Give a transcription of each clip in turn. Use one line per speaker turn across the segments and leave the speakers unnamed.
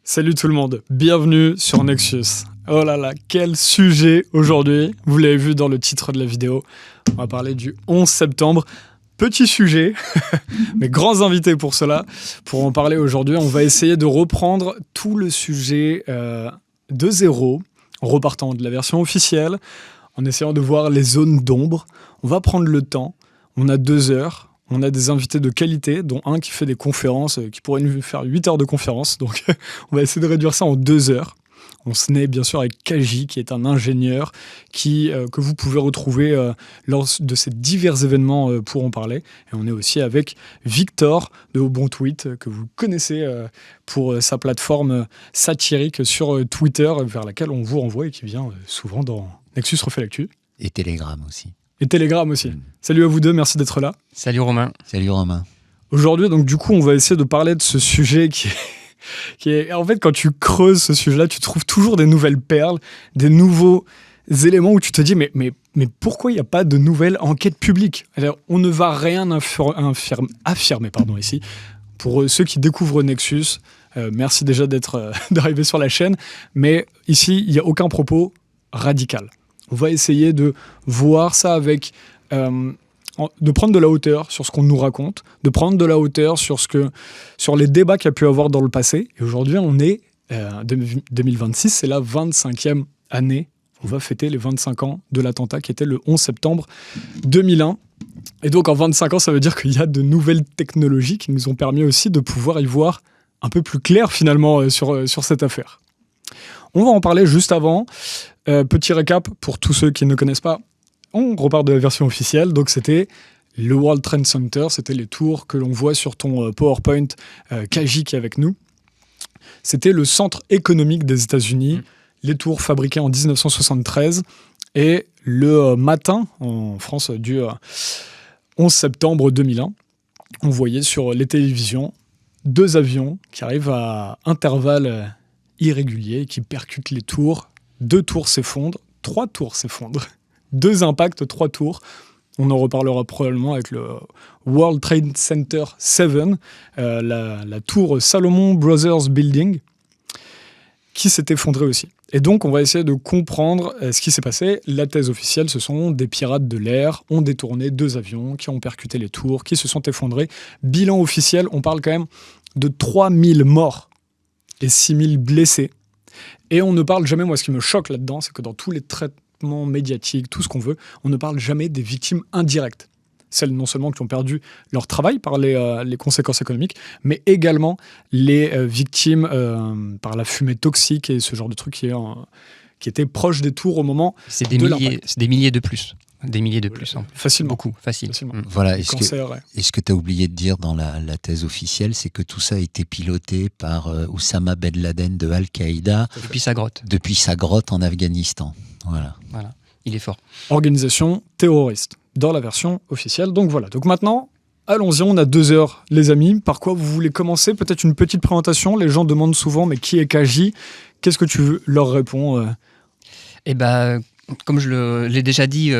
Salut tout le monde, bienvenue sur Nexus. Oh là là, quel sujet aujourd'hui. Vous l'avez vu dans le titre de la vidéo. On va parler du 11 septembre. Petit sujet, mais grands invités pour cela. Pour en parler aujourd'hui, on va essayer de reprendre tout le sujet de zéro, en repartant de la version officielle, en essayant de voir les zones d'ombre. On va prendre le temps, on a 2 heures. On a des invités de qualité, dont un qui fait des conférences, qui pourrait nous faire 8 heures de conférence. Donc, on va essayer de réduire ça en 2 heures. On se naît bien sûr avec Kaji, qui est un ingénieur que vous pouvez retrouver lors de ces divers événements pour en parler. Et on est aussi avec Victor de Au Bon Tweet, que vous connaissez pour sa plateforme satirique sur Twitter, vers laquelle on vous renvoie et qui vient souvent dans Nexus Refait l'Actu.
Et Telegram aussi.
Et Telegram aussi. Salut à vous deux, merci d'être là.
Salut Romain.
Salut Romain.
Aujourd'hui, donc du coup, on va essayer de parler de ce sujet qui est... En fait, quand tu creuses ce sujet-là, tu trouves toujours des nouvelles perles, des nouveaux éléments où tu te dis, mais pourquoi il n'y a pas de nouvelles enquêtes publiques ? Alors, on ne va rien affirmer ici. Pour ceux qui découvrent Nexus, merci déjà d'arriver sur la chaîne, mais ici, il n'y a aucun propos radical. On va essayer de voir ça avec... de prendre de la hauteur sur ce qu'on nous raconte, de prendre de la hauteur sur les débats qu'il y a pu avoir dans le passé. Et aujourd'hui, on est 2026, c'est la 25e année. On va fêter les 25 ans de l'attentat qui était le 11 septembre 2001. Et donc, en 25 ans, ça veut dire qu'il y a de nouvelles technologies qui nous ont permis aussi de pouvoir y voir un peu plus clair, finalement, sur cette affaire. On va en parler juste avant. Petit récap pour tous ceux qui ne connaissent pas. On repart de la version officielle. Donc, c'était le World Trade Center. C'était les tours que l'on voit sur ton PowerPoint, Kaji qui est avec nous. C'était le centre économique des États-Unis. Les tours fabriquées en 1973. Et le matin, en France, du 11 septembre 2001, on voyait sur les télévisions 2 avions qui arrivent à intervalles irréguliers, qui percutent les tours. 2 tours s'effondrent, 3 tours s'effondrent. 2 impacts, 3 tours. On en reparlera probablement avec le World Trade Center 7, la tour Salomon Brothers Building, qui s'est effondrée aussi. Et donc, on va essayer de comprendre ce qui s'est passé. La thèse officielle, ce sont des pirates de l'air ont détourné 2 avions qui ont percuté les tours, qui se sont effondrés. Bilan officiel, on parle quand même de 3000 morts et 6000 blessés. Et on ne parle jamais, moi ce qui me choque là-dedans, c'est que dans tous les traitements médiatiques, tout ce qu'on veut, on ne parle jamais des victimes indirectes. Celles non seulement qui ont perdu leur travail par les conséquences économiques, mais également les victimes par la fumée toxique et ce genre de truc qui était proche des tours au moment
c'est des milliers de plus. Des milliers de plus.
Facilement.
Beaucoup, facilement.
Voilà, ce que tu as oublié de dire dans la thèse officielle, c'est que tout ça a été piloté par Oussama Ben Laden de Al-Qaïda.
Depuis sa grotte
en Afghanistan. Voilà.
Il est fort.
Organisation terroriste, dans la version officielle. Donc voilà. Donc maintenant, allons-y, on a 2 heures, les amis. Par quoi vous voulez commencer ? Peut-être une petite présentation. Les gens demandent souvent, mais qui est Kaji ? Qu'est-ce que tu leur réponds ?
Comme je l'ai déjà dit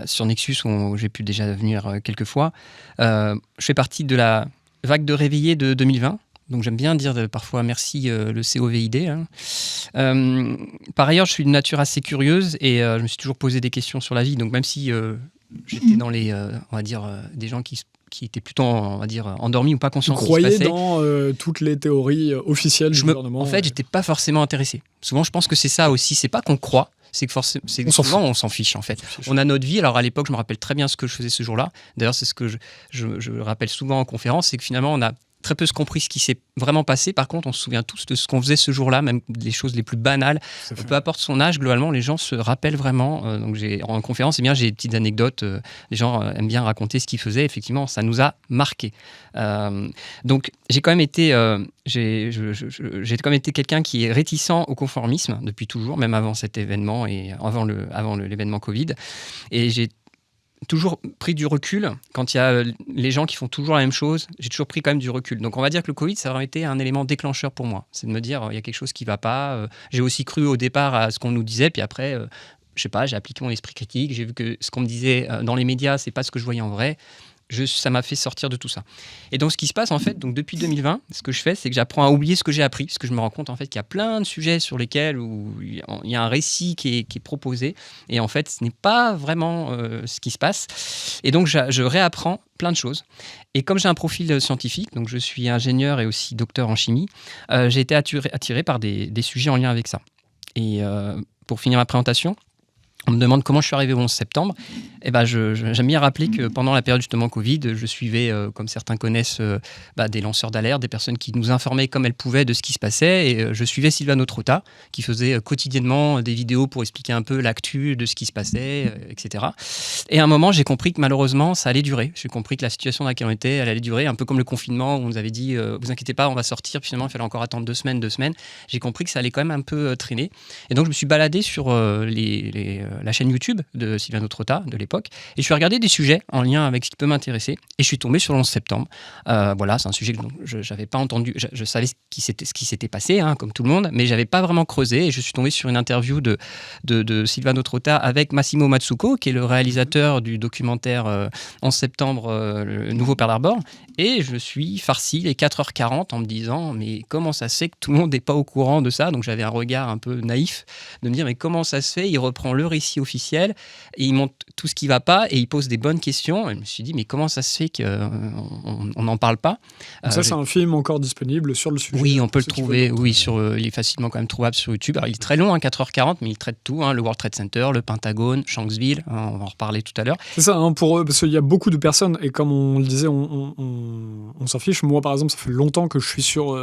sur Nexus, où j'ai pu déjà venir quelques fois, je fais partie de la vague de réveillés de 2020. Donc j'aime bien dire parfois merci le COVID. Par ailleurs, je suis de nature assez curieuse et je me suis toujours posé des questions sur la vie. Donc même si j'étais dans les, on va dire, des gens qui étaient plutôt, on va dire, endormis ou pas conscients de ce qui se passait.
Tu croyais dans toutes les théories officielles du gouvernement.
En fait, j'étais pas forcément intéressé. Souvent, je pense que c'est ça aussi. C'est pas qu'on croit. C'est que souvent on s'en fiche en fait. On a notre vie. Alors à l'époque, je me rappelle très bien ce que je faisais ce jour-là. D'ailleurs, c'est ce que je rappelle souvent en conférence, c'est que finalement on a très peu compris ce qui s'est vraiment passé. Par contre, on se souvient tous de ce qu'on faisait ce jour-là, même des choses les plus banales. Peu importe son âge, globalement, les gens se rappellent vraiment. Donc en conférence, j'ai des petites anecdotes. Les gens aiment bien raconter ce qu'ils faisaient. Effectivement, ça nous a marqué. Donc j'ai quand même été quelqu'un qui est réticent au conformisme depuis toujours, même avant cet événement et avant l'événement Covid. Et j'ai toujours pris du recul. Quand il y a les gens qui font toujours la même chose, j'ai toujours pris quand même du recul. Donc on va dire que le Covid, ça aurait été un élément déclencheur pour moi. C'est de me dire, il y a quelque chose qui ne va pas. J'ai aussi cru au départ à ce qu'on nous disait, puis après, je sais pas, j'ai appliqué mon esprit critique, j'ai vu que ce qu'on me disait dans les médias, c'est pas ce que je voyais en vrai. ça m'a fait sortir de tout ça. Et donc, ce qui se passe, en fait, donc depuis 2020, ce que je fais, c'est que j'apprends à oublier ce que j'ai appris, parce que je me rends compte, en fait, qu'il y a plein de sujets sur lesquels où il y a un récit qui est proposé, et en fait, ce n'est pas vraiment ce qui se passe. Et donc, je réapprends plein de choses. Et comme j'ai un profil scientifique, donc je suis ingénieur et aussi docteur en chimie, j'ai été attiré par des sujets en lien avec ça. Et pour finir ma présentation, on me demande comment je suis arrivé au 11 septembre. Eh ben, j'aime bien rappeler que pendant la période justement Covid, je suivais, comme certains connaissent, des lanceurs d'alerte, des personnes qui nous informaient comme elles pouvaient de ce qui se passait. Et je suivais Silvano Trota, qui faisait quotidiennement des vidéos pour expliquer un peu l'actu de ce qui se passait, etc. Et à un moment, j'ai compris que malheureusement, ça allait durer. J'ai compris que la situation dans laquelle on était, elle allait durer, un peu comme le confinement où on nous avait dit vous inquiétez pas, on va sortir. Puis finalement, il fallait encore attendre 2 semaines. J'ai compris que ça allait quand même un peu traîner. Et donc, je me suis baladé sur la chaîne YouTube de Silvano Trota de l'époque, et je suis regardé des sujets en lien avec ce qui peut m'intéresser, et je suis tombé sur le 11 septembre. Voilà, c'est un sujet que je n'avais pas entendu, je savais ce qui s'était passé, hein, comme tout le monde, mais je n'avais pas vraiment creusé, et je suis tombé sur une interview de Silvano Trota avec Massimo Mazzucco, qui est le réalisateur du documentaire 11 septembre, le nouveau Pearl Harbor, et je suis farci les 4h40 en me disant, mais comment ça se fait que tout le monde n'est pas au courant de ça? Donc j'avais un regard un peu naïf de me dire, mais comment ça se fait? Il reprend le récit officiel, et il montre tout ce qui ne va pas, et il pose des bonnes questions. Et je me suis dit, mais comment ça se fait qu'on n'en parle pas?
Ça, c'est un film encore disponible sur le sujet.
Oui, on peut le trouver. Oui, il est facilement quand même trouvable sur YouTube. Alors, il est très long, 4h40, mais il traite tout. Le World Trade Center, le Pentagone, Shanksville. On va en reparler tout à l'heure.
C'est ça, parce qu'il y a beaucoup de personnes, et comme on le disait, on s'en fiche. Moi, par exemple, ça fait longtemps que je suis sur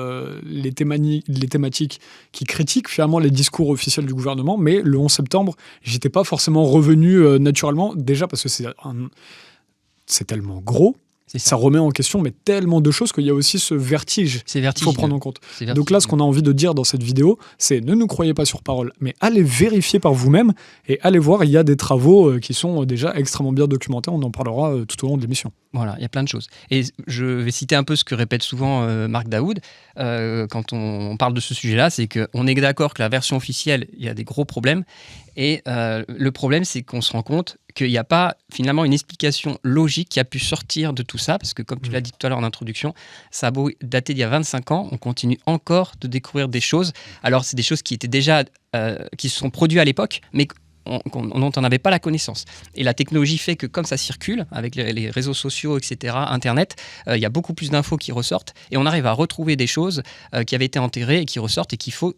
les thématiques qui critiquent finalement les discours officiels du gouvernement, mais le 11 septembre, j'étais pas forcément revenu naturellement, déjà parce que c'est tellement gros. Ça remet en question mais tellement de choses qu'il y a aussi ce vertige qu'il faut prendre en compte. Donc là, ce qu'on a envie de dire dans cette vidéo, c'est ne nous croyez pas sur parole, mais allez vérifier par vous-même et allez voir, il y a des travaux qui sont déjà extrêmement bien documentés, on en parlera tout au long de l'émission.
Voilà, il y a plein de choses. Et je vais citer un peu ce que répète souvent Marc Daoud quand on parle de ce sujet-là, c'est qu'on est d'accord que la version officielle, il y a des gros problèmes. Et le problème, c'est qu'on se rend compte qu'il n'y a pas finalement une explication logique qui a pu sortir de tout ça, parce que comme tu l'as dit tout à l'heure en introduction, ça a beau dater d'il y a 25 ans, on continue encore de découvrir des choses. Alors, c'est des choses qui étaient déjà, qui se sont produites à l'époque, mais dont on n'avait pas la connaissance. Et la technologie fait que comme ça circule, avec les réseaux sociaux, etc., Internet, il y a beaucoup plus d'infos qui ressortent, et on arrive à retrouver des choses qui avaient été enterrées et qui ressortent et qu'il faut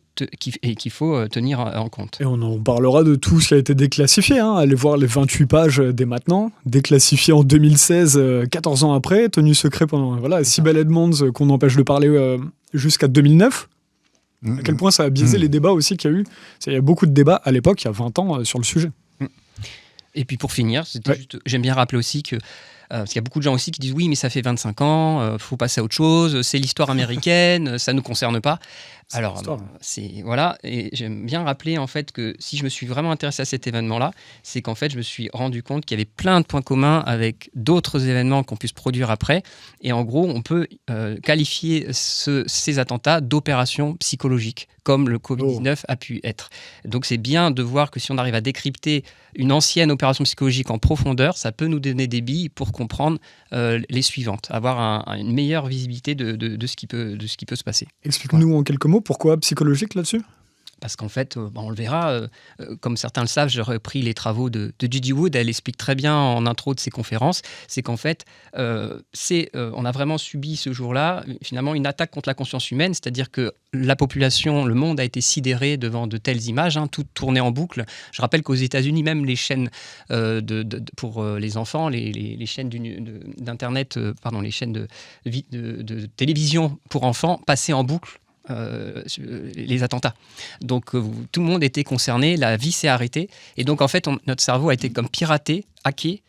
tenir en compte.
Et on en parlera de tout ce qui a été déclassifié. Allez voir les 28 pages dès maintenant, déclassifié en 2016, 14 ans après, tenu secret pendant... Voilà, Sibel Edmonds, qu'on empêche de parler jusqu'à 2009. À quel point ça a biaisé les débats aussi qu'il y a eu. Il y a beaucoup de débats à l'époque, il y a 20 ans, sur le sujet.
Et puis pour finir, j'aime bien rappeler aussi que parce qu'il y a beaucoup de gens aussi qui disent oui, mais ça fait 25 ans, faut passer à autre chose, c'est l'histoire américaine, ça ne nous concerne pas. Alors, voilà, et j'aime bien rappeler en fait que si je me suis vraiment intéressé à cet événement-là, c'est qu'en fait, je me suis rendu compte qu'il y avait plein de points communs avec d'autres événements qu'on puisse produire après. Et en gros, on peut qualifier ces attentats d'opérations psychologiques, comme le Covid-19 a pu être. Donc, c'est bien de voir que si on arrive à décrypter une ancienne opération psychologique en profondeur, ça peut nous donner des billes pour comprendre les suivantes, avoir une meilleure visibilité de ce qui peut se passer.
Explique-nous en quelques mots pourquoi psychologique là-dessus ?
Parce qu'en fait, on le verra, comme certains le savent, j'ai repris les travaux de Judy Wood, elle explique très bien en intro de ses conférences, c'est qu'en fait, on a vraiment subi ce jour-là, finalement, une attaque contre la conscience humaine, c'est-à-dire que la population, le monde a été sidéré devant de telles images, tout tourné en boucle. Je rappelle qu'aux États-Unis, même les chaînes pour les enfants, les chaînes d'Internet, les chaînes de télévision pour enfants passaient en boucle les attentats. Donc tout le monde était concerné, la vie s'est arrêtée, et donc en fait notre cerveau a été comme piraté, hacké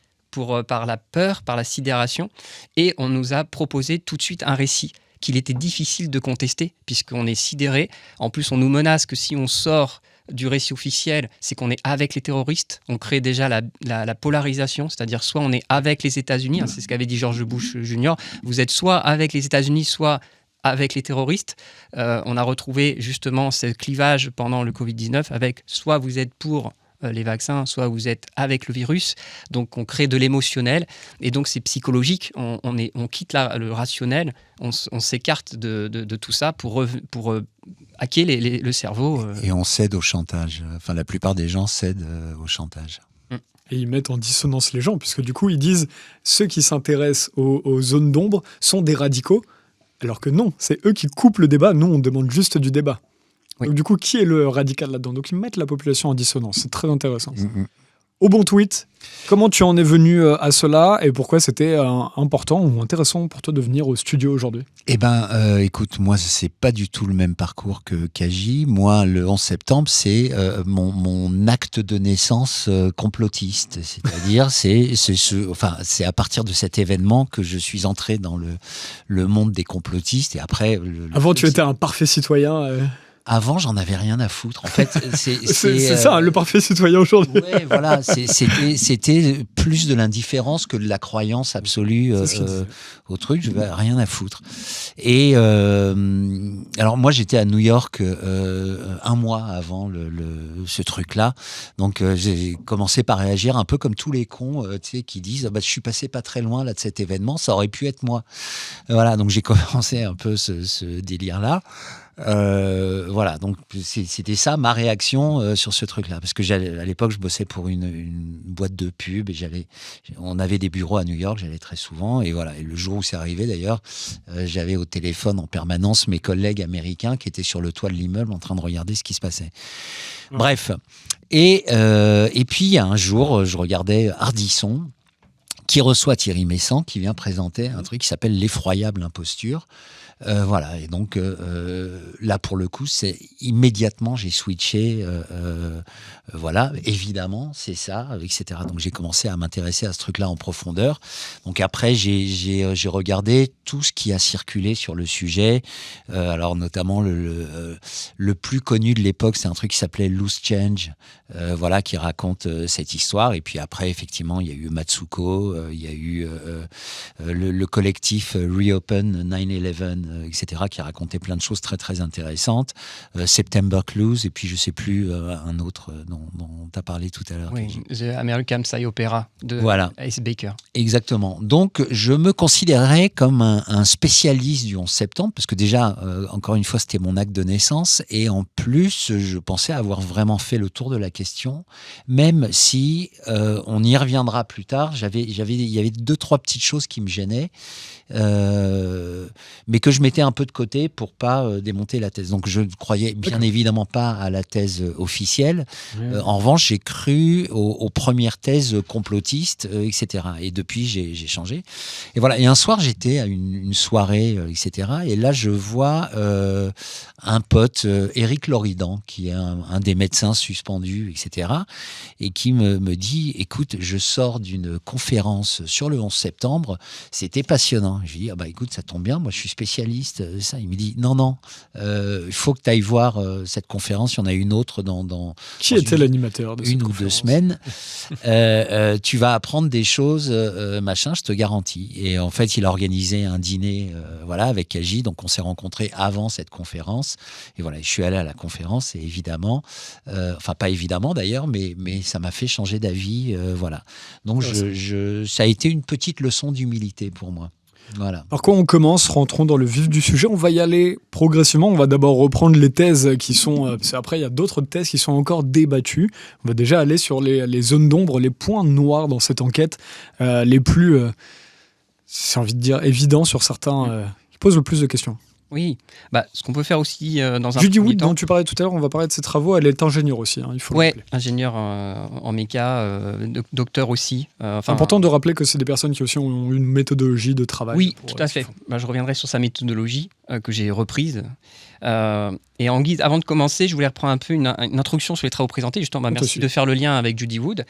par la peur, par la sidération, et on nous a proposé tout de suite un récit qu'il était difficile de contester puisqu'on est sidéré. En plus, on nous menace que si on sort du récit officiel, c'est qu'on est avec les terroristes. On crée déjà la polarisation, c'est-à-dire soit on est avec les États-Unis, c'est ce qu'avait dit George Bush Jr., vous êtes soit avec les États-Unis, soit avec les terroristes. On a retrouvé justement ce clivage pendant le Covid-19 avec soit vous êtes pour les vaccins, soit vous êtes avec le virus. Donc on crée de l'émotionnel et donc c'est psychologique. On quitte le rationnel, on s'écarte de tout ça pour hacker le cerveau.
Et on cède au chantage. Enfin, la plupart des gens cèdent au chantage.
Et ils mettent en dissonance les gens, puisque du coup, ils disent ceux qui s'intéressent aux zones d'ombre sont des radicaux, alors que non, c'est eux qui coupent le débat. Nous, on demande juste du débat. Oui. Donc du coup, qui est le radical là-dedans? Donc ils mettent la population en dissonance. C'est très intéressant. Au bon tweet, comment tu en es venu à cela et pourquoi c'était important ou intéressant pour toi de venir au studio aujourd'hui?
Eh ben, écoute, moi, c'est pas du tout le même parcours que Kaji. Moi, le 11 septembre, c'est mon acte de naissance complotiste. C'est-à-dire, c'est à partir de cet événement que je suis entré dans le monde des complotistes. Et après,
avant, tu étais un parfait citoyen.
Avant, j'en avais rien à foutre. En fait,
c'est ça, le parfait citoyen aujourd'hui.
Ouais, voilà, c'était plus de l'indifférence que de la croyance absolue au truc. Je n'avais rien à foutre. Et alors moi, j'étais à New York un mois avant ce truc-là. Donc j'ai commencé par réagir un peu comme tous les cons, qui disent je suis passé pas très loin là de cet événement, ça aurait pu être moi. Voilà, donc j'ai commencé un peu ce délire-là. Voilà, donc c'était ça ma réaction sur ce truc-là, parce que à l'époque je bossais pour une boîte de pub et on avait des bureaux à New York, j'allais très souvent et voilà. Et le jour où c'est arrivé d'ailleurs, j'avais au téléphone en permanence mes collègues américains qui étaient sur le toit de l'immeuble en train de regarder ce qui se passait. Ouais. Bref, et puis un jour je regardais Ardisson qui reçoit Thierry Messant qui vient présenter un truc qui s'appelle l'effroyable imposture. Voilà, et donc là pour le coup, c'est immédiatement j'ai switché, voilà, évidemment, c'est ça, etc. Donc j'ai commencé à m'intéresser à ce truc-là en profondeur. Donc après, j'ai regardé tout ce qui a circulé sur le sujet. Alors notamment le plus connu de l'époque, c'est un truc qui s'appelait Loose Change, voilà, qui raconte cette histoire. Et puis après, effectivement, il y a eu Matsuko, il y a eu le collectif Reopen 9/11. Etc., qui racontait plein de choses très très intéressantes. September Clues, et puis je ne sais plus un autre dont tu as parlé tout à l'heure.
Oui, The American Psy Opera de Ace Baker.
Exactement. Donc je me considérais comme un spécialiste du 11 septembre, parce que déjà, encore une fois, c'était mon acte de naissance, et en plus, je pensais avoir vraiment fait le tour de la question, même si on y reviendra plus tard. Il y avait 2-3 petites choses qui me gênaient, mais que je mettais un peu de côté pour pas démonter la thèse. Donc je ne croyais bien évidemment pas à la thèse officielle. En revanche, j'ai cru aux premières thèses complotistes, etc. Et depuis, j'ai changé. Et voilà. Et un soir, j'étais à une soirée, etc. Et là, je vois un pote, Éric Loridan, qui est un des médecins suspendus, etc. Et qui me dit, écoute, je sors d'une conférence sur le 11 septembre. C'était passionnant. Je lui dis, écoute, ça tombe bien. Moi, je suis spécialiste de ça. Il me dit, non, il faut que tu aille voir cette conférence. Il y en a une autre dans
Qui était l'animateur de cette
une
conférence?
ou 2 semaines. Tu vas apprendre des choses, machin, je te garantis. Et en fait, il a organisé un dîner voilà, avec Kaji. Donc, on s'est rencontrés avant cette conférence. Et voilà, je suis allé à la conférence et évidemment, enfin, pas évidemment d'ailleurs, mais ça m'a fait changer d'avis. Voilà. Donc, ça a été une petite leçon d'humilité pour moi. Voilà.
Alors quand on commence, rentrons dans le vif du sujet, on va y aller progressivement. On va d'abord reprendre les thèses qui sont... parce qu'après, il y a d'autres thèses qui sont encore débattues. On va déjà aller sur les zones d'ombre, les points noirs dans cette enquête, les plus, j'ai envie de dire, évidents sur certains, qui posent le plus de questions.
Oui, ce qu'on peut faire aussi dans un
Judy
premier
Wood,
temps...
dont tu parlais tout à l'heure, on va parler de ses travaux. Elle est ingénieure aussi, il faut le rappeler.
Ingénieure en méca, docteur aussi.
C'est important de rappeler que c'est des personnes qui aussi ont une méthodologie de travail.
Oui, tout à fait. Je reviendrai sur sa méthodologie que j'ai reprise. Et en guise, avant de commencer, je voulais reprendre un peu une introduction sur les travaux présentés. Justement, merci de faire le lien avec Judy Wood.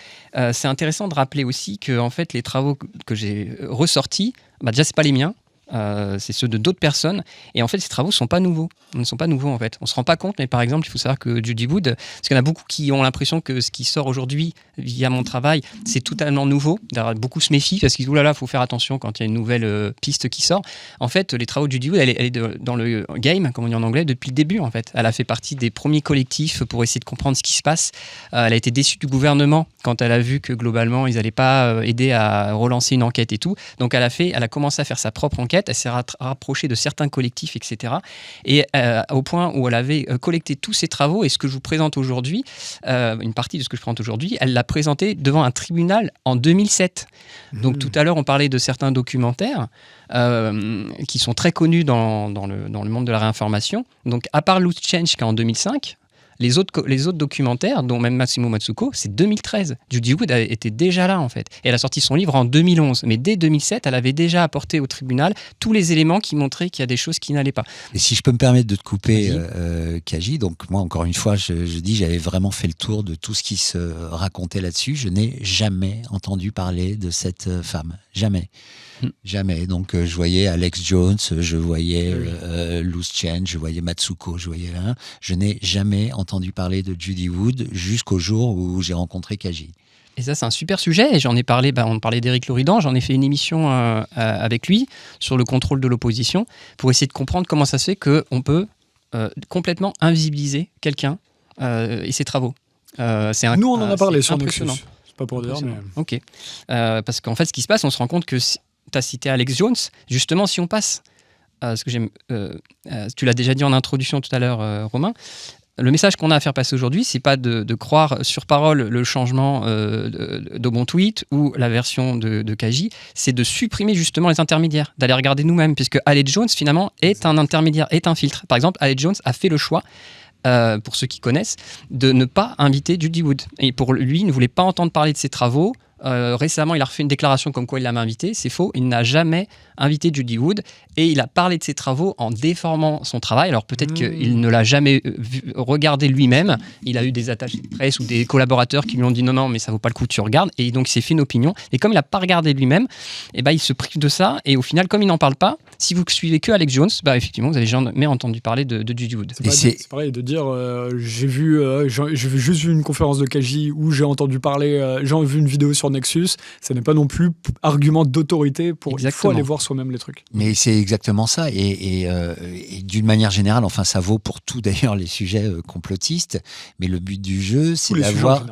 C'est intéressant de rappeler aussi que en fait, les travaux que j'ai ressortis, déjà, c'est pas les miens. c'est ceux de d'autres personnes. Et en fait, ces travaux ne sont pas nouveaux. Ils ne sont pas nouveaux, en fait. On ne se rend pas compte, mais par exemple, il faut savoir que Judy Wood, parce qu'il y en a beaucoup qui ont l'impression que ce qui sort aujourd'hui via mon travail, c'est totalement nouveau. D'ailleurs, beaucoup se méfient parce qu'ils disent, oulala, il faut faire attention quand il y a une nouvelle piste qui sort. En fait, les travaux de Judy Wood, elle est dans le game, comme on dit en anglais, depuis le début, en fait. Elle a fait partie des premiers collectifs pour essayer de comprendre ce qui se passe. Elle a été déçue du gouvernement quand elle a vu que globalement, ils n'allaient pas aider à relancer une enquête et tout. Donc, elle a commencé à faire sa propre enquête. Elle s'est rapprochée de certains collectifs, etc. Et au point où elle avait collecté tous ses travaux, et ce que je vous présente aujourd'hui, une partie de ce que je présente aujourd'hui, elle l'a présenté devant un tribunal en 2007. Donc tout à l'heure, on parlait de certains documentaires qui sont très connus dans le monde de la réinformation. Donc à part Loose Change qui est en 2005, les autres documentaires, dont même Massimo Matsuko, c'est 2013. Judy Wood était déjà là, en fait. Et elle a sorti son livre en 2011. Mais dès 2007, elle avait déjà apporté au tribunal tous les éléments qui montraient qu'il y a des choses qui n'allaient pas.
Et si je peux me permettre de te couper, Kaji, donc moi, encore une fois, je dis, j'avais vraiment fait le tour de tout ce qui se racontait là-dessus. Je n'ai jamais entendu parler de cette femme. Jamais. Jamais. Donc, je voyais Alex Jones, je voyais Loose Change, je voyais Matsuko, je n'ai jamais entendu parler de Judy Wood jusqu'au jour où j'ai rencontré Kaji.
Et ça, c'est un super sujet. Et j'en ai parlé, on parlait d'Éric Loridan, j'en ai fait une émission avec lui sur le contrôle de l'opposition pour essayer de comprendre comment ça se fait qu'on peut complètement invisibiliser quelqu'un et ses travaux.
Nous, on en a parlé sur Nexus. C'est pas pour dire, mais...
Ok. Parce qu'en fait, ce qui se passe, on se rend compte que tu as cité Alex Jones. Justement, si on passe, ce que tu l'as déjà dit en introduction tout à l'heure, Romain, le message qu'on a à faire passer aujourd'hui, c'est pas de croire sur parole le changement de Bon Tweet ou la version de Kaji, c'est de supprimer justement les intermédiaires, d'aller regarder nous-mêmes, puisque Alex Jones, finalement, est un intermédiaire, est un filtre. Par exemple, Alex Jones a fait le choix, pour ceux qui connaissent, de ne pas inviter Judy Wood. Et pour lui, il ne voulait pas entendre parler de ses travaux. Récemment, il a refait une déclaration comme quoi il l'avait invité. C'est faux, il n'a jamais invité Judy Wood et il a parlé de ses travaux en déformant son travail. Alors peut-être qu'il ne l'a jamais regardé lui-même. Il a eu des attachés de presse ou des collaborateurs qui lui ont dit non, mais ça vaut pas le coup, tu regardes. Et donc il s'est fait une opinion. Et comme il n'a pas regardé lui-même, il se prive de ça. Et au final, comme il n'en parle pas, si vous suivez que Alex Jones, effectivement, vous n'avez jamais entendu parler de Judy Wood.
C'est pareil de dire j'ai juste vu une conférence de Kaji où j'ai entendu parler, j'ai vu une vidéo sur Nexus. Ça n'est pas non plus argument d'autorité pour il faut aller voir soi-même les trucs.
Mais c'est exactement ça. Et d'une manière générale, enfin, ça vaut pour tout d'ailleurs les sujets complotistes. Mais le but du jeu, c'est d'avoir,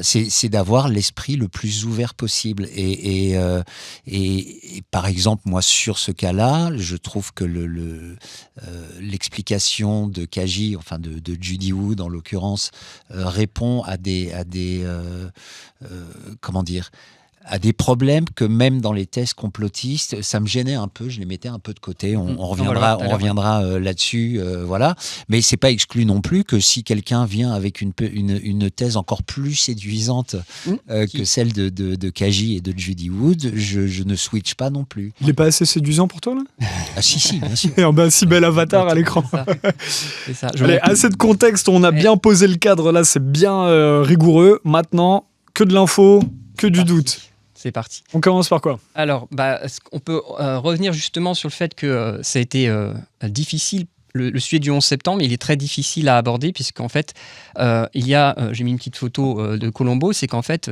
c'est d'avoir l'esprit le plus ouvert possible. Et par exemple, moi, sur ce cas-là, je trouve que l'explication de Kaji, enfin de Judy Wood en l'occurrence, répond à des comment dire, à des problèmes que même dans les thèses complotistes, ça me gênait un peu, je les mettais un peu de côté. On reviendra là-dessus, voilà. Mais c'est pas exclu non plus que si quelqu'un vient avec une thèse encore plus séduisante que celle de Kaji et de Judy Wood, je ne switch pas non plus.
Il est pas assez séduisant pour toi là ?
Ah si, bien sûr.
Et un si bel avatar à l'écran.
C'est ça.
Allez, assez de contexte, on a bien posé le cadre là, c'est bien rigoureux. Maintenant, que de l'info, que du doute.
C'est parti.
On commence par quoi ?
Alors, on peut revenir justement sur le fait que ça a été difficile. Le sujet du 11 septembre, il est très difficile à aborder puisqu'en fait, j'ai mis une petite photo de Colombo, c'est qu'en fait,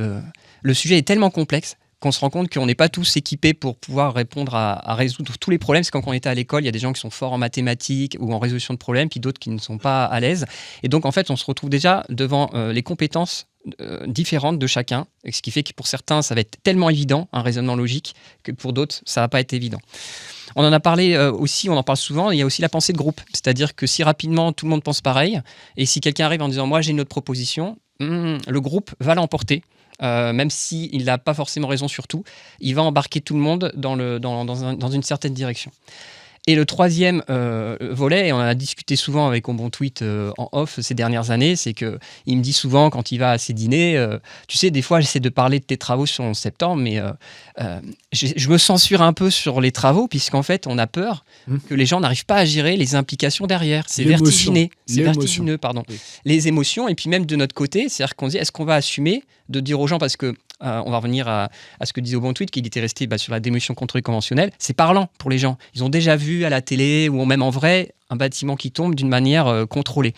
le sujet est tellement complexe qu'on se rend compte qu'on n'est pas tous équipés pour pouvoir répondre à résoudre tous les problèmes. C'est quand on était à l'école, il y a des gens qui sont forts en mathématiques ou en résolution de problèmes, puis d'autres qui ne sont pas à l'aise. Et donc, en fait, on se retrouve déjà devant les compétences différentes de chacun, ce qui fait que pour certains, ça va être tellement évident, un raisonnement logique, que pour d'autres, ça va pas être évident. On en a parlé aussi, on en parle souvent, il y a aussi la pensée de groupe. C'est-à-dire que si rapidement, tout le monde pense pareil, et si quelqu'un arrive en disant « moi, j'ai une autre proposition », le groupe va l'emporter. Même s'il n'a pas forcément raison sur tout, il va embarquer tout le monde dans une certaine direction. Et le troisième volet, et on en a discuté souvent avec Bon Tweet en off ces dernières années, c'est qu'il me dit souvent quand il va à ses dîners, tu sais, des fois j'essaie de parler de tes travaux sur 11 septembre, mais je me censure un peu sur les travaux, puisqu'en fait on a peur que les gens n'arrivent pas à gérer les implications derrière. C'est vertigineux, pardon. Oui. Les émotions, et puis même de notre côté, c'est-à-dire qu'on dit, est-ce qu'on va assumer de dire aux gens, parce que on va revenir à ce que disait au bon tweet, qu'il était resté sur la démolition contrôlée conventionnelle. C'est parlant pour les gens. Ils ont déjà vu à la télé ou même en vrai un bâtiment qui tombe d'une manière contrôlée,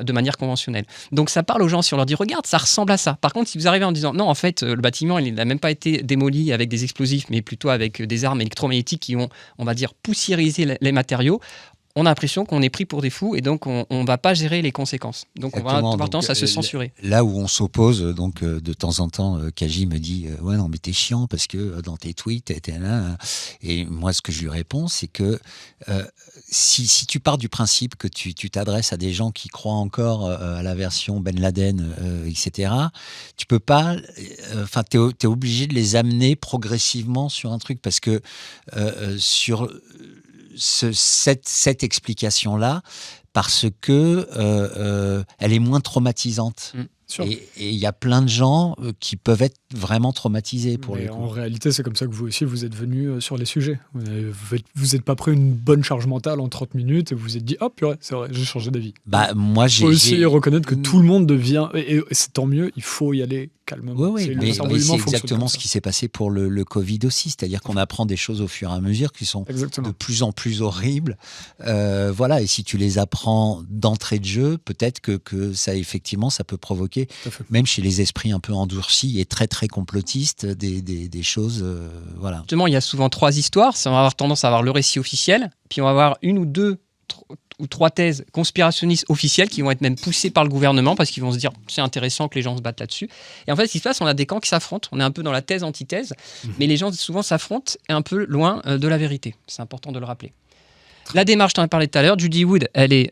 de manière conventionnelle. Donc ça parle aux gens si on leur dit regarde, ça ressemble à ça. Par contre, si vous arrivez en disant non, en fait, le bâtiment il n'a même pas été démoli avec des explosifs, mais plutôt avec des armes électromagnétiques qui ont, on va dire, poussiérisé les matériaux, on a l'impression qu'on est pris pour des fous et donc on ne va pas gérer les conséquences. Donc exactement. On va avoir tendance à se censurer.
Là où on s'oppose, donc de temps en temps, Kaji me dit ouais non mais t'es chiant parce que dans tes tweets t'es là. Et moi ce que je lui réponds c'est que si tu pars du principe que tu t'adresses à des gens qui croient encore à la version Ben Laden, etc., tu peux pas, enfin t'es obligé de les amener progressivement sur un truc parce que sur cette explication-là, parce que elle est moins traumatisante. Et il y a plein de gens qui peuvent être vraiment traumatisés pour les coups.
En réalité, c'est comme ça que vous aussi, vous êtes venu sur les sujets. Vous n'êtes pas pris une bonne charge mentale en 30 minutes et vous vous êtes dit « Oh purée, c'est vrai, j'ai changé d'avis ».
Moi,
il faut aussi reconnaître que tout le monde devient... Et c'est tant mieux, il faut y aller calmement.
Oui, mais c'est exactement ce qui s'est passé pour le Covid aussi. C'est-à-dire qu'on apprend des choses au fur et à mesure qui sont de plus en plus horribles. Voilà, et si tu les apprends d'entrée de jeu, peut-être que ça, effectivement, ça peut provoquer, même chez les esprits un peu endurcis et très très complotistes, des choses, voilà.
Justement, il y a souvent 3 histoires. On va avoir tendance à avoir le récit officiel, puis on va avoir 1 ou 2 ou 3 thèses conspirationnistes officielles qui vont être même poussées par le gouvernement parce qu'ils vont se dire c'est intéressant que les gens se battent là-dessus. Et en fait, ce qui se passe, on a des camps qui s'affrontent. On est un peu dans la thèse-antithèse, mais les gens souvent s'affrontent et un peu loin de la vérité. C'est important de le rappeler. La démarche, je t'en ai parlé tout à l'heure, Judy Wood, elle est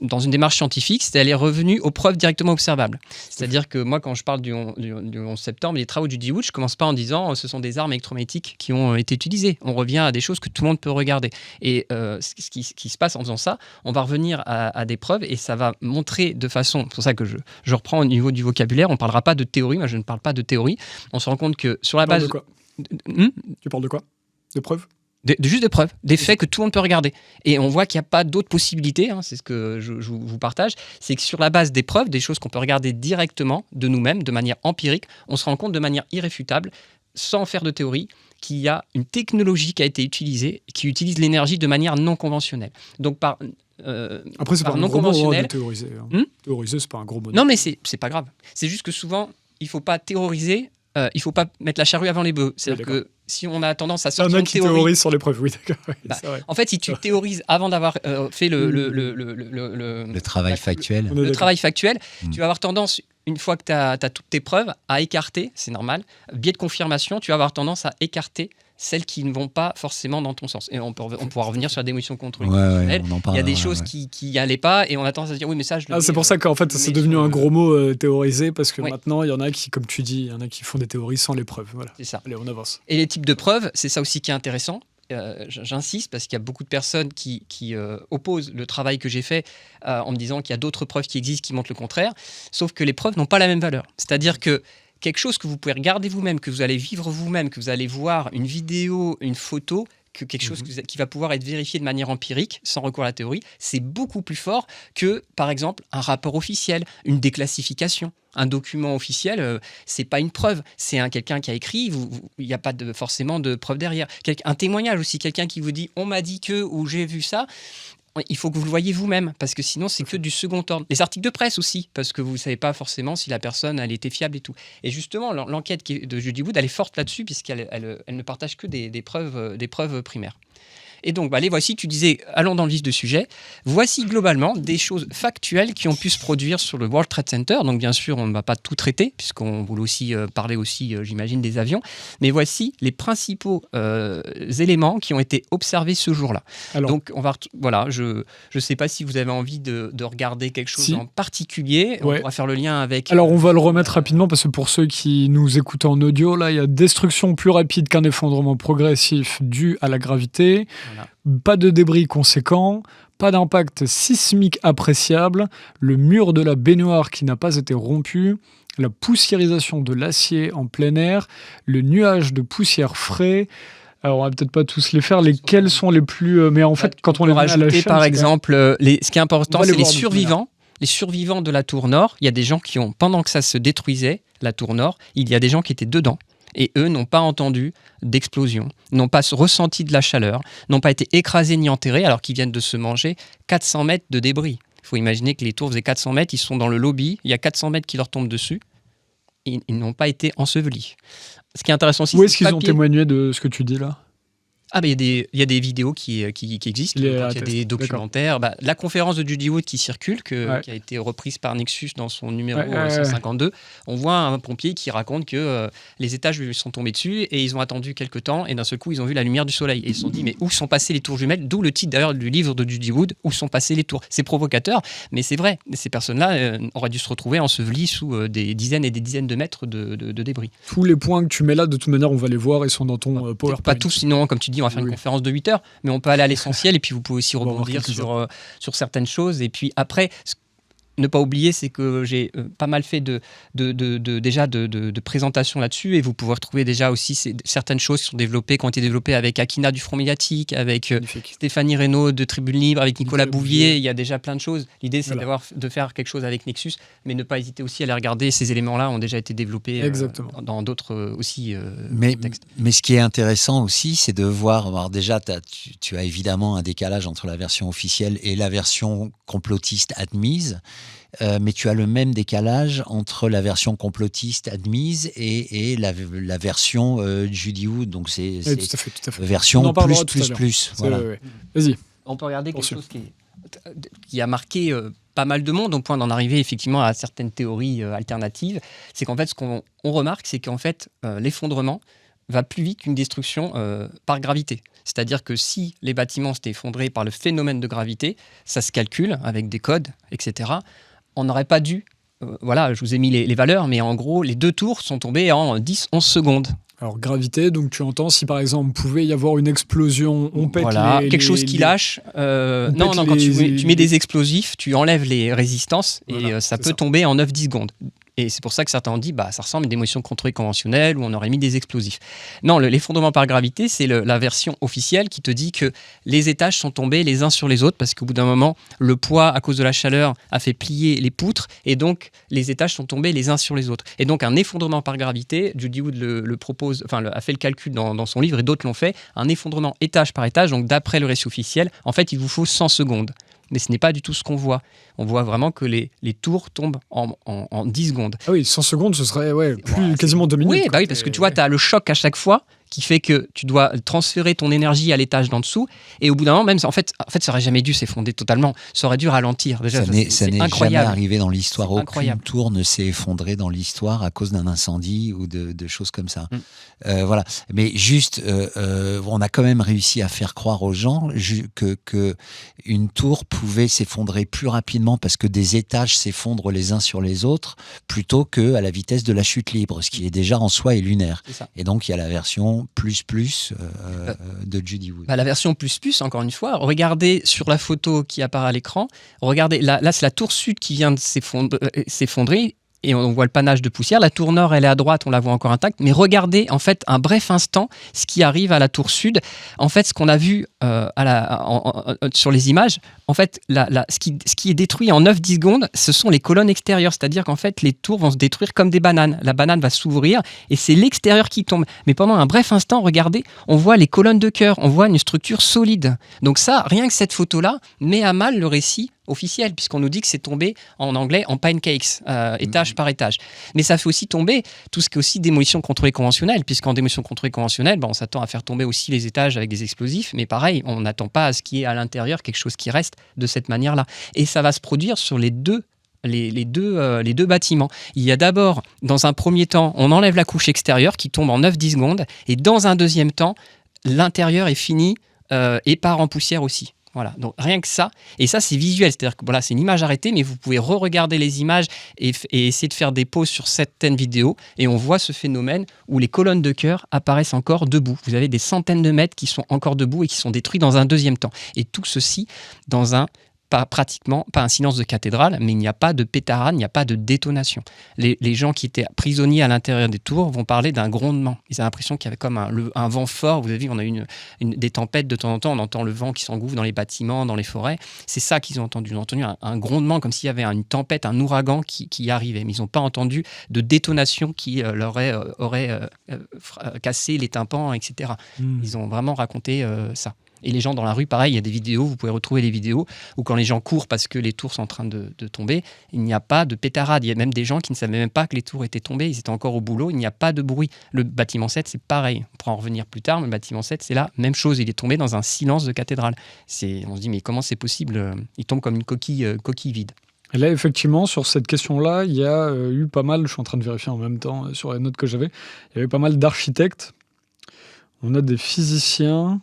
dans une démarche scientifique, elle est revenue aux preuves directement observables. C'est-à-dire que moi, quand je parle du 11 septembre, les travaux de Judy Wood, je ne commence pas en disant ce sont des armes électromagnétiques qui ont été utilisées. On revient à des choses que tout le monde peut regarder. Et ce qui se passe en faisant ça, on va revenir à des preuves et ça va montrer de façon... C'est pour ça que je reprends au niveau du vocabulaire, on ne parlera pas de théorie, moi je ne parle pas de théorie. On se rend compte que sur la base...
De quoi Tu parles de quoi ? De preuves ?
Juste des preuves, des faits que tout le monde peut regarder. Et on voit qu'il n'y a pas d'autres possibilités, c'est ce que je vous partage, c'est que sur la base des preuves, des choses qu'on peut regarder directement de nous-mêmes, de manière empirique, on se rend compte de manière irréfutable, sans faire de théorie, qu'il y a une technologie qui a été utilisée, qui utilise l'énergie de manière non conventionnelle. Donc
après, c'est pas un gros mot de théoriser. Théoriser, c'est pas un gros mot.
Non, mais c'est pas grave. C'est juste que souvent, il ne faut pas théoriser, il ne faut pas mettre la charrue avant les bœufs. C'est-à-dire que si on a tendance à sortir
une théorie... Il y en a qui théorisent sur les preuves, oui, d'accord. Oui,
en fait, si tu théorises avant d'avoir fait
le travail factuel,
tu vas avoir tendance, une fois que tu as toutes tes preuves, à écarter, c'est normal, biais de confirmation, tu vas avoir tendance à écarter celles qui ne vont pas forcément dans ton sens. Et on pourra revenir sur la démolition contrôlée. Il y a des choses qui n'y allaient pas et on a tendance à se dire oui, mais ça, je le
c'est pour ça qu'en fait, c'est devenu un gros mot théoriser parce que maintenant, il y en a qui, comme tu dis, il y en a qui font des théories sans les preuves. Voilà.
C'est ça.
Allez, on avance.
Et les types de preuves, c'est ça aussi qui est intéressant. J'insiste parce qu'il y a beaucoup de personnes qui opposent le travail que j'ai fait en me disant qu'il y a d'autres preuves qui existent qui montrent le contraire. Sauf que les preuves n'ont pas la même valeur. C'est-à-dire que quelque chose que vous pouvez regarder vous-même, que vous allez vivre vous-même, que vous allez voir une vidéo, une photo, que quelque chose qui va pouvoir être vérifié de manière empirique, sans recours à la théorie, c'est beaucoup plus fort que, par exemple, un rapport officiel, une déclassification. Un document officiel, c'est pas une preuve, c'est quelqu'un qui a écrit, il n'y a pas forcément de preuve derrière. Un témoignage aussi, quelqu'un qui vous dit « on m'a dit que » ou « j'ai vu ça », il faut que vous le voyez vous-même, parce que sinon, c'est que du second ordre. Les articles de presse aussi, parce que vous ne savez pas forcément si la personne, elle était fiable et tout. Et justement, l'enquête de Judy Wood, elle est forte là-dessus, puisqu'elle ne partage que des preuves primaires. Et donc, les voici, tu disais, allons dans le vif du sujet. Voici globalement des choses factuelles qui ont pu se produire sur le World Trade Center. Donc, bien sûr, on ne va pas tout traiter, puisqu'on voulait aussi parler aussi, j'imagine, des avions. Mais voici les principaux éléments qui ont été observés ce jour-là. Alors, donc, je ne sais pas si vous avez envie de regarder quelque chose en particulier. On pourra faire le lien avec...
Alors, on va le remettre rapidement, parce que pour ceux qui nous écoutent en audio, là, il y a destruction plus rapide qu'un effondrement progressif dû à la gravité. Voilà. Pas de débris conséquents, pas d'impact sismique appréciable, le mur de la baignoire qui n'a pas été rompu, la poussiérisation de l'acier en plein air, le nuage de poussière frais. Alors, on va peut-être pas tous les faire. Lesquels sont les plus... Mais en fait, quand on les
rajouter, par exemple, ce qui est important, c'est les survivants. les survivants de la tour nord, il y a des gens qui ont, pendant que ça se détruisait, la tour nord, il y a des gens qui étaient dedans. Et eux n'ont pas entendu d'explosion, n'ont pas ressenti de la chaleur, n'ont pas été écrasés ni enterrés, alors qu'ils viennent de se manger 400 mètres de débris. Il faut imaginer que les tours faisaient 400 mètres, ils sont dans le lobby, il y a 400 mètres qui leur tombent dessus, ils n'ont pas été ensevelis. Ce qui est intéressant aussi,
où est-ce qu'ils ont témoigné de ce que tu dis là?
Ah ben il y a des vidéos qui existent, il y a des documentaires. Bah, la conférence de Judy Wood qui circule, qui a été reprise par Nexus dans son numéro 152, on voit un pompier qui raconte que les étages lui sont tombés dessus et ils ont attendu quelques temps et d'un seul coup ils ont vu la lumière du soleil et ils se sont dit mais où sont passées les tours jumelles, d'où le titre d'ailleurs du livre de Judy Wood, où sont passées les tours. C'est provocateur mais c'est vrai, ces personnes-là auraient dû se retrouver ensevelies sous des dizaines et des dizaines de mètres de débris.
Tous les points que tu mets là de toute manière on va les voir, ils sont dans ton PowerPoint.
Pas tous, sinon comme tu dis on va faire une conférence de 8 heures, mais on peut aller à l'essentiel et puis vous pouvez aussi rebondir sur certaines choses. Et puis après, ne pas oublier, c'est que j'ai pas mal fait de présentations là-dessus et vous pouvez retrouver déjà aussi certaines choses qui ont été développées avec Akina du Front Médiatique, avec Stéphanie Reynaud de Tribune Libre, avec Nicolas Bouvier. Il y a déjà plein de choses. L'idée, c'est de faire quelque chose avec Nexus, mais ne pas hésiter aussi à les regarder. Ces éléments-là ont déjà été développés dans d'autres aussi textes.
Mais ce qui est intéressant aussi, c'est de voir, alors déjà, tu as évidemment un décalage entre la version officielle et la version complotiste admise. Mais tu as le même décalage entre la version complotiste admise et la version Judy Wood. Donc c'est
tout à fait.
Version plus. Voilà.
Vas-y.
On peut regarder quelque chose qui a marqué pas mal de monde au point d'en arriver effectivement à certaines théories alternatives. C'est qu'en fait, ce qu'on remarque, c'est qu'en fait, l'effondrement va plus vite qu'une destruction par gravité. C'est-à-dire que si les bâtiments s'étaient effondrés par le phénomène de gravité, ça se calcule avec des codes, etc. On n'aurait pas dû... voilà, je vous ai mis les valeurs, mais en gros, les 2 tours sont tombées en 10-11 secondes.
Alors, gravité, donc tu entends, si par exemple, pouvait y avoir une explosion, on pète
quelque chose qui lâche. Non, quand tu mets des explosifs, tu enlèves les résistances et ça peut tomber en 9-10 secondes. Et c'est pour ça que certains ont dit ça ressemble à une démolition contrôlée conventionnelle où on aurait mis des explosifs. Non, l'effondrement par gravité, c'est la version officielle qui te dit que les étages sont tombés les uns sur les autres parce qu'au bout d'un moment, le poids, à cause de la chaleur, a fait plier les poutres et donc les étages sont tombés les uns sur les autres. Et donc un effondrement par gravité, Judy Wood le propose, a fait le calcul dans son livre et d'autres l'ont fait, un effondrement étage par étage, donc d'après le récit officiel, en fait, il vous faut 100 secondes. Mais ce n'est pas du tout ce qu'on voit. On voit vraiment que les tours tombent en 10 secondes.
Ah oui, 100 secondes, ce serait quasiment 2 minutes.
Oui, parce que tu vois, tu as le choc à chaque fois qui fait que tu dois transférer ton énergie à l'étage d'en dessous. Et au bout d'un moment, même, en fait, ça aurait jamais dû s'effondrer totalement. Ça aurait dû ralentir. Déjà, ça n'est
jamais arrivé dans l'histoire. Aucune tour ne s'est effondrée dans l'histoire à cause d'un incendie ou de choses comme ça. Voilà. Mais juste, on a quand même réussi à faire croire aux gens que une tour pouvait s'effondrer plus rapidement parce que des étages s'effondrent les uns sur les autres plutôt qu'à la vitesse de la chute libre, ce qui est déjà en soi est lunaire. Et donc, il y a la version plus de Judy Wood.
La version plus, encore une fois, regardez sur la photo qui apparaît à l'écran, regardez, là c'est la tour sud qui vient de s'effondrer et on voit le panache de poussière. La tour nord, elle est à droite, on la voit encore intacte, mais regardez en fait un bref instant ce qui arrive à la tour sud. En fait, ce qu'on a vu sur les images, en fait, ce qui est détruit en 9-10 secondes, ce sont les colonnes extérieures. C'est-à-dire qu'en fait, les tours vont se détruire comme des bananes. La banane va s'ouvrir et c'est l'extérieur qui tombe. Mais pendant un bref instant, regardez, on voit les colonnes de cœur, on voit une structure solide. Donc ça, rien que cette photo-là, met à mal le récit officiel, puisqu'on nous dit que c'est tombé en anglais en pancakes, étage par étage. Mais ça fait aussi tomber tout ce qui est aussi démolition contrôlée conventionnelle, puisqu'en démolition contrôlée conventionnelle, on s'attend à faire tomber aussi les étages avec des explosifs, mais pareil, on n'attend pas à ce qui est à l'intérieur, quelque chose qui reste de cette manière-là. Et ça va se produire sur les deux bâtiments. Il y a d'abord, dans un premier temps, on enlève la couche extérieure qui tombe en 9-10 secondes, et dans un deuxième temps, l'intérieur est fini et part en poussière aussi. Voilà, donc rien que ça, et ça c'est visuel, c'est-à-dire que c'est une image arrêtée, mais vous pouvez re-regarder les images et essayer de faire des pauses sur certaines vidéos, et on voit ce phénomène où les colonnes de cœur apparaissent encore debout. Vous avez des centaines de mètres qui sont encore debout et qui sont détruits dans un deuxième temps. Et tout ceci dans un pratiquement pas un silence de cathédrale, mais il n'y a pas de pétarade, il n'y a pas de détonation. Les gens qui étaient prisonniers à l'intérieur des tours vont parler d'un grondement. Ils ont l'impression qu'il y avait comme un vent fort. Vous avez vu, on a eu des tempêtes de temps en temps, on entend le vent qui s'engouffre dans les bâtiments, dans les forêts. C'est ça qu'ils ont entendu. Ils ont entendu un grondement comme s'il y avait une tempête, un ouragan qui arrivait. Mais ils n'ont pas entendu de détonation qui leur aurait cassé les tympans, etc. Ils ont vraiment raconté ça. Et les gens dans la rue, pareil, il y a des vidéos, vous pouvez retrouver les vidéos où quand les gens courent parce que les tours sont en train de tomber, il n'y a pas de pétarade. Il y a même des gens qui ne savaient même pas que les tours étaient tombées, ils étaient encore au boulot, il n'y a pas de bruit. Le bâtiment 7, c'est pareil. On pourra en revenir plus tard, mais le bâtiment 7, c'est la même chose. Il est tombé dans un silence de cathédrale. On se dit, mais comment c'est possible ? Il tombe comme une coquille vide.
Et là, effectivement, sur cette question-là, il y a eu pas mal, je suis en train de vérifier en même temps sur les notes que j'avais, il y avait pas mal d'architectes. On a des physiciens...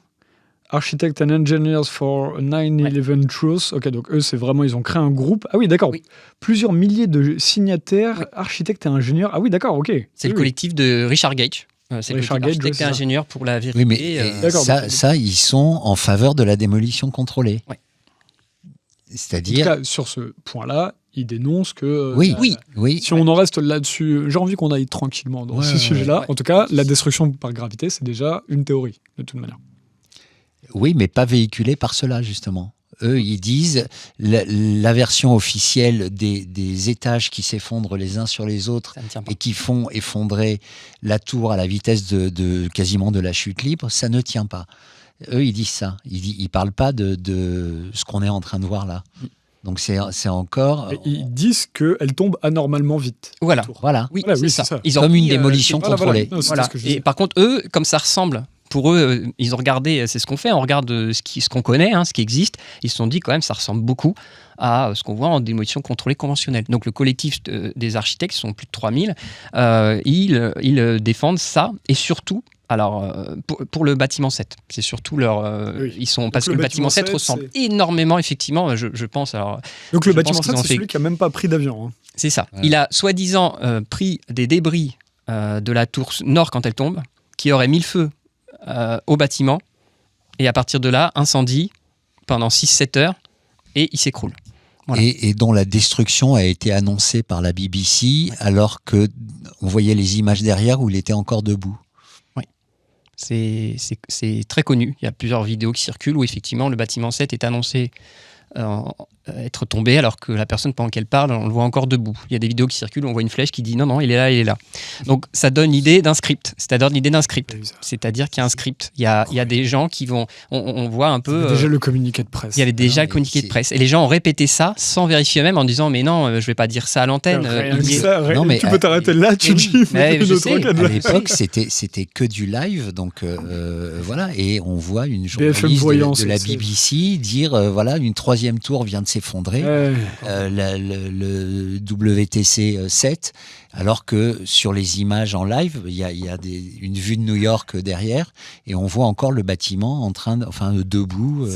Architect and Engineers for 9/11 Truth. Ok, donc eux, c'est vraiment, ils ont créé un groupe. Ah oui, d'accord. Oui. Plusieurs milliers de signataires, architectes et ingénieurs. Ah oui, d'accord, ok.
C'est le collectif de Richard Gage. C'est Richard Gage, architecte et ingénieur pour la vérité.
Oui, mais ça, ils sont en faveur de la démolition contrôlée. Ouais. C'est-à-dire...
En tout cas, sur ce point-là, ils dénoncent que...
oui.
Si on en reste là-dessus, j'ai envie qu'on aille tranquillement dans ce sujet-là. Ouais. En tout cas, la destruction par gravité, c'est déjà une théorie, de toute manière.
Oui, mais pas véhiculé par cela, justement. Eux, ils disent la version officielle des étages qui s'effondrent les uns sur les autres et qui font effondrer la tour à la vitesse de quasiment de la chute libre, ça ne tient pas. Eux, ils disent ça. Ils parlent pas de ce qu'on est en train de voir là. Donc c'est encore...
Et ils disent qu'elle tombe anormalement vite.
Voilà.
Oui,
c'est ça.
Ils
comme une démolition contrôlée.
Voilà. Et par contre, eux, comme ça ressemble... Pour eux, ils ont regardé, c'est ce qu'on fait, on regarde ce qu'on connaît, ce qui existe. Ils se sont dit quand même, ça ressemble beaucoup à ce qu'on voit en démolition contrôlée conventionnelle. Donc le collectif des architectes, ils sont plus de 3000, ils défendent ça et surtout, alors pour le bâtiment 7, c'est surtout parce que le bâtiment 7 ressemble énormément, effectivement, je pense. Alors,
donc le bâtiment 7, c'est celui qui n'a même pas pris d'avion.
C'est ça. Ouais. Il a soi-disant pris des débris de la tour nord quand elle tombe, qui aurait mis le feu au bâtiment, et à partir de là, incendie pendant 6-7 heures, et il s'écroule. Voilà.
Et dont la destruction a été annoncée par la BBC, alors qu'on voyait les images derrière où il était encore debout.
Oui, c'est très connu. Il y a plusieurs vidéos qui circulent où effectivement le bâtiment 7 est annoncé être tombé alors que la personne pendant qu'elle parle on le voit encore debout. Il y a des vidéos qui circulent où on voit une flèche qui dit non il est là. Donc ça donne l'idée d'un script, c'est-à-dire qu'il y a un script, il y a des gens qui vont, on voit un peu...
Il y avait déjà le communiqué de presse.
Il y avait déjà le communiqué de presse et les gens ont répété ça sans vérifier eux-mêmes en disant mais non je vais pas dire ça à l'antenne.
Tu peux t'arrêter là, tu dis
à l'époque c'était que du live, donc voilà, et on voit une journaliste de la BBC dire voilà, une troisième tour vient de s'effondrer, le WTC 7, alors que sur les images en live, il y a une vue de New York derrière, et on voit encore le bâtiment debout,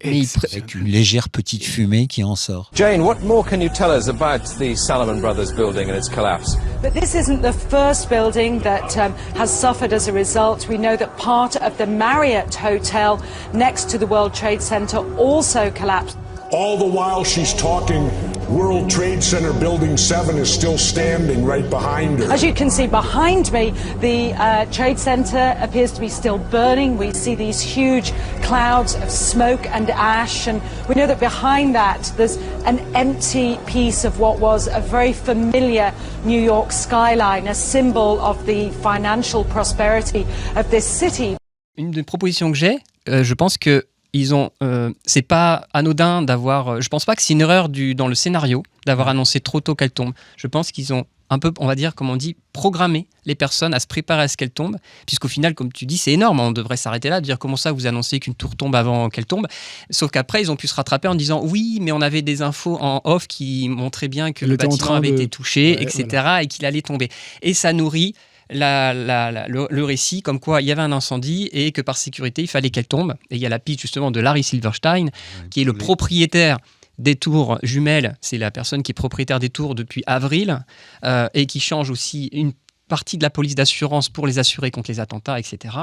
avec une légère petite fumée qui en sort.
Jane, what more can you tell us about the Salomon Brothers building and its collapse?
But this isn't the first building that has suffered as a result. We know that part of the Marriott Hotel next to the World Trade Center also collapsed.
All the while she's talking, World Trade Center Building 7 is still standing right behind her.
As you can see behind me, the Trade Center appears to be still burning. We see these huge clouds of smoke and ash, and we know that behind that there's an empty piece of what was a very familiar New York skyline, a symbol of the financial prosperity of this city.
Une des propositions que j'ai, je pense que c'est pas anodin d'avoir. Je pense pas que c'est une erreur dans le scénario d'avoir annoncé trop tôt qu'elle tombe. Je pense qu'ils ont un peu, on va dire, comme on dit, programmé les personnes à se préparer à ce qu'elle tombe, puisqu'au final, comme tu dis, c'est énorme. On devrait s'arrêter là, de dire comment ça vous annoncez qu'une tour tombe avant qu'elle tombe. Sauf qu'après, ils ont pu se rattraper en disant oui, mais on avait des infos en off qui montraient bien que le bâtiment avait été touché, etc., voilà. Et qu'il allait tomber. Et ça nourrit le récit comme quoi il y avait un incendie et que par sécurité il fallait qu'elle tombe. Et il y a la piste justement de Larry Silverstein, qui est le propriétaire des tours jumelles. C'est la personne qui est propriétaire des tours depuis avril et qui change aussi partie de la police d'assurance pour les assurer contre les attentats, etc.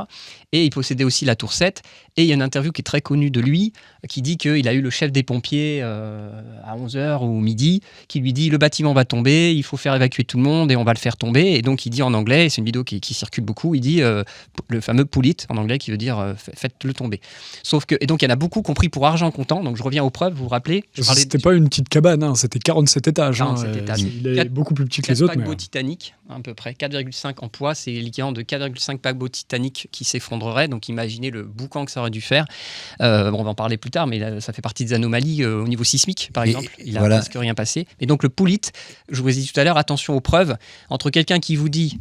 Et il possédait aussi la tour 7. Et il y a une interview qui est très connue de lui, qui dit qu'il a eu le chef des pompiers à 11h ou midi, qui lui dit « Le bâtiment va tomber, il faut faire évacuer tout le monde et on va le faire tomber ». Et donc il dit en anglais, et c'est une vidéo qui circule beaucoup, il dit le fameux pull it en anglais qui veut dire faites-le tomber. Sauf que, et donc il y en a beaucoup compris pour argent comptant, donc je reviens aux preuves, vous vous rappelez
C'était pas une petite cabane, hein, c'était 47 étages.
47 étages.
Il est beaucoup plus petit que les autres.
Paquebots Titanic, à peu près 4,5 en poids, c'est l'équivalent de 4,5 paquebots Titanic qui s'effondreraient, donc imaginez le boucan que ça aurait dû faire. On va en parler plus tard, mais là, ça fait partie des anomalies au niveau sismique, par exemple. Il a presque rien passé. Et donc le pull it, je vous ai dit tout à l'heure, attention aux preuves, entre quelqu'un qui vous dit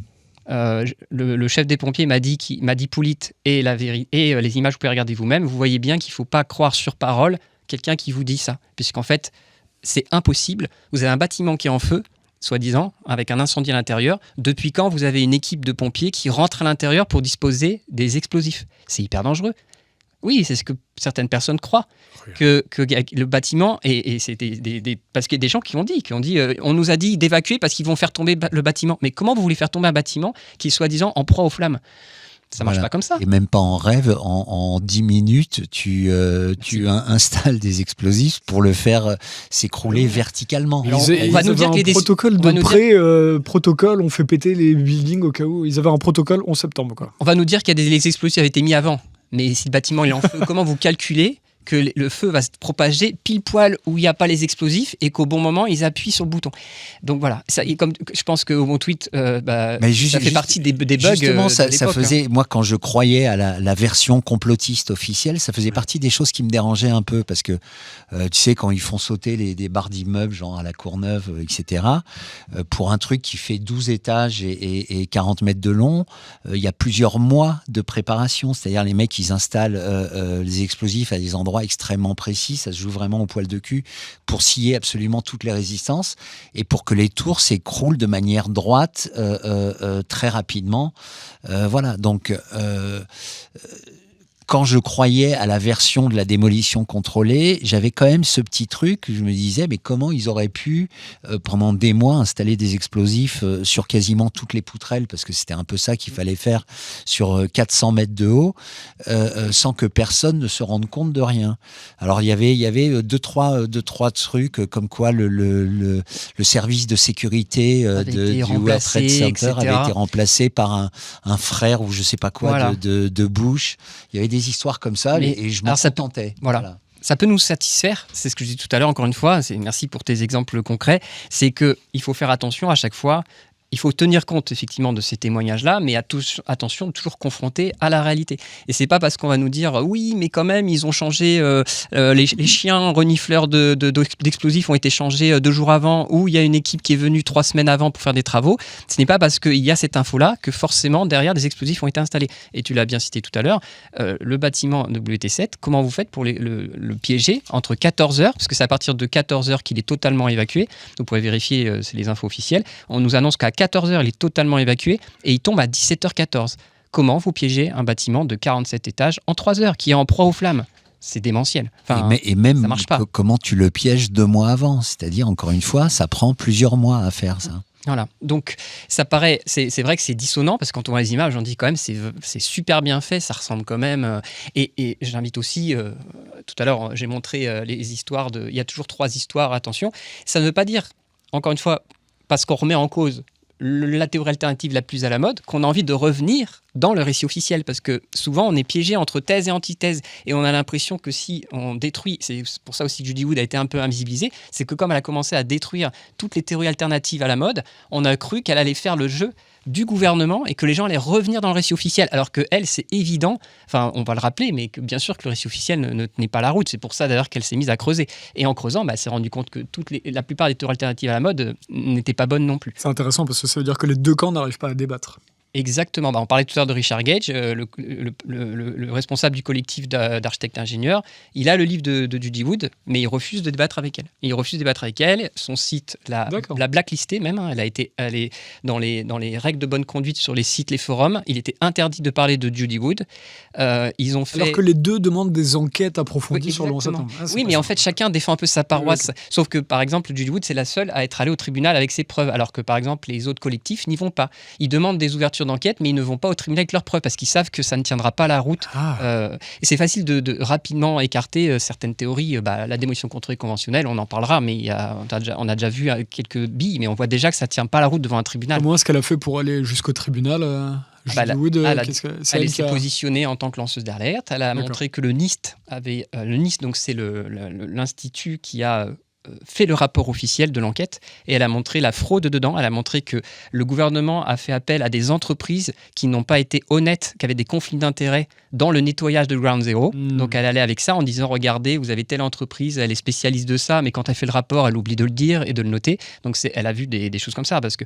le chef des pompiers m'a dit pull it et les images vous pouvez regarder vous-même, vous voyez bien qu'il ne faut pas croire sur parole quelqu'un qui vous dit ça, puisqu'en fait c'est impossible. Vous avez un bâtiment qui est en feu, soi-disant, avec un incendie à l'intérieur. Depuis quand vous avez une équipe de pompiers qui rentre à l'intérieur pour disposer des explosifs? C'est hyper dangereux. Oui, c'est ce que certaines personnes croient, que le bâtiment, et c'est parce qu'il y a des gens qui ont dit on nous a dit d'évacuer parce qu'ils vont faire tomber le bâtiment. Mais comment vous voulez faire tomber un bâtiment qui est soi-disant en proie aux flammes? Ça marche pas comme ça.
Et même pas en rêve, en 10 minutes, tu installes des explosifs pour le faire s'écrouler verticalement.
On va nous dire que les protocoles de protocole, on fait péter les buildings au cas où. Ils avaient un protocole 11 septembre. Quoi.
On va nous dire qu'il y a des explosifs avaient été mis avant. Mais si le bâtiment est en feu, comment vous calculez que le feu va se propager pile poil où il n'y a pas les explosifs et qu'au bon moment, ils appuient sur le bouton. Donc voilà, ça, comme, je pense qu'au bon tweet, ça fait partie des bugs.
Justement, ça faisait, moi, quand je croyais à la version complotiste officielle, ça faisait partie des choses qui me dérangeaient un peu parce que, tu sais, quand ils font sauter des barres d'immeubles, genre à la Courneuve, etc., pour un truc qui fait 12 étages et 40 mètres de long, il y a plusieurs mois de préparation. C'est-à-dire, les mecs, ils installent les explosifs à des endroits extrêmement précis, ça se joue vraiment au poil de cul pour scier absolument toutes les résistances et pour que les tours s'écroulent de manière droite très rapidement. Voilà, donc quand je croyais à la version de la démolition contrôlée, j'avais quand même ce petit truc, je me disais, mais comment ils auraient pu, pendant des mois, installer des explosifs sur quasiment toutes les poutrelles, parce que c'était un peu ça qu'il fallait faire sur 400 mètres de haut, sans que personne ne se rende compte de rien. Alors, il y avait deux, trois trucs, comme quoi le service de sécurité du World Trade Center avait été remplacé par un frère ou je sais pas quoi, voilà, de Bush. Il y avait des histoires comme ça, et je m'en contentais.
Voilà. Ça peut nous satisfaire, c'est ce que je dis tout à l'heure, encore une fois, merci pour tes exemples concrets, c'est qu'il faut faire attention à chaque fois, il faut tenir compte effectivement de ces témoignages-là, mais attention, toujours confronté à la réalité. Et c'est pas parce qu'on va nous dire oui, mais quand même, ils ont changé, les chiens renifleurs d'explosifs ont été changés 2 jours avant, ou il y a une équipe qui est venue 3 semaines avant pour faire des travaux. Ce n'est pas parce qu'il y a cette info-là que forcément derrière des explosifs ont été installés. Et tu l'as bien cité tout à l'heure, le bâtiment WT7, comment vous faites pour le piéger entre 14h, parce que c'est à partir de 14h qu'il est totalement évacué. Vous pouvez vérifier, c'est les infos officielles. On nous annonce qu'à 14h, il est totalement évacué et il tombe à 17h14. Comment vous piégez un bâtiment de 47 étages en 3 heures qui est en proie aux flammes? C'est démentiel. Enfin,
et même
ça marche pas.
Comment tu le pièges 2 mois avant? C'est-à-dire, encore une fois, ça prend plusieurs mois à faire ça.
Voilà, donc ça paraît, c'est vrai que c'est dissonant parce que quand on voit les images, on dit quand même c'est super bien fait, ça ressemble quand même. Et j'invite aussi, tout à l'heure j'ai montré les histoires il y a toujours 3 histoires, attention. Ça ne veut pas dire, encore une fois, parce qu'on remet en cause la théorie alternative la plus à la mode, qu'on a envie de revenir dans le récit officiel, parce que souvent on est piégé entre thèse et antithèse, et on a l'impression que si on détruit, c'est pour ça aussi que Judy Wood a été un peu invisibilisée, c'est que comme elle a commencé à détruire toutes les théories alternatives à la mode, on a cru qu'elle allait faire le jeu du gouvernement et que les gens allaient revenir dans le récit officiel, alors que elle, c'est évident, enfin on va le rappeler, mais que bien sûr que le récit officiel ne tenait pas la route, c'est pour ça d'ailleurs qu'elle s'est mise à creuser, et en creusant, elle s'est rendue compte que la plupart des théories alternatives à la mode n'étaient pas bonnes non plus.
C'est intéressant parce que ça veut dire que les 2 camps n'arrivent pas à débattre.
Exactement. On parlait tout à l'heure de Richard Gage, le responsable du collectif d'architectes ingénieurs. Il a le livre de Judy Wood, mais il refuse de débattre avec elle. Son site l'a blacklistée même. Elle est dans les règles de bonne conduite sur les sites, les forums. Il était interdit de parler de Judy Wood. Ils ont fait...
Alors que les deux demandent des enquêtes approfondies sur le 11 septembre.
Oui, mais en fait, chacun défend un peu sa paroisse. Sauf que, par exemple, Judy Wood, c'est la seule à être allée au tribunal avec ses preuves, alors que, par exemple, les autres collectifs n'y vont pas. Ils demandent des ouvertures d'enquête, mais ils ne vont pas au tribunal avec leurs preuves parce qu'ils savent que ça ne tiendra pas la route. Et c'est facile de rapidement écarter certaines théories. La démolition contrôlée conventionnelle, on en parlera, mais on a déjà vu quelques billes, mais on voit déjà que ça ne tient pas la route devant un tribunal.
Comment est-ce qu'elle a fait pour aller jusqu'au tribunal Judy Wood,
elle s'est positionnée en tant que lanceuse d'alerte. Elle a montré que le NIST avait... le NIST, donc c'est l'institut qui a fait le rapport officiel de l'enquête, et elle a montré la fraude dedans. Elle a montré que le gouvernement a fait appel à des entreprises qui n'ont pas été honnêtes, qui avaient des conflits d'intérêts dans le nettoyage de Ground Zero. Donc elle allait avec ça en disant, regardez, vous avez telle entreprise, elle est spécialiste de ça, mais quand elle fait le rapport, elle oublie de le dire et de le noter. Donc elle a vu des choses comme ça, parce que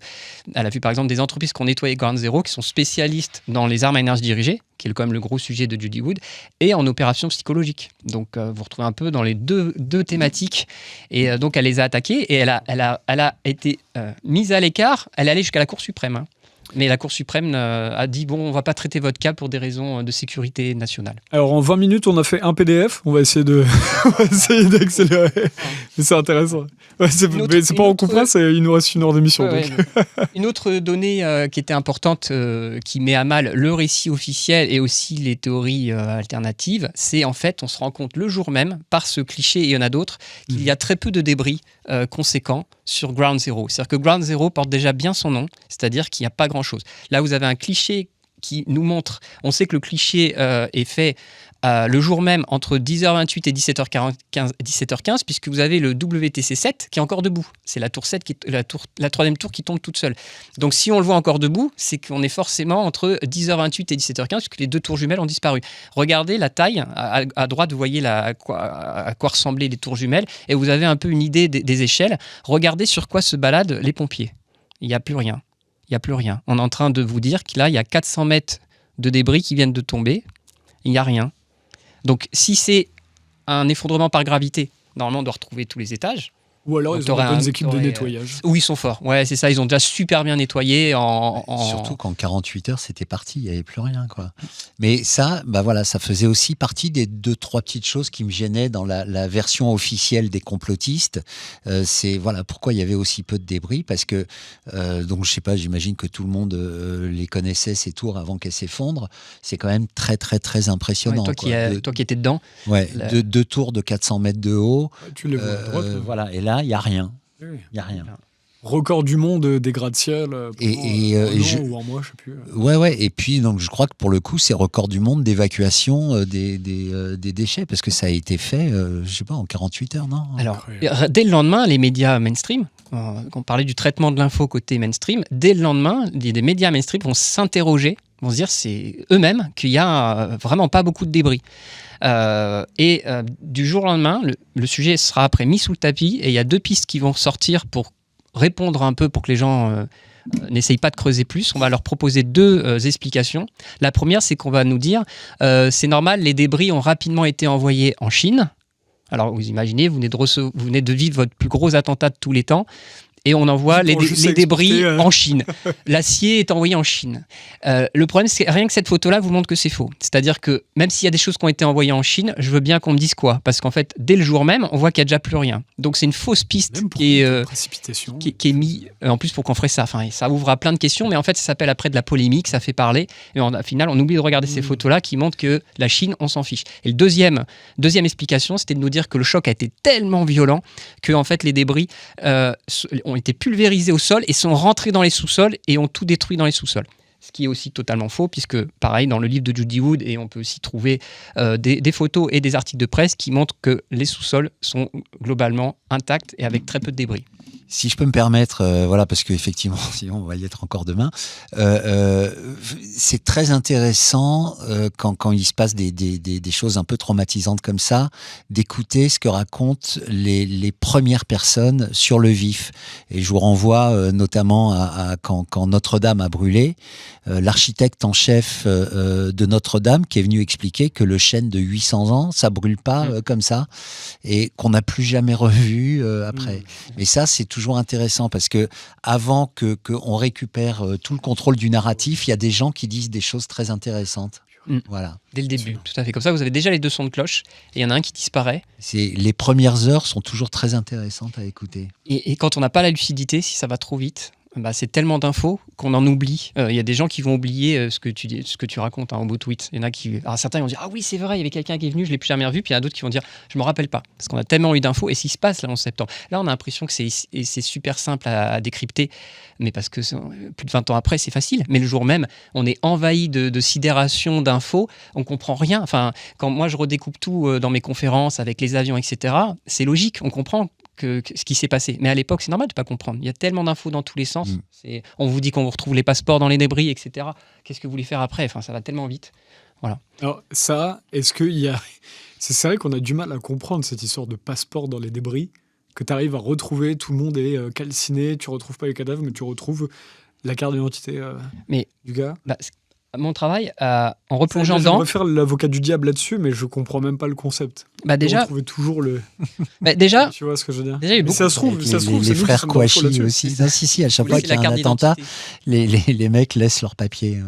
elle a vu par exemple des entreprises qui ont nettoyé Ground Zero, qui sont spécialistes dans les armes à énergie dirigée, qui est quand même le gros sujet de Judy Wood, et en opération psychologique. Donc vous retrouvez un peu dans les deux thématiques. Et donc elle les a attaquées, et elle a été mise à l'écart. Elle est allée jusqu'à la Cour suprême. Mais la Cour suprême a dit, on ne va pas traiter votre cas pour des raisons de sécurité nationale.
Alors en 20 minutes, on a fait un PDF. On va essayer d'accélérer. Mais c'est intéressant. C'est pas en coupera, il nous reste 1 heure d'émission.
Une autre donnée qui était importante, qui met à mal le récit officiel et aussi les théories alternatives, c'est en fait, on se rend compte le jour même, par ce cliché, et il y en a d'autres, qu'il y a très peu de débris conséquents sur Ground Zero. C'est-à-dire que Ground Zero porte déjà bien son nom, c'est-à-dire qu'il n'y a pas grand-chose. Là, vous avez un cliché qui nous montre, on sait que le cliché est fait le jour même entre 10h28 et 17h15, puisque vous avez le WTC7 qui est encore debout. C'est la tour 7, la troisième tour qui tombe toute seule. Donc si on le voit encore debout, c'est qu'on est forcément entre 10h28 et 17h15, puisque les deux tours jumelles ont disparu. Regardez la taille. À droite, vous voyez à quoi ressemblaient les tours jumelles, et vous avez un peu une idée des échelles. Regardez sur quoi se baladent les pompiers. Il n'y a plus rien. Il n'y a plus rien. On est en train de vous dire qu'il y a 400 mètres de débris qui viennent de tomber. Il n'y a rien. Donc, si c'est un effondrement par gravité, normalement, on doit retrouver tous les étages.
Ou alors, ils ont des bonnes équipes de nettoyage.
Oui, ils sont forts. Ouais, c'est ça. Ils ont déjà super bien nettoyé.
Surtout qu'en 48 heures, c'était parti. Il n'y avait plus rien, quoi. Mais ça, ça faisait aussi partie des 2-3 petites choses qui me gênaient dans la version officielle des complotistes. C'est pourquoi il y avait aussi peu de débris. Parce que, donc, je sais pas, j'imagine que tout le monde les connaissait, ces tours, avant qu'elles s'effondrent. C'est quand même très, très, très impressionnant.
Ouais, toi qui étais dedans.
Ouais, deux tours de 400 mètres de haut.
Tu les vois à droite.
Voilà. Et là, il n'y a rien. Il n'y a rien.
Record du monde des gratte-ciel ou en mois, je sais plus.
Ouais. Et puis, donc, je crois que pour le coup, c'est record du monde d'évacuation des déchets, parce que ça a été fait, je sais pas, en 48 heures, non ?
Alors, dès le lendemain, les médias mainstream, on parlait du traitement de l'info côté mainstream, dès le lendemain, des médias mainstream vont s'interroger, vont se dire, c'est eux-mêmes qu'il y a vraiment pas beaucoup de débris. Du jour au lendemain, le sujet sera après mis sous le tapis, et il y a 2 pistes qui vont sortir pour répondre un peu, pour que les gens n'essayent pas de creuser plus. On va leur proposer 2 explications. La première, c'est qu'on va nous dire c'est normal, les débris ont rapidement été envoyés en Chine. Alors vous imaginez, vous venez de vivre votre plus gros attentat de tous les temps, et on envoie les débris en Chine. L'acier est envoyé en Chine. Le problème, c'est que rien que cette photo-là vous montre que c'est faux. C'est-à-dire que même s'il y a des choses qui ont été envoyées en Chine, je veux bien qu'on me dise quoi. Parce qu'en fait, dès le jour même, on voit qu'il n'y a déjà plus rien. Donc c'est une fausse piste qui est mise, en plus, pour qu'on ferait ça. Enfin, ça ouvre à plein de questions, mais en fait, ça s'appelle après de la polémique, ça fait parler. Et au final, on oublie de regarder ces photos-là qui montrent que la Chine, on s'en fiche. Et le deuxième explication, c'était de nous dire que le choc a été tellement violent que en fait, les débris ont été pulvérisés au sol et sont rentrés dans les sous-sols et ont tout détruit dans les sous-sols. Ce qui est aussi totalement faux, puisque pareil, dans le livre de Judy Wood, et on peut aussi trouver des photos et des articles de presse qui montrent que les sous-sols sont globalement intacts et avec très peu de débris.
Si je peux me permettre, voilà, parce qu'effectivement, sinon on va y être encore demain. C'est très intéressant quand il se passe des choses un peu traumatisantes comme ça, d'écouter ce que racontent les premières personnes sur le vif. Et je vous renvoie notamment à quand Notre-Dame a brûlé, l'architecte en chef de Notre-Dame qui est venu expliquer que le chêne de 800 ans, ça brûle pas comme ça, et qu'on n'a plus jamais revu après. Mais ça, c'est toujours intéressant parce que avant qu'on récupère tout le contrôle du narratif, il y a des gens qui disent des choses très intéressantes. Voilà.
Dès le début, tout à fait. Comme ça, vous avez déjà les 2 sons de cloche et il y en a un qui disparaît.
Les premières heures sont toujours très intéressantes à écouter.
Et quand on n'a pas la lucidité, si ça va trop vite, c'est tellement d'infos qu'on en oublie. Il y a des gens qui vont oublier ce que tu racontes au bout de tweet. Il y en a qui, alors certains vont dire ah oui c'est vrai, il y avait quelqu'un qui est venu, je l'ai plus jamais revu. Puis il y en a d'autres qui vont dire je me rappelle pas parce qu'on a tellement eu d'infos. Et ce qui se passe là en septembre, là on a l'impression que c'est super simple à décrypter, mais parce que plus de 20 ans après c'est facile. Mais le jour même, on est envahi de sidération, d'infos, on comprend rien. Enfin, quand moi je redécoupe tout dans mes conférences avec les avions, etc. C'est logique, on comprend que ce qui s'est passé. Mais à l'époque, c'est normal de ne pas comprendre. Il y a tellement d'infos dans tous les sens. On vous dit qu'on vous retrouve les passeports dans les débris, etc. Qu'est-ce que vous voulez faire après ? Enfin, ça va tellement vite. Voilà.
Alors ça, est-ce qu'il y a... C'est vrai qu'on a du mal à comprendre cette histoire de passeport dans les débris, que tu arrives à retrouver, tout le monde est calciné, tu ne retrouves pas les cadavres, mais tu retrouves la carte d'identité du gars.
Mon travail, en replongeant dedans...
Je vais faire l'avocat du diable là-dessus, mais je comprends même pas le concept.
Déjà...
Retrouver toujours le...
déjà...
Tu vois ce que je veux dire?
Déjà, il y a beaucoup...
Ça se trouve,
les frères Kouachi aussi. Si, à chaque fois qu'il y a un attentat, les mecs laissent leur papier.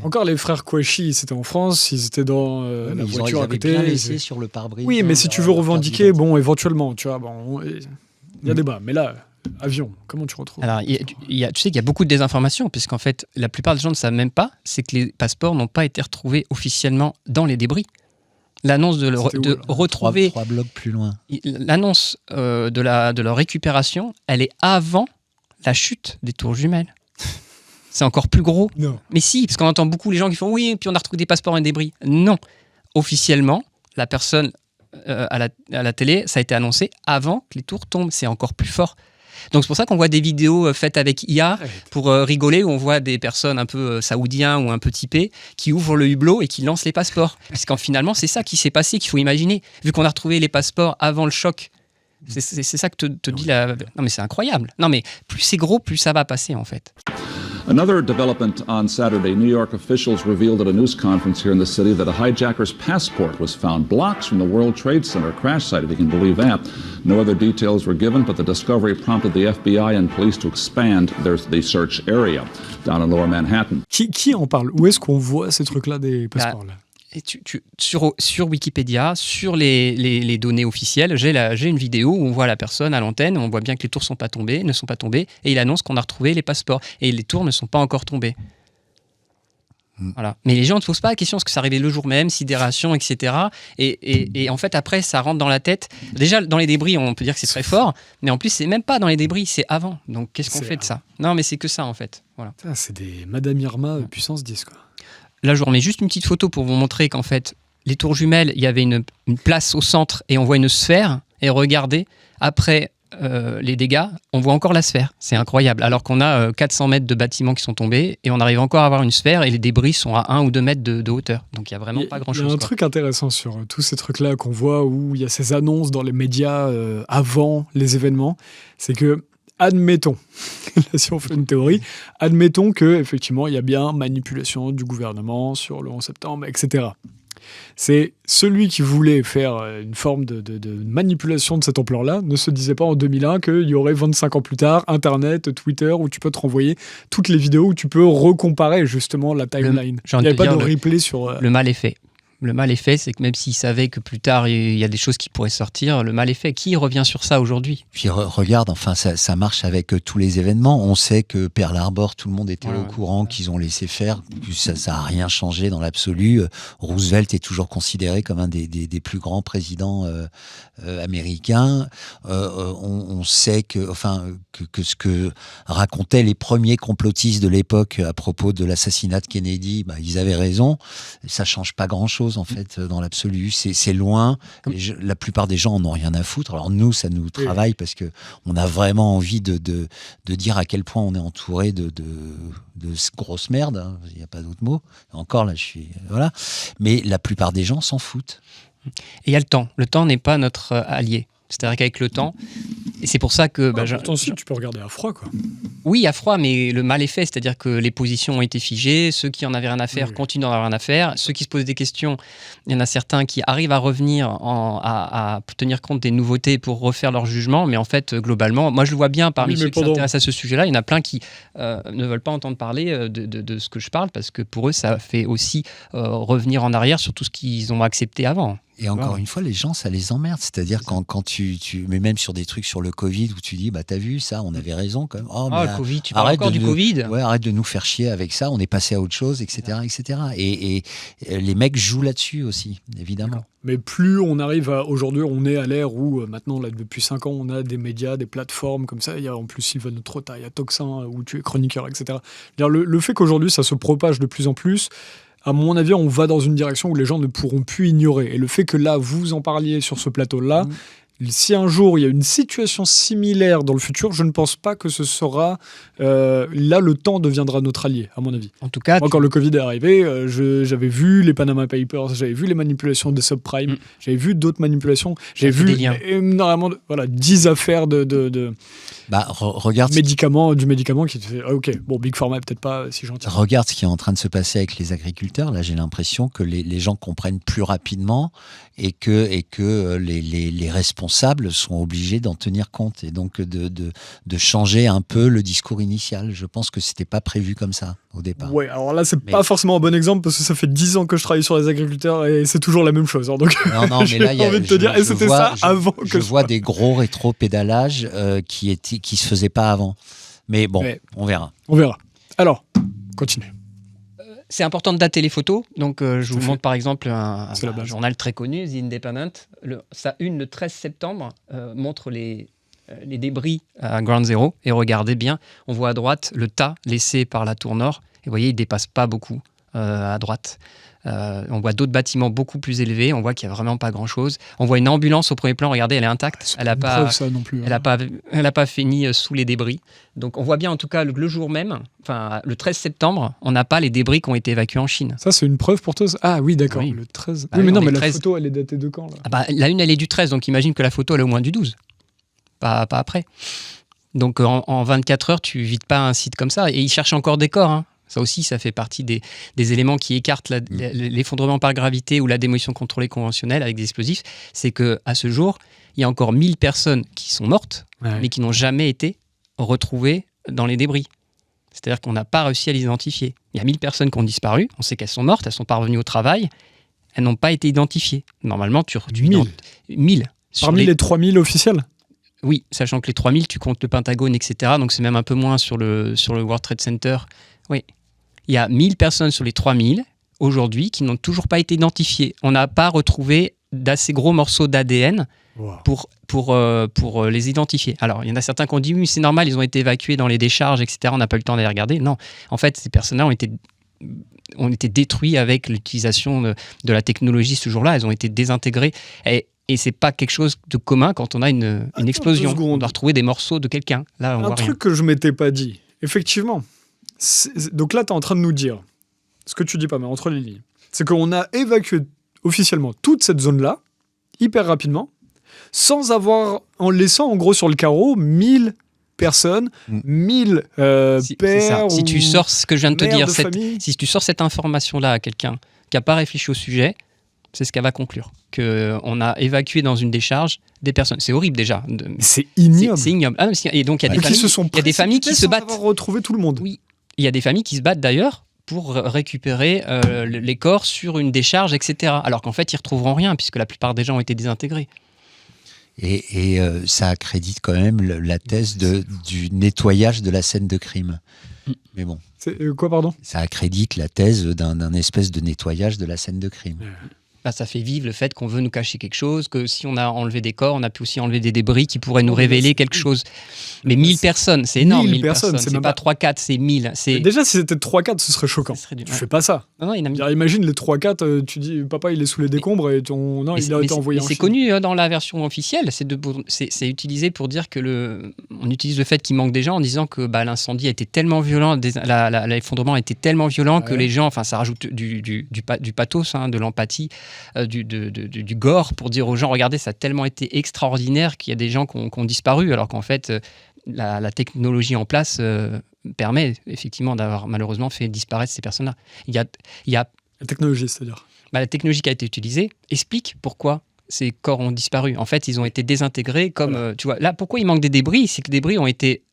Encore les frères Kouachi, c'était en France, ils étaient dans la voiture à côté.
Ils avaient bien laissé sur le pare-brise.
Oui, mais si tu veux revendiquer, éventuellement, tu vois, il y a débat. Mais là... Avion, comment tu retrouves?
Alors, tu sais qu'il y a beaucoup de désinformation, puisqu'en fait, la plupart des gens ne savent même pas, c'est que les passeports n'ont pas été retrouvés officiellement dans les débris. L'annonce de retrouver...
3 blocs plus loin.
L'annonce de leur récupération, elle est avant la chute des tours jumelles. C'est encore plus gros.
Non.
Mais si, parce qu'on entend beaucoup les gens qui font « Oui, puis on a retrouvé des passeports et des débris ». Non. Officiellement, la personne à la télé, ça a été annoncé avant que les tours tombent. C'est encore plus fort. Donc c'est pour ça qu'on voit des vidéos faites avec IA pour rigoler, où on voit des personnes un peu saoudiens ou un peu typés qui ouvrent le hublot et qui lancent les passeports. Parce qu'en finalement, c'est ça qui s'est passé, qu'il faut imaginer. Vu qu'on a retrouvé les passeports avant le choc, c'est ça que te dit la... Non mais c'est incroyable. Non mais plus c'est gros, plus ça va passer en fait.
Another development on Saturday, New York officials revealed at a news conference here in the city that a hijacker's passport was found blocks from the World Trade Center crash site, if you can believe that. No other details were given, but the discovery prompted the FBI and police to expand the search area down in Lower Manhattan.
Qui en parle? Où est-ce qu'on voit ces trucs-là, des passeports-là?
Et sur Wikipédia, sur les données officielles, j'ai une vidéo où on voit la personne à l'antenne, on voit bien que les tours ne sont pas tombés, et il annonce qu'on a retrouvé les passeports. Et les tours ne sont pas encore tombés. Voilà. Mais les gens ne se posent pas la question, parce que ça arrivait le jour même, sidération, etc. Et en fait, après, ça rentre dans la tête. Déjà, dans les débris, on peut dire que c'est très fort, mais en plus, c'est même pas dans les débris, c'est avant. Donc, qu'est-ce qu'on fait de ça? Non, mais c'est que ça, en fait. Voilà.
C'est des Madame Irma puissance 10, quoi.
Là, je vous remets juste une petite photo pour vous montrer qu'en fait, les tours jumelles, il y avait une place au centre et on voit une sphère. Et regardez, après les dégâts, on voit encore la sphère. C'est incroyable. Alors qu'on a 400 mètres de bâtiments qui sont tombés et on arrive encore à avoir une sphère et les débris sont à 1 ou 2 mètres de hauteur. Donc il n'y a vraiment pas grand-chose.
Il y a un truc intéressant sur tous ces trucs-là qu'on voit où il y a ces annonces dans les médias avant les événements. C'est que admettons, si on fait une théorie, admettons qu'effectivement, il y a bien manipulation du gouvernement sur le 11 septembre, etc. C'est celui qui voulait faire une forme de manipulation de cette ampleur-là ne se disait pas en 2001 qu'il y aurait 25 ans plus tard Internet, Twitter, où tu peux te renvoyer toutes les vidéos, où tu peux recomparer justement la timeline. Il n'y avait pas de replay sur...
Le mal est fait. Le mal est fait, c'est que même s'ils savaient que plus tard, il y a des choses qui pourraient sortir, le mal est fait. Qui revient sur ça aujourd'hui?
Puis regarde, enfin, ça marche avec tous les événements. On sait que Pearl Harbor, tout le monde était au courant qu'ils ont laissé faire. Ça n'a rien changé dans l'absolu. Roosevelt est toujours considéré comme un des plus grands présidents américains. On sait que ce que racontaient les premiers complotistes de l'époque à propos de l'assassinat de Kennedy, ils avaient raison. Ça change pas grand-chose. chose en fait dans l'absolu. C'est loin. La plupart des gens en ont rien à foutre. Alors nous, ça nous travaille parce que on a vraiment envie de dire à quel point on est entouré de grosse merde. Hein. Il n'y a pas d'autre mot. Encore là, voilà. Mais la plupart des gens s'en foutent.
Et il y a le temps. Le temps n'est pas notre allié. C'est-à-dire qu'avec le temps, et c'est pour ça que...
pourtant, si, tu peux regarder à froid, quoi.
Oui, à froid, mais le mal est fait. C'est-à-dire que les positions ont été figées. Ceux qui en avaient rien à faire continuent d'en avoir rien à faire. Ceux qui se posent des questions, il y en a certains qui arrivent à revenir à tenir compte des nouveautés pour refaire leur jugement. Mais en fait, globalement, moi, je le vois bien parmi ceux qui s'intéressent à ce sujet-là. Il y en a plein qui ne veulent pas entendre parler de ce que je parle parce que pour eux, ça fait aussi revenir en arrière sur tout ce qu'ils ont accepté avant.
Et encore une fois, les gens, ça les emmerde. C'est-à-dire quand tu... Mais même sur des trucs sur le Covid où tu dis, bah t'as vu ça, on avait raison quand même.
Le Covid, tu parles encore du Covid.
Ouais, arrête de nous faire chier avec ça, on est passé à autre chose, etc. etc. Et les mecs jouent là-dessus aussi, évidemment.
D'accord. Mais plus on arrive aujourd'hui, on est à l'ère où maintenant, là, depuis 5 ans, on a des médias, des plateformes comme ça. Il y a en plus Sylvain Trotha, il y a Toxin, où tu es chroniqueur, etc. Le fait qu'aujourd'hui, ça se propage de plus en plus, à mon avis, on va dans une direction où les gens ne pourront plus ignorer. Et le fait que là, vous en parliez sur ce plateau-là, si un jour il y a une situation similaire dans le futur, je ne pense pas que ce sera... là, le temps deviendra notre allié, à mon avis.
En tout cas,
moi, quand le Covid est arrivé, j'avais vu les Panama Papers, j'avais vu les manipulations des subprimes, j'avais vu d'autres manipulations, j'ai vu énormément 10 affaires
regarde
du médicament qui te fait ok, bon, Big Pharma est peut-être pas si gentil.
Regarde ce qui est en train de se passer avec les agriculteurs. Là, j'ai l'impression que les gens comprennent plus rapidement et que les responsables sont obligés d'en tenir compte et donc de changer un peu le discours initial. Je pense que c'était pas prévu comme ça au départ.
Ouais, alors là, c'est pas forcément un bon exemple parce que ça fait 10 ans que je travaille sur les agriculteurs et c'est toujours la même chose. Hein, donc
non, mais là, je vois des gros rétro-pédalages qui se faisaient pas avant. Mais bon, on verra.
On verra. Alors, continue.
C'est important de dater les photos. Donc, je vous montre par exemple un journal très connu, The Independent. Sa une, le 13 septembre, montre les débris à Ground Zero. Et regardez bien, on voit à droite le tas laissé par la tour nord. Et vous voyez, il ne dépasse pas beaucoup à droite. On voit d'autres bâtiments beaucoup plus élevés. On voit qu'il n'y a vraiment pas grand-chose. On voit une ambulance au premier plan. Regardez, elle est intacte. Elle n'a pas fini sous les débris. Donc, on voit bien, en tout cas, le jour même, enfin, le 13 septembre, on n'a pas les débris qui ont été évacués en Chine.
Ça, c'est une preuve pour toi? Ah oui, d'accord.
Oui.
Le 13.
Bah, oui,
mais
la
13... photo, elle est datée de quand là?
La une, elle est du 13. Donc, imagine que la photo, elle est au moins du 12. Pas après. Donc, en 24 heures, tu vides pas un site comme ça. Et ils cherchent encore des corps, hein. Ça aussi, ça fait partie des éléments qui écartent l'effondrement par gravité ou la démolition contrôlée conventionnelle avec des explosifs. C'est qu'à ce jour, il y a encore 1000 personnes qui sont mortes, mais qui n'ont jamais été retrouvées dans les débris. C'est-à-dire qu'on n'a pas réussi à les identifier. Il y a 1000 personnes qui ont disparu. On sait qu'elles sont mortes, elles ne sont pas revenues au travail. Elles n'ont pas été identifiées. Normalement, tu 1000.
Parmi les 3000 officiels?
Oui, sachant que les 3000, tu comptes le Pentagone, etc. Donc c'est même un peu moins sur le World Trade Center. Oui. Il y a 1000 personnes sur les 3000 aujourd'hui qui n'ont toujours pas été identifiées. On n'a pas retrouvé d'assez gros morceaux d'ADN pour les identifier. Alors, il y en a certains qui ont dit oui, c'est normal, ils ont été évacués dans les décharges, etc. On n'a pas eu le temps d'aller regarder. Non, en fait, ces personnes-là ont été détruits avec l'utilisation de la technologie ce jour-là. Elles ont été désintégrées. Et c'est pas quelque chose de commun quand on a une explosion. On doit retrouver des morceaux de quelqu'un. Là, on voit rien.
Un truc que je m'étais pas dit. Effectivement. Donc là, tu es en train de nous dire, ce que tu dis pas, mais entre les lignes, c'est qu'on a évacué officiellement toute cette zone-là, hyper rapidement, en laissant en gros sur le carreau 1000 personnes, 1000 pères.
Si tu sors ce que je viens de te dire, si tu sors cette information-là à quelqu'un qui n'a pas réfléchi au sujet, c'est ce qu'elle va conclure. Qu'on a évacué dans une décharge des personnes. C'est horrible déjà.
C'est ignoble.
C'est ignoble. Et donc, il y a des familles qui se battent.
Sans avoir retrouvé tout le monde.
Oui. Il y a des familles qui se battent d'ailleurs pour récupérer les corps sur une décharge, etc. Alors qu'en fait, ils ne retrouveront rien puisque la plupart des gens ont été désintégrés.
Et ça accrédite quand même la thèse du nettoyage de la scène de crime. Mais bon.
C'est quoi, pardon?
Ça accrédite la thèse d'un espèce de nettoyage de la scène de crime.
ça fait vivre le fait qu'on veut nous cacher quelque chose, que si on a enlevé des corps, on a pu aussi enlever des débris qui pourraient nous révéler quelque chose. Mais 1000 personnes, c'est énorme.
1000 personnes,
c'est pas 3-4, c'est 1000.
Déjà, si c'était 3-4, ce serait choquant. Tu fais pas ça.
Non, il y en a 1000.
Imagine les 3-4, tu dis papa il est sous les décombres et il a été envoyé en Chine.
C'est connu dans la version officielle, c'est utilisé pour dire que on utilise le fait qu'il manque des gens en disant que l'incendie a été tellement violent, l'effondrement a été tellement violent que les gens, ça rajoute du pathos, de l'empathie, du gore pour dire aux gens regardez, ça a tellement été extraordinaire qu'il y a des gens qui ont disparu alors qu'en fait la technologie en place permet effectivement d'avoir malheureusement fait disparaître ces personnes-là. Il y a
la technologie, c'est-à-dire
la technologie qui a été utilisée explique pourquoi ces corps ont disparu. En fait, ils ont été désintégrés comme... tu vois, là, pourquoi il manque des débris ? C'est que les débris ont été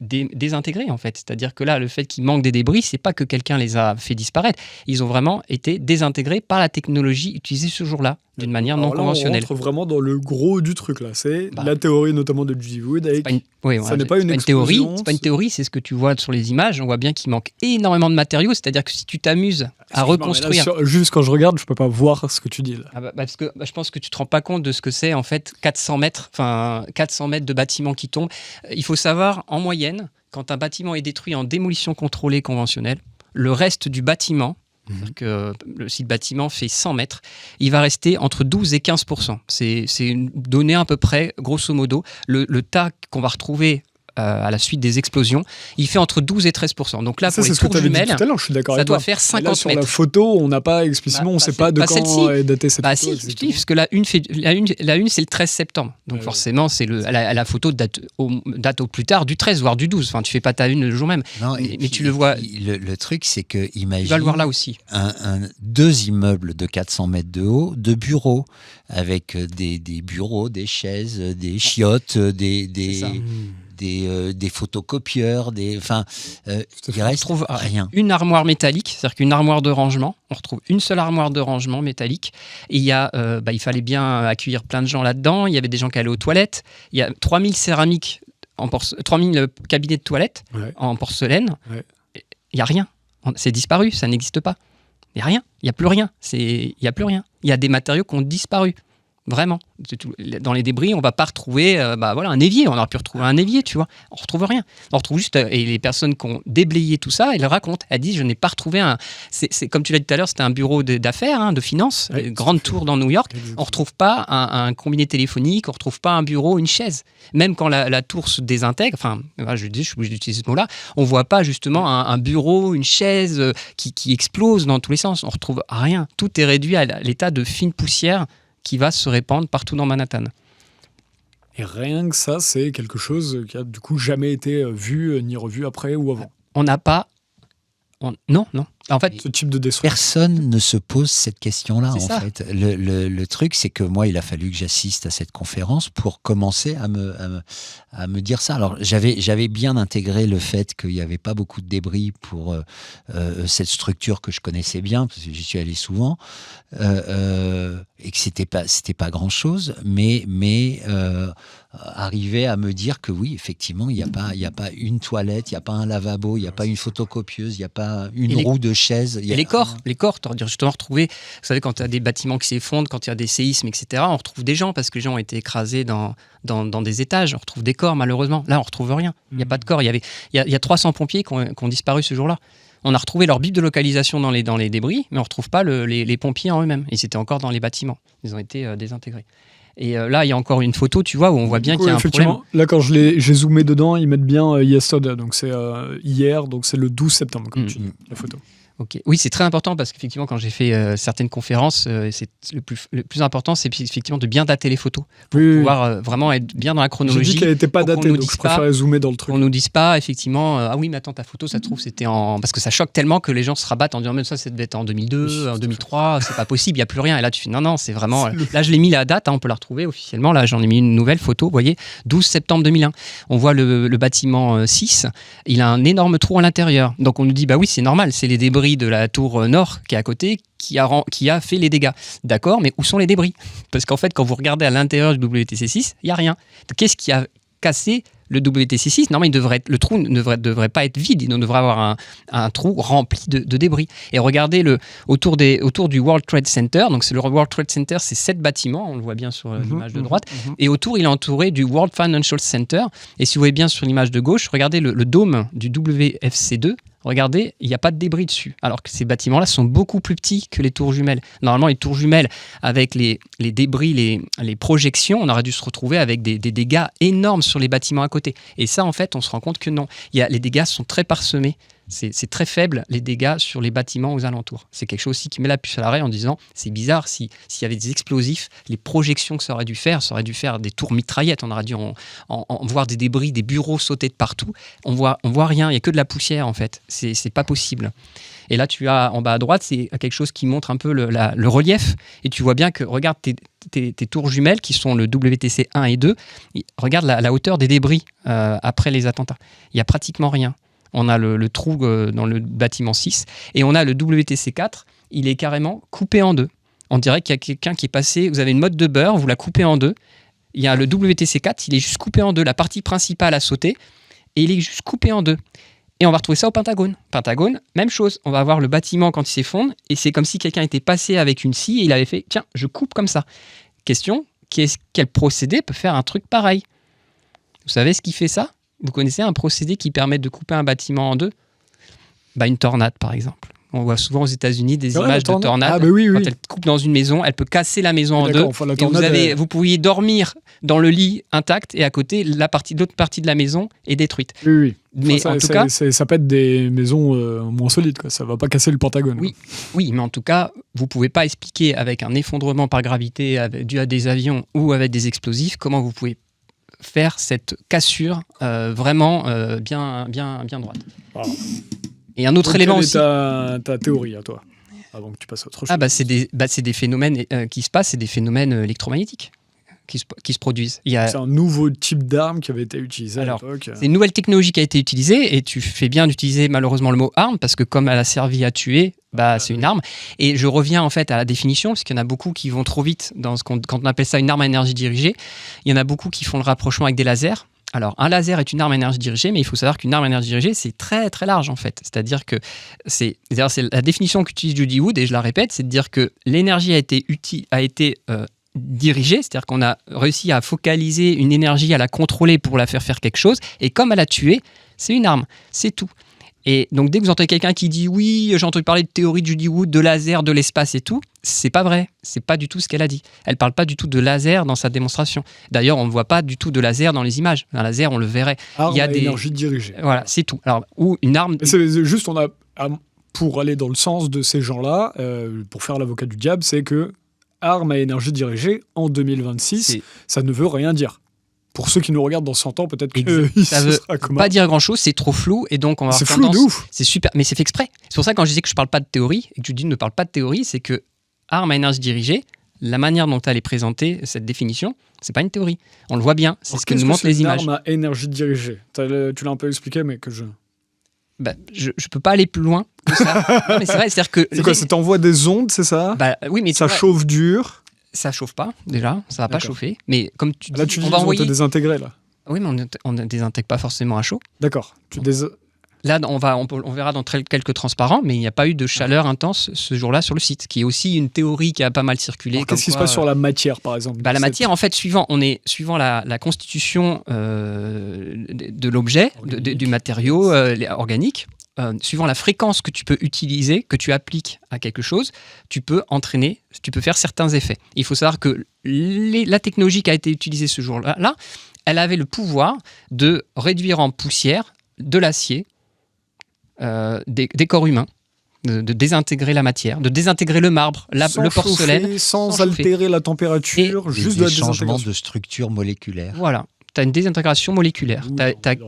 désintégrés, en fait. C'est-à-dire que là, le fait qu'il manque des débris, c'est pas que quelqu'un les a fait disparaître. Ils ont vraiment été désintégrés par la technologie utilisée ce jour-là, d'une manière non conventionnelle.
On rentre vraiment dans le gros du truc, là. C'est la théorie, notamment de Judy Wood. Ça n'est pas une
théorie. C'est pas une théorie, c'est ce que tu vois sur les images. On voit bien qu'il manque énormément de matériaux. C'est-à-dire que si tu t'amuses à reconstruire...
juste quand je regarde, je peux pas voir ce que tu dis, là.
Parce que je pense que tu te rends pas compte de ce que c'est, en fait, 400 mètres de bâtiments qui tombent. Il faut savoir, en moyenne, quand un bâtiment est détruit en démolition contrôlée conventionnelle, le reste du bâtiment, c'est-à-dire que si le bâtiment fait 100 mètres, il va rester entre 12 et 15%. C'est une donnée à peu près, grosso modo. Le tas qu'on va retrouver à la suite des explosions, il fait entre 12 et 13%. Donc là,
ça,
pour les tours jumelles,
je suis d'accord
ça
avec
doit
toi.
faire 50
là, sur
mètres.
La photo, on n'a pas explicitement, on ne sait pas de quand est datée cette photo.
Si, parce que la une, c'est le 13 septembre. Donc forcément, c'est la photo date au plus tard du 13, voire du 12. Enfin, tu fais pas ta une le jour même.
Non,
mais tu le vois.
Le truc, c'est que, imagine...
Tu vas le voir là aussi.
Deux immeubles de 400 mètres de haut, de bureaux, avec des bureaux, des chaises, des chiottes, des photocopieurs, il reste rien.
Une armoire métallique, c'est-à-dire qu'une armoire de rangement, on retrouve une seule armoire de rangement métallique, et il fallait bien accueillir plein de gens là-dedans, il y avait des gens qui allaient aux toilettes, il y a 3000 céramiques, 3000 cabinets de toilettes en porcelaine, il n'y a rien, c'est disparu, ça n'existe pas, il n'y a rien, il n'y a plus rien, il y a des matériaux qui ont disparu. Vraiment. Dans les débris, on va pas retrouver un évier. On aurait pu retrouver un évier, tu vois. On retrouve rien. On retrouve juste... Et les personnes qui ont déblayé tout ça, elles racontent. Elles disent, je n'ai pas retrouvé un... C'est comme tu l'as dit tout à l'heure, c'était un bureau d'affaires, de finance, grande tour dans New York. Exactement. On retrouve pas un combiné téléphonique, on retrouve pas un bureau, une chaise. Même quand la tour se désintègre, je suis obligé d'utiliser ce mot-là, on voit pas justement un bureau, une chaise qui explose dans tous les sens. On retrouve rien. Tout est réduit à l'état de fine poussière qui va se répandre partout dans Manhattan.
Et rien que ça, c'est quelque chose qui a du coup jamais été vu ni revu après ou avant.
On n'a pas... Non. En fait,
ce type de destruction.
Personne ne se pose cette question-là,
c'est
en fait. Le truc, c'est que moi, il a fallu que j'assiste à cette conférence pour commencer à me dire ça. Alors, j'avais bien intégré le fait qu'il n'y avait pas beaucoup de débris pour cette structure que je connaissais bien, parce que j'y suis allé souvent, et que c'était pas grand-chose, mais arriver à me dire que oui, effectivement, il n'y a pas une toilette, il n'y a pas un lavabo, il n'y a pas une photocopieuse, il n'y a pas une roue de chaise.
Et les corps, tu as justement retrouvé, vous savez, quand tu as des bâtiments qui s'effondrent, quand il y a des séismes, etc., on retrouve des gens parce que les gens ont été écrasés dans des étages. On retrouve des corps, malheureusement. Là, on ne retrouve rien. Il n'y a pas de corps. Il y a 300 pompiers qui ont disparu ce jour-là. On a retrouvé leur bip de localisation dans les débris, mais on ne retrouve pas les pompiers en eux-mêmes. Ils étaient encore dans les bâtiments. Ils ont été désintégrés. Et là, il y a encore une photo, tu vois, où on voit bien qu'il y a un problème.
Là, quand j'ai zoomé dedans, ils mettent bien yesterday, donc c'est hier, donc c'est le 12 septembre, comme tu dis, la photo.
Okay. Oui, c'est très important parce qu'effectivement, quand j'ai fait certaines conférences, c'est le plus important, c'est effectivement de bien dater les photos pour pouvoir vraiment être bien dans la chronologie.
J'ai dit qu'elle n'était pas datée, donc je préférais zoomer dans le truc.
On nous dise pas effectivement, ah oui, mais attends, ta photo, ça se trouve, c'était en... Parce que ça choque tellement que les gens se rabattent en disant, même ça devait être en 2002, en 2003, c'est pas possible, il n'y a plus rien. Et là, tu fais, non, c'est vraiment... Là, je l'ai mis la date, on peut la retrouver officiellement. Là, j'en ai mis une nouvelle photo, vous voyez, 12 septembre 2001. On voit le bâtiment 6, il a un énorme trou à l'intérieur. Donc, on nous dit, bah oui, c'est normal, c'est les débris de la tour nord qui est à côté qui a fait les dégâts. D'accord, mais où sont les débris ? Parce qu'en fait, quand vous regardez à l'intérieur du WTC6, il n'y a rien. Qu'est-ce qui a cassé Le WTC6, normalement, le trou ne devrait pas être vide, il devrait avoir un trou rempli de débris. Et regardez autour du World Trade Center, donc c'est le World Trade Center, c'est 7 bâtiments, on le voit bien sur l'image de droite, et autour, il est entouré du World Financial Center. Et si vous voyez bien sur l'image de gauche, regardez le dôme du WFC2. Regardez, il n'y a pas de débris dessus. Alors que ces bâtiments-là sont beaucoup plus petits que les tours jumelles. Normalement, les tours jumelles, avec les débris, les projections, on aurait dû se retrouver avec des dégâts énormes sur les bâtiments à côté. Et ça, en fait, on se rend compte que non. Les dégâts sont très parsemés. C'est très faible, les dégâts sur les bâtiments aux alentours. C'est quelque chose aussi qui met la puce à l'oreille en disant, c'est bizarre, s'il y avait des explosifs, les projections que ça aurait dû faire des tours mitraillettes. On aurait dû en voir des débris, des bureaux sauter de partout. On voit rien, il n'y a que de la poussière, en fait. C'est pas possible. Et là, tu as en bas à droite, c'est quelque chose qui montre un peu le relief. Et tu vois bien que, regarde tes tours jumelles, qui sont le WTC 1 et 2, regarde la hauteur des débris après les attentats. Il n'y a pratiquement rien. On a le trou dans le bâtiment 6 et on a le WTC 4, il est carrément coupé en deux. On dirait qu'il y a quelqu'un qui est passé, vous avez une motte de beurre, vous la coupez en deux. Il y a le WTC 4, il est juste coupé en deux. La partie principale a sauté et il est juste coupé en deux. Et on va retrouver ça au Pentagone. Pentagone, même chose. On va voir le bâtiment quand il s'effondre et c'est comme si quelqu'un était passé avec une scie et il avait fait « Tiens, je coupe comme ça ». Question, quel procédé peut faire un truc pareil ? Vous savez ce qui fait ça ? Vous connaissez un procédé qui permet de couper un bâtiment en deux ? Une tornade, par exemple. On voit souvent aux États-unis des images de tornades.
Quand
elle coupe dans une maison, elle peut casser la maison en deux. Et vous pourriez dormir dans le lit intact et à côté, l'autre partie de la maison est détruite.
Oui.
Mais en tout cas,
ça peut être des maisons moins solides, quoi. Ça va pas casser le Pentagone.
Oui, mais en tout cas, vous pouvez pas expliquer avec un effondrement par gravité dû à des avions ou avec des explosifs comment vous pouvez faire cette cassure vraiment bien droite.
Ah.
Et un autre élément aussi.
Ta théorie à toi, avant que tu passes à autre chose.
C'est des phénomènes qui se passent, c'est des phénomènes électromagnétiques qui se produisent.
C'est un nouveau type d'arme qui avait été utilisé à l'époque.
C'est une nouvelle technologie qui a été utilisée et tu fais bien d'utiliser malheureusement le mot arme parce que comme elle a servi à tuer, c'est une arme. Et je reviens en fait à la définition parce qu'il y en a beaucoup qui vont trop vite quand on appelle ça une arme à énergie dirigée. Il y en a beaucoup qui font le rapprochement avec des lasers. Alors, un laser est une arme à énergie dirigée, mais il faut savoir qu'une arme à énergie dirigée, c'est très très large en fait. C'est-à-dire que c'est la définition qu'utilise Judy Wood, et je la répète, c'est de dire que l'énergie a été dirigée, c'est-à-dire qu'on a réussi à focaliser une énergie, à la contrôler pour la faire quelque chose, et comme elle a tué, c'est une arme, c'est tout. Et donc dès que vous entendez quelqu'un qui dit « Oui, j'ai entendu parler de théorie de Judy Wood, de laser, de l'espace et tout », c'est pas vrai, c'est pas du tout ce qu'elle a dit. Elle parle pas du tout de laser dans sa démonstration. D'ailleurs, on ne voit pas du tout de laser dans les images. Un laser, on le verrait.
Arme à énergie dirigée.
Voilà, c'est tout. Alors, ou une arme...
C'est juste, pour aller dans le sens de ces gens-là, pour faire l'avocat du diable, c'est que arme à énergie dirigée, en 2026, ça ne veut rien dire. Pour ceux qui nous regardent dans 100 ans, peut-être que
ça veut pas dire grand-chose, c'est trop flou et donc on va
c'est flou de ouf.
C'est super, mais c'est fait exprès. C'est pour ça que quand je disais que je parle pas de théorie et que Judy ne parle pas de théorie, c'est que arme à énergie dirigée, la manière dont elle est présentée, cette définition, c'est pas une théorie. On le voit bien, c'est ce que nous montrent les images.
Arme à énergie dirigée. Tu l'as un peu expliqué, mais que je...
je peux pas aller plus loin que ça. Non, mais c'est vrai, c'est-à-dire que...
C'est quoi, ça t'envoie des ondes, c'est ça ?
Oui, mais
ça chauffe dur.
Ça chauffe pas, déjà, ça va pas chauffer. Mais comme tu dis,
là, tu dis
on va envoyer...
te désintégrer, là.
Oui, mais on ne désintègre pas forcément à chaud.
D'accord.
Là, on verra dans quelques transparents, mais il n'y a pas eu de chaleur intense ce jour-là sur le site, qui est aussi une théorie qui a pas mal circulé.
Alors, qu'est-ce qui se passe sur la matière, par exemple ?
La matière, en fait, suivant la constitution de l'objet, du matériau organique, suivant la fréquence que tu peux utiliser, que tu appliques à quelque chose, tu peux faire certains effets. Il faut savoir que la technologie qui a été utilisée ce jour-là, elle avait le pouvoir de réduire en poussière de l'acier, des corps humains, de désintégrer la matière, de désintégrer le marbre, le porcelaine.
Sans altérer la température, juste de la
changement de structure moléculaire.
Voilà. Tu as une désintégration moléculaire.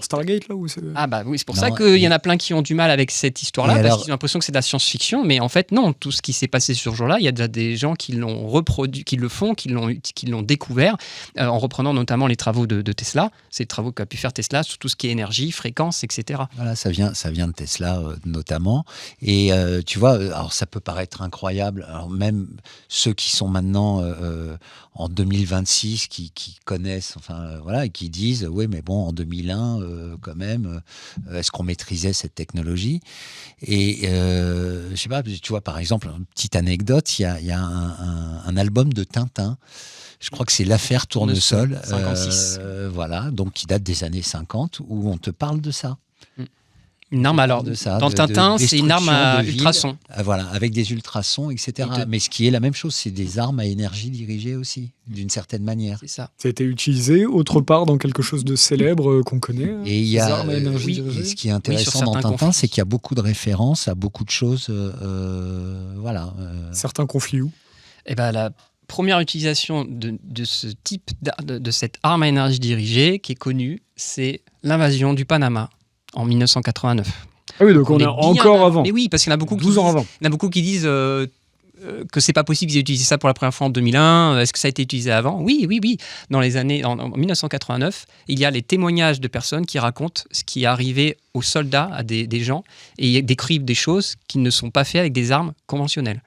Stargate, là, ou c'est...
Oui, c'est pour ça qu'il y en a plein qui ont du mal avec cette histoire-là, parce qu'ils ont l'impression que c'est de la science-fiction, mais en fait, non. Tout ce qui s'est passé ce jour-là, il y a déjà des gens qui l'ont reproduit, qui le font, qui l'ont découvert, en reprenant notamment les travaux de Tesla, ces travaux qu'a pu faire Tesla sur tout ce qui est énergie, fréquence, etc.
Voilà, ça vient de Tesla, notamment. Et tu vois, alors ça peut paraître incroyable, alors même ceux qui sont maintenant en 2026, qui connaissent, qui disent oui, mais bon, en 2001, quand même, est-ce qu'on maîtrisait cette technologie? Et je sais pas, tu vois, par exemple, une petite anecdote, il y a un album de Tintin. Je crois que c'est L'affaire Tournesol,
56.
voilà, donc qui date des années 50, où on te parle de ça.
Une arme, alors, dans Tintin, c'est une arme à ultrasons.
Voilà, avec des ultrasons, etc. Mais ce qui est la même chose, c'est des armes à énergie dirigée aussi, d'une certaine manière.
C'est ça.
Ça a été utilisé autre part dans quelque chose de célèbre qu'on connaît.
Et il y a,
armes à énergie dirigée.
et ce qui est intéressant dans Tintin, c'est qu'il y a beaucoup de références à beaucoup de choses. Voilà.
Certains conflits où?
Eh ben, la première utilisation de ce type de cette arme à énergie dirigée qui est connue, c'est l'invasion du Panama en 1989.
Ah oui, donc on est encore avant.
Mais oui, parce qu'il y en a beaucoup
12 ans avant.
Il y en a beaucoup qui disent que c'est pas possible qu'ils aient utilisé ça pour la première fois en 2001. Est-ce que ça a été utilisé avant? Oui. Dans les années en 1989, il y a les témoignages de personnes qui racontent ce qui est arrivé aux soldats, à des gens, et ils décrivent des choses qui ne sont pas faites avec des armes conventionnelles.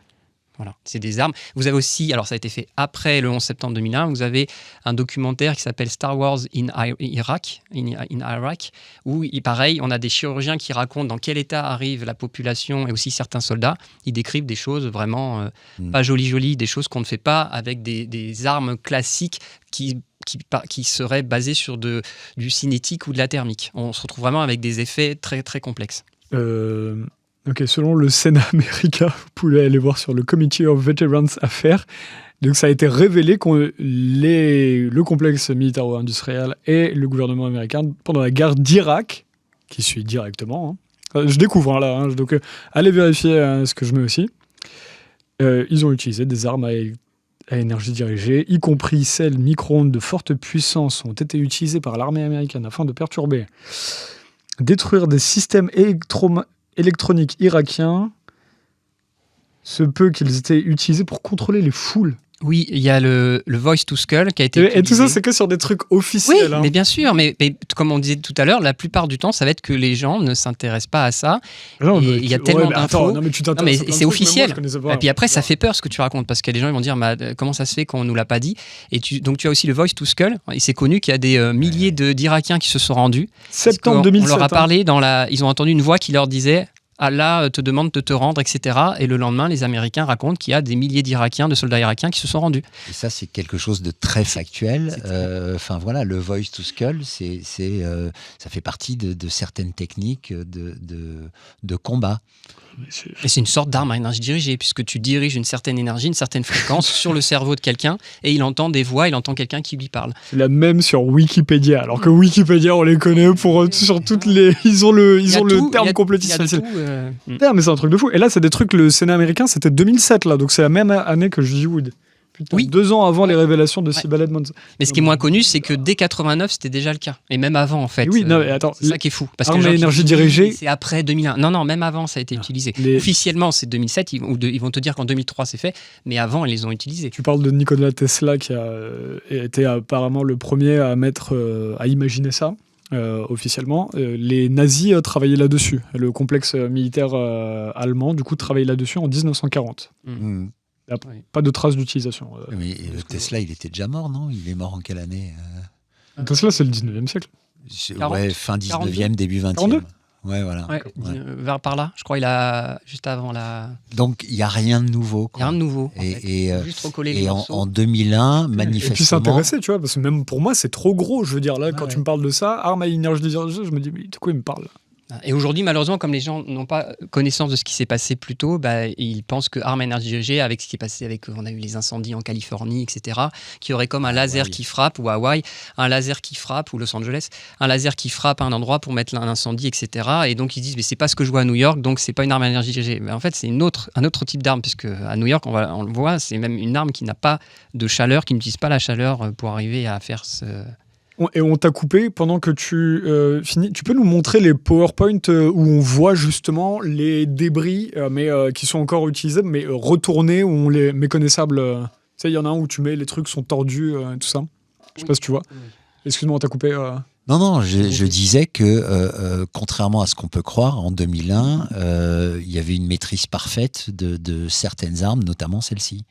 Voilà, c'est des armes. Vous avez aussi, alors ça a été fait après le 11 septembre 2001, vous avez un documentaire qui s'appelle Star Wars in Iraq, où, pareil, on a des chirurgiens qui racontent dans quel état arrive la population et aussi certains soldats. Ils décrivent des choses vraiment pas jolies, des choses qu'on ne fait pas avec des armes classiques qui seraient basées sur du cinétique ou de la thermique. On se retrouve vraiment avec des effets très, très complexes.
Ok, selon le Sénat américain, vous pouvez aller voir sur le Committee of Veterans Affairs. Donc ça a été révélé que le complexe militaro-industriel et le gouvernement américain, pendant la guerre d'Irak, qui suit directement, je découvre là, donc allez vérifier ce que je mets aussi, ils ont utilisé des armes à énergie dirigée, y compris celles micro-ondes de forte puissance, ont été utilisées par l'armée américaine afin de perturber, détruire des systèmes électroniques irakiens, se peut qu'ils étaient utilisés pour contrôler les foules.
Oui, il y a le Voice to Skull qui a été utilisé.
Et tout ça, c'est que sur des trucs officiels.
Oui, mais bien sûr. Mais comme on disait tout à l'heure, la plupart du temps, ça va être que les gens ne s'intéressent pas à ça. Il y a tellement d'infos.
Non, mais
c'est officiel.
Moi,
et puis après, ça fait peur ce que tu racontes, parce que les gens ils vont dire comment ça se fait qu'on ne nous l'a pas dit. Donc tu as aussi le Voice to Skull. Et c'est connu qu'il y a des milliers d'Irakiens qui se sont rendus.
Septembre 2007.
On leur a parlé, ils ont entendu une voix qui leur disait Allah te demande de te rendre, etc. Et le lendemain, les Américains racontent qu'il y a des milliers d'Irakiens, de soldats irakiens qui se sont rendus. Et
ça, c'est quelque chose de très factuel. Enfin voilà, le voice to skull, ça fait partie de certaines techniques de combat.
Et c'est une sorte d'arme à énergie dirigée, puisque tu diriges une certaine énergie, une certaine fréquence sur le cerveau de quelqu'un, et il entend des voix, il entend quelqu'un qui lui parle.
C'est la même sur Wikipédia, alors que Wikipédia, on les connaît sur toutes les... Ils ont le terme complotiste. Mais c'est un truc de fou. Et là, c'est des trucs, le Sénat américain, c'était 2007, là, donc c'est la même année que J. Wood. Putain, 2 ans avant les révélations de Sybil Edmonds.
Mais ce qui est moins connu, c'est que dès 89, c'était déjà le cas. Et même avant, en fait.
Et oui, non, mais attends.
C'est ça qui est fou. Parce
armes à énergie dirigée.
C'est après 2001. Non, même avant, ça a été utilisé. Officiellement, c'est 2007. Ils vont te dire qu'en 2003, c'est fait. Mais avant, ils les ont utilisés.
Tu parles de Nikola Tesla, qui a été apparemment le premier à imaginer ça. Officiellement, les nazis travaillaient là-dessus. Le complexe militaire allemand, du coup, travaillait là-dessus en 1940. Pas de traces d'utilisation.
Mais Tesla, il était déjà mort, non? Il est mort en quelle année?
Tesla, c'est le 19e siècle.
Ouais, fin 19e, 42. Début 20e.
42
Ouais, voilà.
Vers par là, je crois, il a juste avant la.
Donc, il n'y a rien de nouveau.
Il n'y a rien de nouveau.
Et
juste recoller les morceaux.
En 2001, manifestement.
Et puis s'intéresser, tu vois, parce que même pour moi, c'est trop gros. Je veux dire, là, quand tu me parles de ça, arme à énergie dirigée, je me dis, mais de quoi il me parle?
Et aujourd'hui, malheureusement, comme les gens n'ont pas connaissance de ce qui s'est passé plus tôt, ils pensent que arme à énergie dirigée, avec ce qui est passé, on a eu les incendies en Californie, etc., qui aurait comme un laser qui frappe, ou Hawaï, un laser qui frappe, ou Los Angeles, un laser qui frappe à un endroit pour mettre un incendie, etc. Et donc ils disent, mais c'est pas ce que je vois à New York, donc c'est pas une arme à énergie dirigée. Mais en fait, c'est un autre type d'arme, puisque à New York, on le voit, c'est même une arme qui n'a pas de chaleur, qui n'utilise pas la chaleur pour arriver à faire ce...
Et on t'a coupé pendant que tu finis. Tu peux nous montrer les PowerPoint où on voit justement les débris, mais qui sont encore utilisés, mais retournés, où on les méconnaissables. Tu sais, il y en a un où tu mets les trucs sont tordus, tout ça. Je sais pas si tu vois. Excuse-moi, on t'a coupé.
Non, je disais que, contrairement à ce qu'on peut croire, en 2001, il y avait une maîtrise parfaite de certaines armes, notamment celle-ci.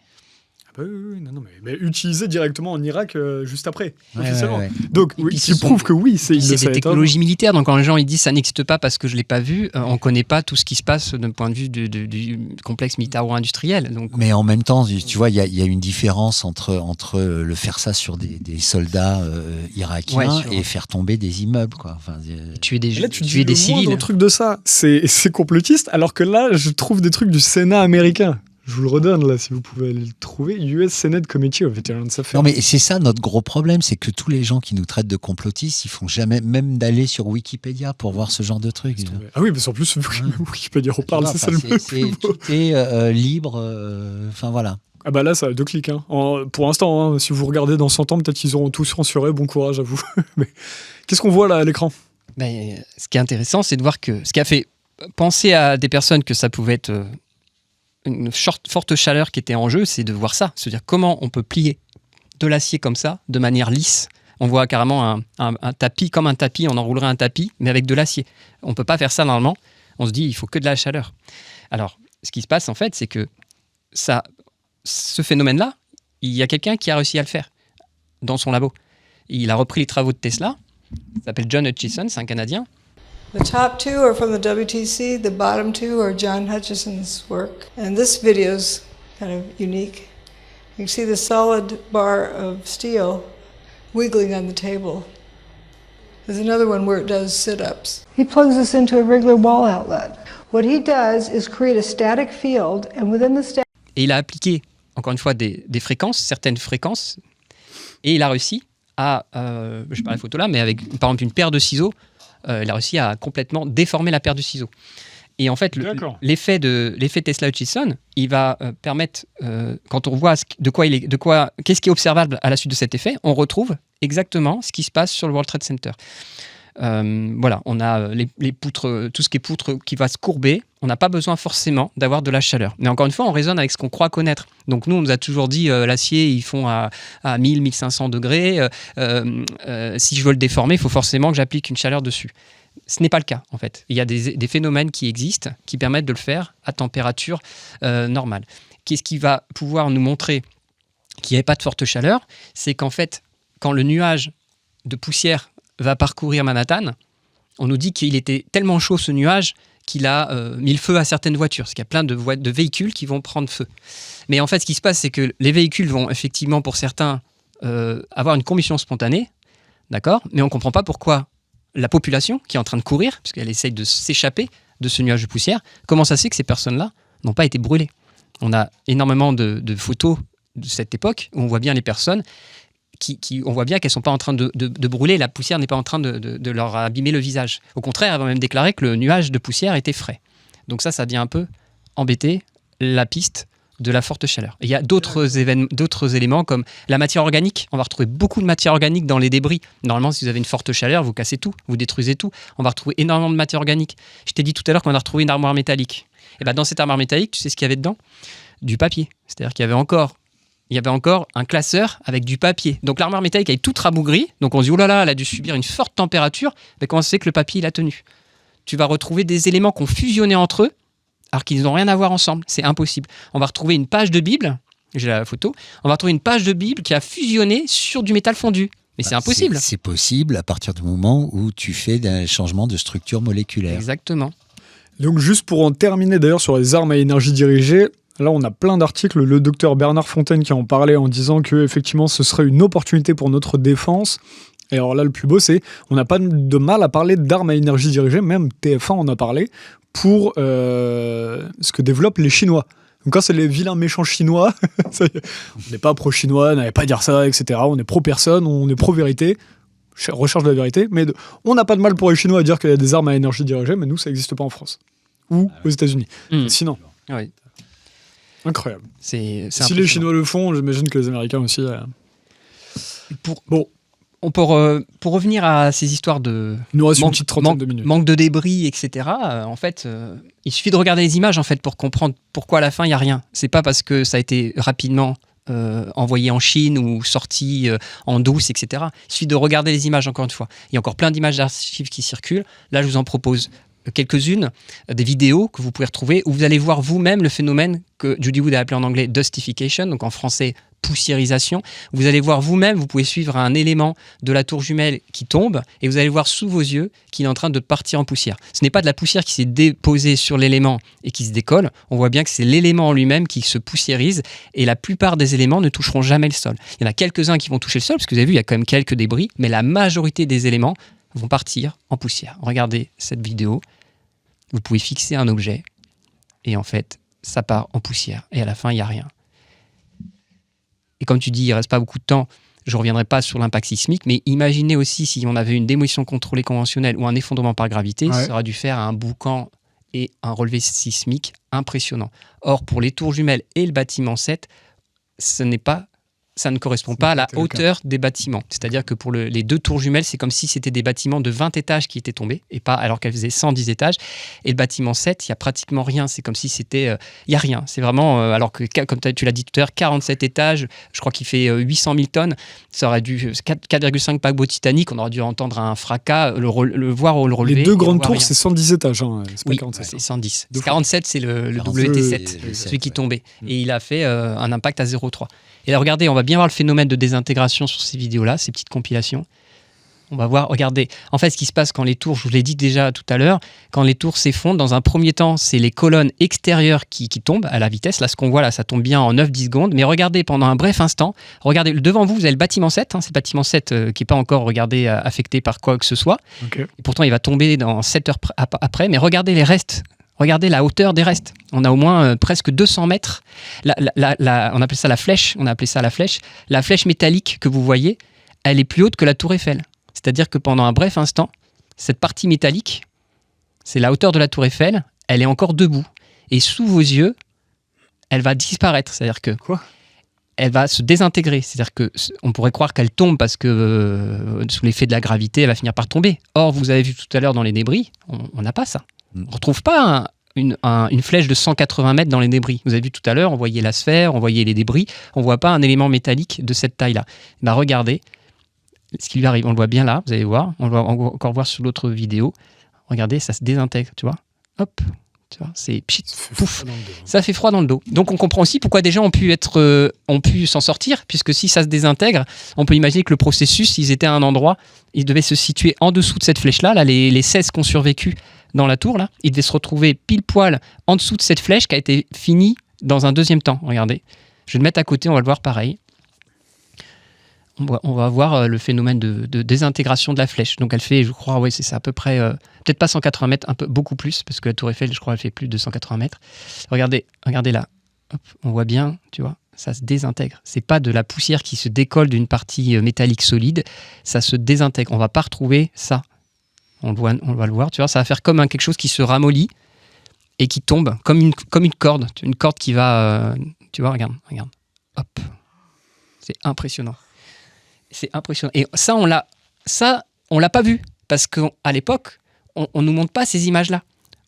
Oui, non, mais utilisé directement en Irak juste après, officiellement.
Ouais.
Donc, qui prouve que oui, c'est
des technologies militaires. Donc, quand les gens ils disent ça n'existe pas parce que je l'ai pas vu, on ne connaît pas tout ce qui se passe d'un point de vue du complexe militaro-industriel. Donc,
mais en même temps, tu vois, il y a une différence entre le faire ça sur des soldats irakiens et faire tomber des immeubles, quoi. Enfin,
tuer des
civils. Le truc de ça, c'est complotiste. Alors que là, je trouve des trucs du Sénat américain. Je vous le redonne là, si vous pouvez le trouver. US Senate Committee of Veterans Affairs.
Non, mais c'est ça notre gros problème, c'est que tous les gens qui nous traitent de complotistes, ils font jamais même d'aller sur Wikipédia pour voir ce genre de trucs.
Ah oui, mais en plus, Wikipédia reparle, c'est ça le plus beau.
Tout est libre, enfin voilà.
Ah bah là, ça a 2 clics. Hein. Pour l'instant, hein, si vous regardez dans 100 ans, peut-être qu'ils auront tout censuré. Bon courage à vous. Mais qu'est-ce qu'on voit là à l'écran ?
Ce qui est intéressant, c'est de voir que ce qui a fait penser à des personnes que ça pouvait être une forte chaleur qui était en jeu, c'est de voir ça. C'est-à-dire comment on peut plier de l'acier comme ça, de manière lisse. On voit carrément un tapis, comme un tapis, on enroulerait un tapis, mais avec de l'acier. On ne peut pas faire ça normalement. On se dit, il faut que de la chaleur. Alors, ce qui se passe en fait, c'est que ce phénomène-là, il y a quelqu'un qui a réussi à le faire dans son labo. Il a repris les travaux de Tesla. Il s'appelle John Hutchison, c'est un Canadien.
The top 2 are from the WTC, the bottom 2 are John Hutchison's work. And this video's kind of unique. You can see the solid bar of steel wiggling on the table. There's another one where it does sit-ups. He plugs this into a regular wall outlet. What he does is create a static field, and within the static...
Et il a appliqué, encore une fois, des fréquences, certaines fréquences, et il a réussi à, je parle de photo là, mais avec par exemple une paire de ciseaux, il a réussi à complètement déformer la paire de ciseaux. Et en fait, l'effet Tesla-Hutchison, il va permettre, quand on voit qu'est-ce qui est observable à la suite de cet effet, on retrouve exactement ce qui se passe sur le World Trade Center. Voilà, on a les poutres, tout ce qui est poutres qui va se courber. On n'a pas besoin forcément d'avoir de la chaleur. Mais encore une fois, on raisonne avec ce qu'on croit connaître. Donc nous, on nous a toujours dit l'acier, ils font à 1000, 1500 degrés. Si je veux le déformer, il faut forcément que j'applique une chaleur dessus. Ce n'est pas le cas, en fait. Il y a des phénomènes qui existent, qui permettent de le faire à température normale. Qu'est-ce qui va pouvoir nous montrer qu'il n'y avait pas de forte chaleur ? C'est qu'en fait, quand le nuage de poussière va parcourir Manhattan, on nous dit qu'il était tellement chaud, ce nuage, qu'il a mis le feu à certaines voitures. Parce qu'il y a plein de véhicules qui vont prendre feu. Mais en fait, ce qui se passe, c'est que les véhicules vont effectivement, pour certains, avoir une combustion spontanée, d'accord ? Mais on ne comprend pas pourquoi la population qui est en train de courir, parce qu'elle essaye de s'échapper de ce nuage de poussière, comment ça se fait que ces personnes-là n'ont pas été brûlées ? On a énormément de photos de cette époque où on voit bien les personnes on voit bien qu'elles ne sont pas en train de brûler, la poussière n'est pas en train de leur abîmer le visage. Au contraire, elles vont même déclarer que le nuage de poussière était frais. Donc ça vient un peu embêter la piste de la forte chaleur. Et il y a d'autres éléments comme la matière organique. On va retrouver beaucoup de matière organique dans les débris. Normalement, si vous avez une forte chaleur, vous cassez tout, vous détruisez tout. On va retrouver énormément de matière organique. Je t'ai dit tout à l'heure qu'on a retrouvé une armoire métallique. Et bien dans cette armoire métallique, tu sais ce qu'il y avait dedans ? Du papier. C'est-à-dire qu'il y avait encore un classeur avec du papier. Donc l'armoire métallique est toute rabougrie. Donc on se dit, oh là là, elle a dû subir une forte température. Mais comment c'est que le papier, il a tenu ? Tu vas retrouver des éléments qui ont fusionné entre eux, alors qu'ils n'ont rien à voir ensemble. C'est impossible. On va retrouver une page de Bible, j'ai la photo, on va retrouver une page de Bible qui a fusionné sur du métal fondu. Mais c'est impossible.
C'est possible à partir du moment où tu fais un changement de structure moléculaire.
Exactement.
Donc juste pour en terminer d'ailleurs sur les armes à énergie dirigée, là, on a plein d'articles. Le docteur Bernard Fontaine qui en parlait en disant que effectivement, ce serait une opportunité pour notre défense. Et alors là, le plus beau, c'est on n'a pas de mal à parler d'armes à énergie dirigée. Même TF1 en a parlé pour ce que développent les Chinois. Donc quand c'est les vilains méchants chinois, on n'est pas pro-chinois, on n'allait pas dire ça, etc. On est pro-personne, on est pro-vérité. Recherche de la vérité. Mais on n'a pas de mal pour les Chinois à dire qu'il y a des armes à énergie dirigée, mais nous, ça n'existe pas en France. Ou aux États-Unis. Sinon.
Oui.
Incroyable.
Si
les Chinois le font, j'imagine que les Américains aussi.
Pour revenir à ces histoires de manque de débris, etc., en fait, il suffit de regarder les images en fait, pour comprendre pourquoi à la fin, il n'y a rien. C'est pas parce que ça a été rapidement envoyé en Chine ou sorti en douce, etc. Il suffit de regarder les images encore une fois. Il y a encore plein d'images d'archives qui circulent. Là, je vous en propose quelques-unes, des vidéos que vous pouvez retrouver où vous allez voir vous-même le phénomène que Judy Wood a appelé en anglais dustification, donc en français poussiérisation. Vous allez voir vous-même, vous pouvez suivre un élément de la tour jumelle qui tombe et vous allez voir sous vos yeux qu'il est en train de partir en poussière. Ce n'est pas de la poussière qui s'est déposée sur l'élément et qui se décolle. On voit bien que c'est l'élément en lui-même qui se poussiérise et la plupart des éléments ne toucheront jamais le sol. Il y en a quelques-uns qui vont toucher le sol parce que vous avez vu, il y a quand même quelques débris, mais la majorité des éléments vont partir en poussière. Regardez cette vidéo. Vous pouvez fixer un objet et en fait, ça part en poussière. Et à la fin, il n'y a rien. Et comme tu dis, il ne reste pas beaucoup de temps. Je ne reviendrai pas sur l'impact sismique, mais imaginez aussi si on avait une démolition contrôlée conventionnelle ou un effondrement par gravité, ça aurait dû faire un boucan et un relevé sismique impressionnant. Or, pour les tours jumelles et le bâtiment 7, ça ne correspond pas à la hauteur des bâtiments. C'est-à-dire que pour les 2 tours jumelles, c'est comme si c'était des bâtiments de 20 étages qui étaient tombés, et pas alors qu'elles faisaient 110 étages. Et le bâtiment 7, il n'y a pratiquement rien. C'est comme si c'était... Il n'y a rien. C'est vraiment... alors que, comme tu l'as dit tout à l'heure, 47 étages, je crois qu'il fait 800 000 tonnes. Ça aurait dû... 4,5 paquebots Titanic, on aurait dû entendre un fracas, le voir ou le relever.
Les 2 grandes tours, c'est 110 étages. Hein, c'est pas 47.
C'est 110. 47, c'est le WT7, celui qui tombait. Et il a fait un impact à 0,3. Et là, regardez, on va bien voir le phénomène de désintégration sur ces vidéos-là, ces petites compilations. On va voir, regardez, en fait, ce qui se passe quand les tours, je vous l'ai dit déjà tout à l'heure, quand les tours s'effondrent, dans un premier temps, c'est les colonnes extérieures qui tombent à la vitesse. Là, ce qu'on voit là, ça tombe bien en 9-10 secondes. Mais regardez, pendant un bref instant, regardez, devant vous, vous avez le bâtiment 7. C'est le bâtiment 7 qui n'est pas encore, regardez, affecté par quoi que ce soit. Okay. Et pourtant, il va tomber dans 7 heures après. Mais regardez les restes. Regardez la hauteur des restes. On a au moins presque 200 mètres. On appelle ça la flèche. La flèche métallique que vous voyez, elle est plus haute que la tour Eiffel. C'est-à-dire que pendant un bref instant, cette partie métallique, c'est la hauteur de la tour Eiffel, elle est encore debout. Et sous vos yeux, elle va disparaître. C'est-à-dire que elle va se désintégrer. C'est-à-dire qu'on pourrait croire qu'elle tombe parce que sous l'effet de la gravité, elle va finir par tomber. Or, vous avez vu tout à l'heure dans les débris, on n'a pas ça. On ne retrouve pas une flèche de 180 mètres dans les débris. Vous avez vu tout à l'heure, on voyait la sphère, on voyait les débris. On ne voit pas un élément métallique de cette taille-là. Regardez ce qui lui arrive. On le voit bien là, vous allez voir. On va encore voir sur l'autre vidéo. Regardez, ça se désintègre, tu vois. Hop, tu vois, c'est pchit, pouf. Ça fait froid dans le dos. Donc on comprend aussi pourquoi des gens ont pu s'en sortir, puisque si ça se désintègre, on peut imaginer que le processus, ils étaient à un endroit, ils devaient se situer en dessous de cette flèche-là. Là, les 16 qui ont survécu dans la tour, là, ils devaient se retrouver pile poil en dessous de cette flèche qui a été finie dans un deuxième temps. Regardez. Je vais le mettre à côté, on va le voir pareil. On va voir le phénomène de désintégration de la flèche. Donc elle fait, je crois, c'est ça, à peu près, peut-être pas 180 mètres, beaucoup plus, parce que la tour Eiffel, je crois, elle fait plus de 180 mètres. Regardez là. Hop, on voit bien, tu vois, ça se désintègre. C'est pas de la poussière qui se décolle d'une partie métallique solide, ça se désintègre. On va pas retrouver ça. On va le voir, tu vois, ça va faire comme quelque chose qui se ramollit et qui tombe, comme une corde. Une corde qui va, tu vois, regarde. Hop. C'est impressionnant. C'est impressionnant. Et ça, on l'a pas vu. Parce qu'à l'époque, on nous montre pas ces images-là.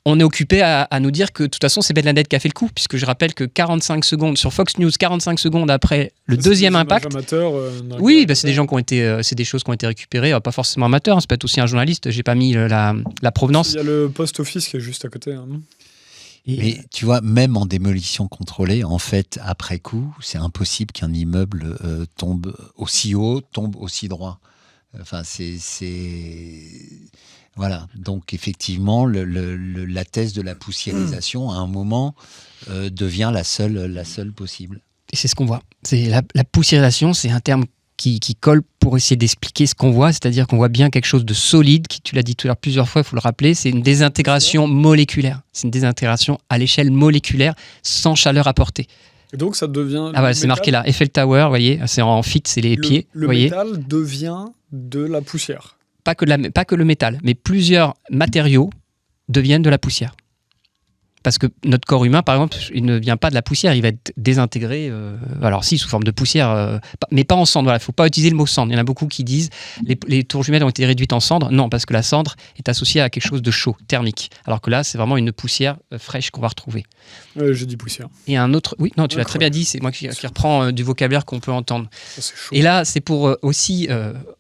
On est occupé à nous dire que de toute façon, c'est Ben Laden qui a fait le coup. Puisque je rappelle que 45 secondes, sur Fox News, 45 secondes après le deuxième impact. Oui, c'est des gens qui ont été, c'est des choses qui ont été récupérées. Pas forcément amateurs, ça peut être aussi un journaliste. J'ai pas mis la provenance.
Il y a le post office qui est juste à côté.
Mais tu vois, même en démolition contrôlée, en fait, après coup, c'est impossible qu'un immeuble tombe aussi haut, tombe aussi droit. Enfin, voilà. Donc, effectivement, la thèse de la poussiérisation, à un moment, devient la seule possible.
Et c'est ce qu'on voit. C'est la poussiérisation, c'est un terme qui colle pour essayer d'expliquer ce qu'on voit, c'est-à-dire qu'on voit bien quelque chose de solide, qui, tu l'as dit tout à l'heure plusieurs fois, il faut le rappeler, c'est une désintégration moléculaire. C'est une désintégration à l'échelle moléculaire, sans chaleur apportée.
Et donc ça devient...
c'est marqué là, Eiffel Tower, vous voyez, c'est en fit, c'est les pieds.
Le métal devient de la poussière.
Pas que le métal, mais plusieurs matériaux deviennent de la poussière. Parce que notre corps humain, par exemple, il ne vient pas de la poussière, il va être désintégré, alors si, sous forme de poussière, mais pas en cendre. Voilà, il ne faut pas utiliser le mot cendre. Il y en a beaucoup qui disent les tours jumelles ont été réduites en cendre. Non, parce que la cendre est associée à quelque chose de chaud, thermique. Alors que là, c'est vraiment une poussière fraîche qu'on va retrouver.
J'ai dit poussière.
Et un autre... Oui, non, tu l'as très bien dit, c'est moi qui reprends du vocabulaire qu'on peut entendre. Ça, c'est chaud. Et là, c'est pour aussi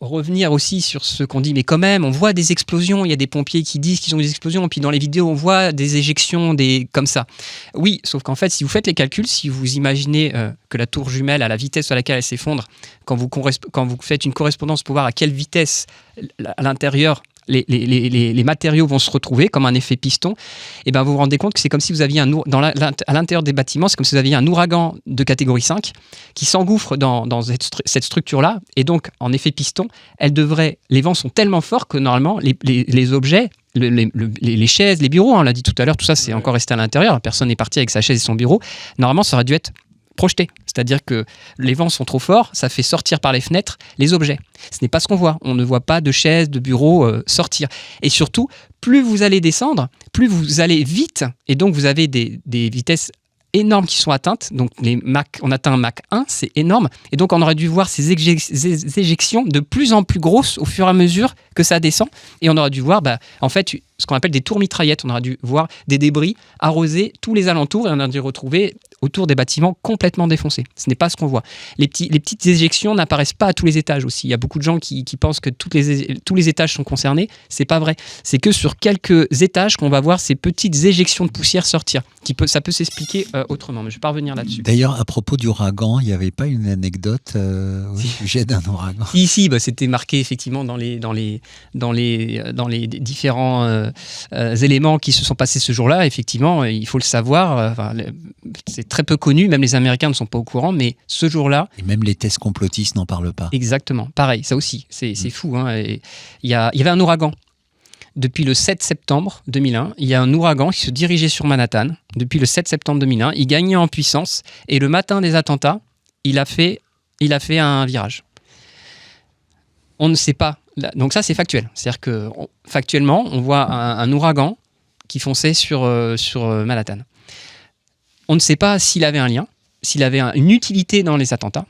revenir aussi sur ce qu'on dit. Mais quand même, on voit des explosions, il y a des pompiers qui disent qu'ils ont des explosions, puis dans les vidéos, on voit des éjections, des c'est comme ça. Oui, sauf qu'en fait, si vous faites les calculs, si vous imaginez que la tour jumelle, à la vitesse à laquelle elle s'effondre, quand vous faites une correspondance pour voir à quelle vitesse à l'intérieur les matériaux vont se retrouver comme un effet piston, et ben vous vous rendez compte que c'est comme si vous aviez à l'intérieur des bâtiments, c'est comme si vous aviez un ouragan de catégorie 5 qui s'engouffre dans cette structure-là, et donc en effet piston, les vents sont tellement forts que normalement les objets, les chaises, les bureaux, on l'a dit tout à l'heure, tout ça c'est encore resté à l'intérieur, personne n'est parti avec sa chaise et son bureau, normalement ça aurait dû être projeté. C'est-à-dire que les vents sont trop forts, ça fait sortir par les fenêtres les objets. Ce n'est pas ce qu'on voit. On ne voit pas de chaises, de bureaux sortir. Et surtout, plus vous allez descendre, plus vous allez vite, et donc vous avez des vitesses énormes qui sont atteintes. Donc on atteint un Mach 1, c'est énorme. Et donc on aurait dû voir ces éjections de plus en plus grosses au fur et à mesure que ça descend. Et on aurait dû voir, en fait, ce qu'on appelle des tours mitraillettes. On aurait dû voir des débris arroser tous les alentours, et on aurait dû retrouver autour des bâtiments complètement défoncés. Ce n'est pas ce qu'on voit. Les petites éjections n'apparaissent pas à tous les étages aussi. Il y a beaucoup de gens qui pensent que tous les étages sont concernés. C'est pas vrai. C'est que sur quelques étages qu'on va voir ces petites éjections de poussière sortir. Ça peut s'expliquer autrement, mais je vais pas revenir là-dessus.
D'ailleurs, à propos du ouragan, il n'y avait pas une anecdote au sujet d'un ouragan?
Si, c'était marqué effectivement dans les différents éléments qui se sont passés ce jour-là. Effectivement, il faut le savoir. C'est très peu connu, même les Américains ne sont pas au courant, mais ce jour-là...
Et même les thèses complotistes n'en parlent pas.
Exactement, pareil, ça aussi, c'est fou. Il y avait un ouragan. Depuis le 7 septembre 2001, il y a un ouragan qui se dirigeait sur Manhattan. Depuis le 7 septembre 2001, il gagnait en puissance, et le matin des attentats, il a fait un virage. On ne sait pas. Donc ça, c'est factuel. C'est-à-dire que factuellement, on voit un ouragan qui fonçait sur Manhattan. On ne sait pas s'il avait un lien, s'il avait une utilité dans les attentats.